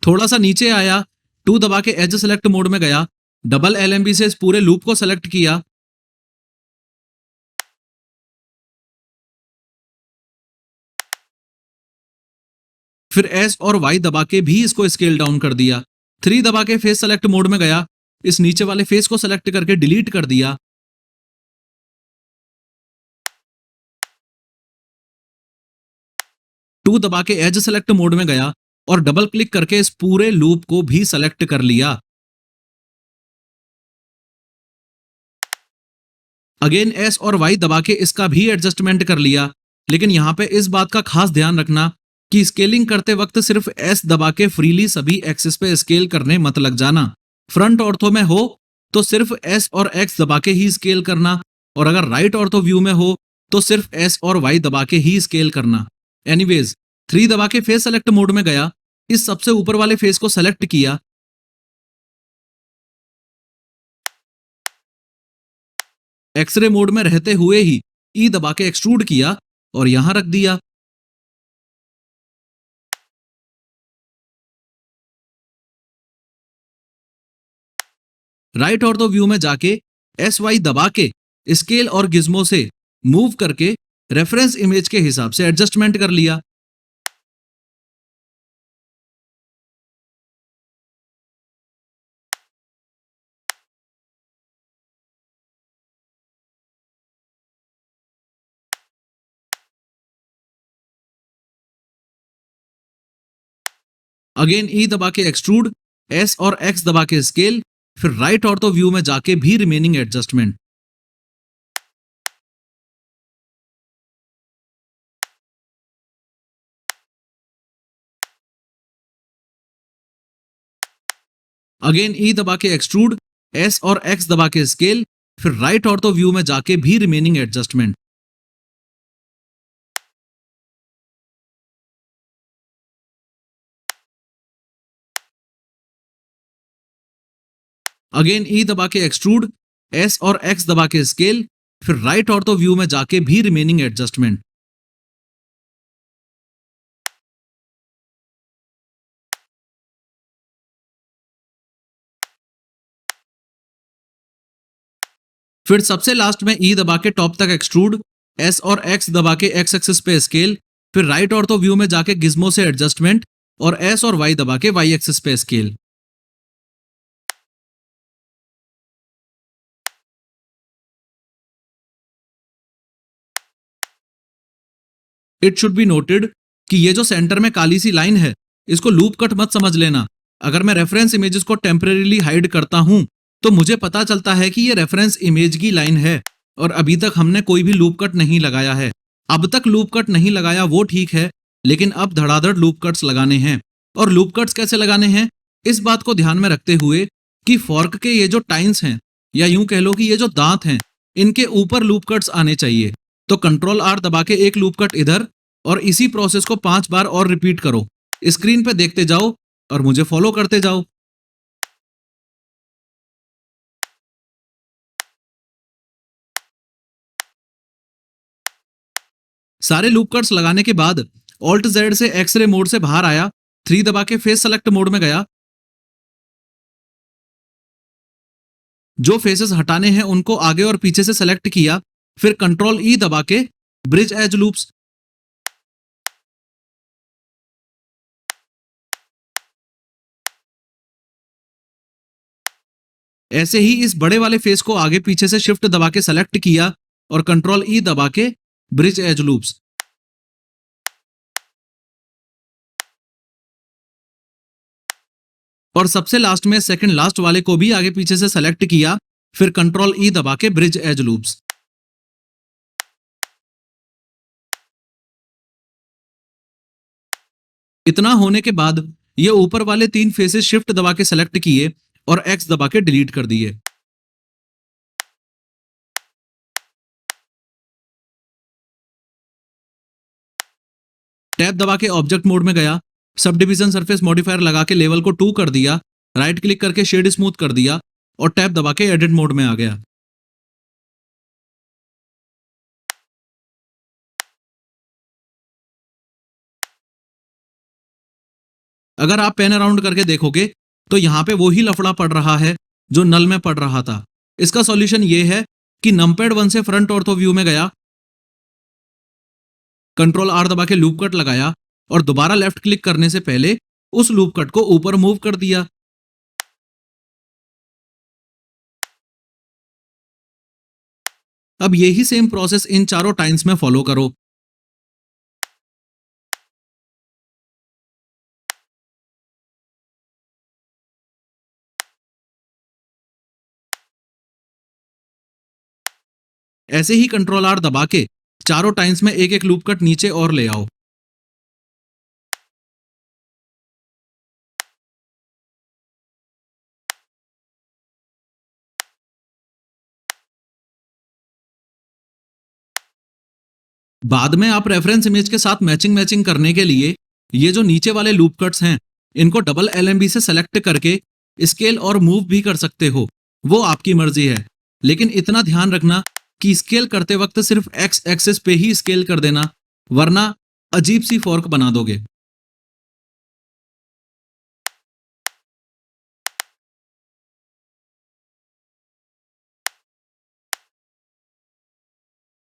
थोड़ा सा नीचे आया, 2 दबा के एज सेलेक्ट मोड में गया, डबल एलएमबी से इस पूरे लूप को सेलेक्ट किया। फिर एस और वाई दबा के भी इसको स्केल डाउन कर दिया। 3 दबा के फेस सेलेक्ट मोड में गया, इस नीचे वाले फेस को सेलेक्ट करके डिलीट कर दिया। 2 दबा के एज सेलेक्ट मोड में गया और डबल क्लिक करके इस पूरे लूप को भी सेलेक्ट कर लिया। अगेन एस और वाई दबा के इसका भी एडजस्टमेंट कर लिया। लेकिन यहां पे इस बात का खास ध्यान रखना कि स्केलिंग करते वक्त सिर्फ एस दबा के फ्रीली सभी एक्सिस पे स्केल करने मत लग जाना। फ्रंट ऑर्थो में हो तो सिर्फ एस और एक्स दबा के ही स्केल करना, और अगर राइट ऑर्थो व्यू में हो तो सिर्फ एस और वाई दबा के ही स्केल करना। एनीवेज, 3 दबा के फेस सेलेक्ट मोड में गया, इस सबसे ऊपर वाले फेस को सेलेक्ट किया। एक्सरे मोड में रहते हुए ही ई दबा के एक्सट्रूड किया और यहां रख दिया। राइट ऑर्थो व्यू में जाके एस वाई दबा के स्केल और गिज्मो से मूव करके रेफरेंस इमेज के हिसाब से एडजस्टमेंट कर लिया। अगेन ई दबा के एक्सट्रूड, एस और एक्स दबा के स्केल, फिर राइट ऑर्थो व्यू में जाके भी रिमेनिंग एडजस्टमेंट। अगेन ई दबा के एक्सट्रूड, एस और एक्स दबा के स्केल, फिर राइट ऑर्थो व्यू में जाके भी रिमेनिंग एडजस्टमेंट। अगेन ई दबा के एक्सट्रूड, एस और एक्स दबा के स्केल, फिर राइट ऑर्थो व्यू में जाके भी रिमेनिंग एडजस्टमेंट। फिर सबसे लास्ट में ई दबा के टॉप तक एक्सट्रूड, एस और एक्स दबा के एक्स एक्सिस पे स्केल, फिर राइट ऑर्थो व्यू में जाके गिज्मो से एडजस्टमेंट और एस और वाई दबा के वाई एक्सिस पे scale. It should be noted कि ये जो सेंटर में काली सी लाइन है, इसको लूप कट मत समझ लेना। अगर मैं रेफरेंस इमेजेस को टेम्परेरीली हाइड करता हूं तो मुझे पता चलता है कि ये रेफरेंस इमेज की लाइन है और अभी तक हमने कोई भी लूप कट नहीं लगाया है। अब तक लूप कट नहीं लगाया वो ठीक है, लेकिन अब धड़ाधड़ लूप कट्स लगाने हैं। और लूप कट्स कैसे लगाने हैं, इस बात को ध्यान में रखते हुए कि फॉर्क के ये जो टाइन्स हैं, या यूं कह लो कि ये जो दांत हैं, इनके ऊपर लूप कट्स आने चाहिए। तो कंट्रोल आर दबा के एक लूप कट इधर, और इसी प्रोसेस को 5 बार और रिपीट करो। स्क्रीन पे देखते जाओ और मुझे फॉलो करते जाओ। सारे लूप कट्स लगाने के बाद ऑल्ट जेड से एक्सरे मोड से बाहर आया, 3 दबा के फेस सेलेक्ट मोड में गया। जो फेसेस हटाने हैं उनको आगे और पीछे से सेलेक्ट किया, फिर कंट्रोल ई दबा के ब्रिज एज लूप्स। ऐसे ही इस बड़े वाले फेस को आगे पीछे से शिफ्ट दबा के सेलेक्ट किया और कंट्रोल ई दबा के ब्रिज एज लूप्स। और सबसे लास्ट में सेकंड लास्ट वाले को भी आगे पीछे से सेलेक्ट किया, फिर कंट्रोल ई दबा के ब्रिज एज लूप्स। इतना होने के बाद ये ऊपर वाले 3 फेसेस शिफ्ट दबा के सेलेक्ट किए और एक्स दबा के डिलीट कर दिए। टैब दबा के ऑब्जेक्ट मोड में गया, सब डिवीजन सरफेस मॉडिफायर लगा के लेवल को 2 कर दिया, राइट क्लिक करके शेड स्मूथ कर दिया और टैब दबा के एडिट मोड में आ गया। अगर आप पेन अराउंड करके देखोगे तो यहां पे वो ही लफड़ा पड़ रहा है जो नल में पड़ रहा था। इसका सॉल्यूशन ये है कि नंपैड 1 से फ्रंट ऑर्थो व्यू में गया, कंट्रोल आर दबा के लूप कट लगाया और दोबारा लेफ्ट क्लिक करने से पहले उस लूप कट को ऊपर मूव कर दिया। अब यही सेम प्रोसेस इन चारों टाइम्स में फॉलो करो। ऐसे ही कंट्रोल आर दबा के चारों टाइम्स में एक एक लूप कट नीचे और ले आओ। बाद में आप रेफरेंस इमेज के साथ मैचिंग मैचिंग करने के लिए ये जो नीचे वाले लूप कट्स हैं, इनको डबल एलएमबी से सेलेक्ट करके स्केल और मूव भी कर सकते हो, वो आपकी मर्जी है। लेकिन इतना ध्यान रखना कि स्केल करते वक्त सिर्फ एक्स एक्सिस पे ही स्केल कर देना, वरना अजीब सी फॉर्क बना दोगे।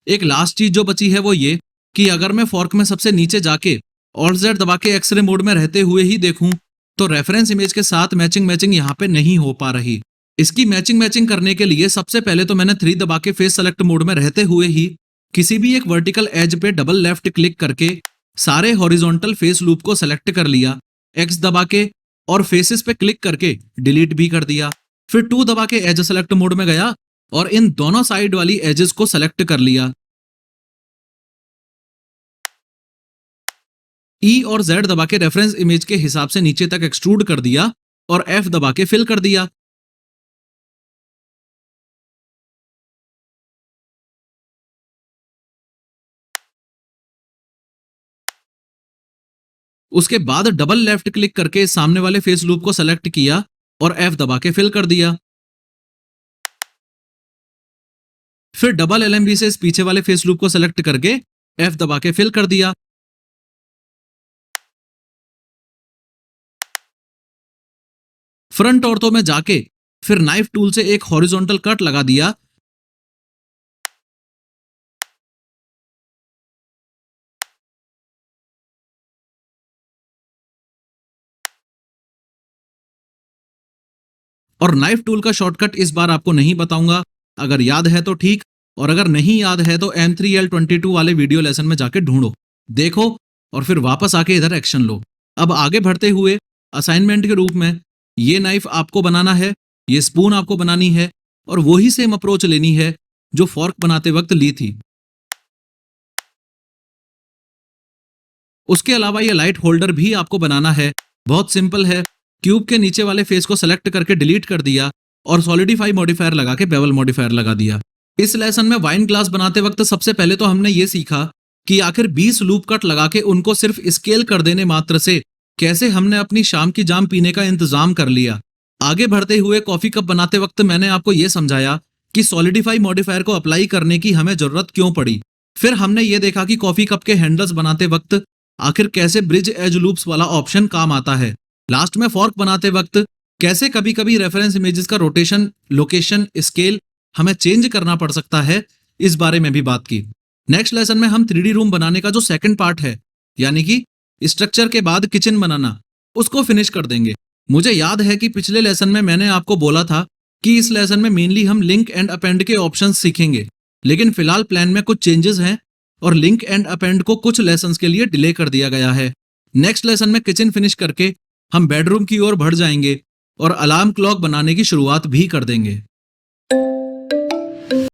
एक लास्ट चीज जो बची है वो ये कि अगर मैं फॉर्क में सबसे नीचे जाके ऑल्ट जेड दबा के एक्सरे मोड में रहते हुए ही देखूं तो रेफरेंस इमेज के साथ मैचिंग मैचिंग यहाँ पे नहीं हो पा रही। इसकी मैचिंग मैचिंग करने के लिए सबसे पहले तो मैंने 3 दबा के फेस सेलेक्ट मोड में रहते हुए ही किसी भी एक वर्टिकल एज पे डबल लेफ्ट क्लिक करके सारे हॉरिजॉन्टल फेस लूप को सेलेक्ट कर लिया, एक्स दबा के और फेसेस पे क्लिक करके डिलीट भी कर दिया। फिर 2 दबा के एज सेलेक्ट मोड में गया और इन दोनों साइड वाली एजेस को सेलेक्ट कर लिया। ई और जेड दबा के रेफरेंस इमेज के हिसाब से नीचे तक एक्सट्रूड कर दिया और एफ दबा के फिल कर दिया। उसके बाद डबल लेफ्ट क्लिक करके सामने वाले फेस लूप को सेलेक्ट किया और एफ दबा के फिल कर दिया। फिर डबल LMB से इस पीछे वाले फेस लूप को सेलेक्ट करके F दबा के फिल कर दिया। फ्रंट ऑर्थो में जाके फिर नाइफ टूल से एक हॉरिजॉन्टल कट लगा दिया। और नाइफ टूल का शॉर्टकट इस बार आपको नहीं बताऊंगा, अगर याद है तो ठीक, और अगर नहीं याद है तो M3L22 वाले वीडियो लेसन में जाके ढूंढो, देखो और फिर वापस आके इधर एक्शन लो। अब आगे बढ़ते हुए असाइनमेंट के रूप में ये नाइफ आपको बनाना है, ये स्पून आपको बनानी है और वही सेम अप्रोच लेनी है जो फॉर्क बनाते वक्त ली थी। उसके अलावा ये लाइट होल्डर भी आपको बनाना है, बहुत सिंपल है। क्यूब के नीचे वाले फेस को सेलेक्ट करके डिलीट कर दिया और सॉलिडिफाई मॉडिफायर लगा के बेवल मॉडिफायर लगा दिया। इस लेसन में वाइन ग्लास बनाते वक्त सबसे पहले तो हमने ये सीखा कि आखिर 20 लूप कट लगा के उनको सिर्फ स्केल कर देने मात्र से कैसे हमने अपनी शाम की जाम पीने का इंतजाम कर लिया। आगे बढ़ते हुए कॉफी कप बनाते वक्त मैंने आपको यह समझाया कि सॉलिडिफाई मॉडिफायर को अप्लाई करने की हमें जरूरत क्यों पड़ी। फिर हमने ये देखा कि कॉफी कप के हैंडल्स बनाते वक्त आखिर कैसे ब्रिज एज लूप्स वाला ऑप्शन काम आता है। लास्ट में फॉर्क बनाते वक्त कैसे कभी कभी रेफरेंस इमेजेस का रोटेशन, लोकेशन, स्केल हमें चेंज करना पड़ सकता है, इस बारे में भी बात की। नेक्स्ट लेसन में हम 3D रूम बनाने का जो सेकंड पार्ट है, यानी कि स्ट्रक्चर के बाद किचन बनाना, उसको फिनिश कर देंगे। मुझे याद है कि पिछले लेसन में मैंने आपको बोला था कि इस लेसन में मेनली हम लिंक एंड अपेंड के ऑप्शंस सीखेंगे, लेकिन फिलहाल प्लान में कुछ चेंजेस हैं और लिंक एंड अपेंड को कुछ लेसन्स के लिए डिले कर दिया गया है। नेक्स्ट लेसन में किचन फिनिश करके हम बेडरूम की ओर बढ़ जाएंगे और अलार्म क्लॉक बनाने की शुरुआत भी कर देंगे।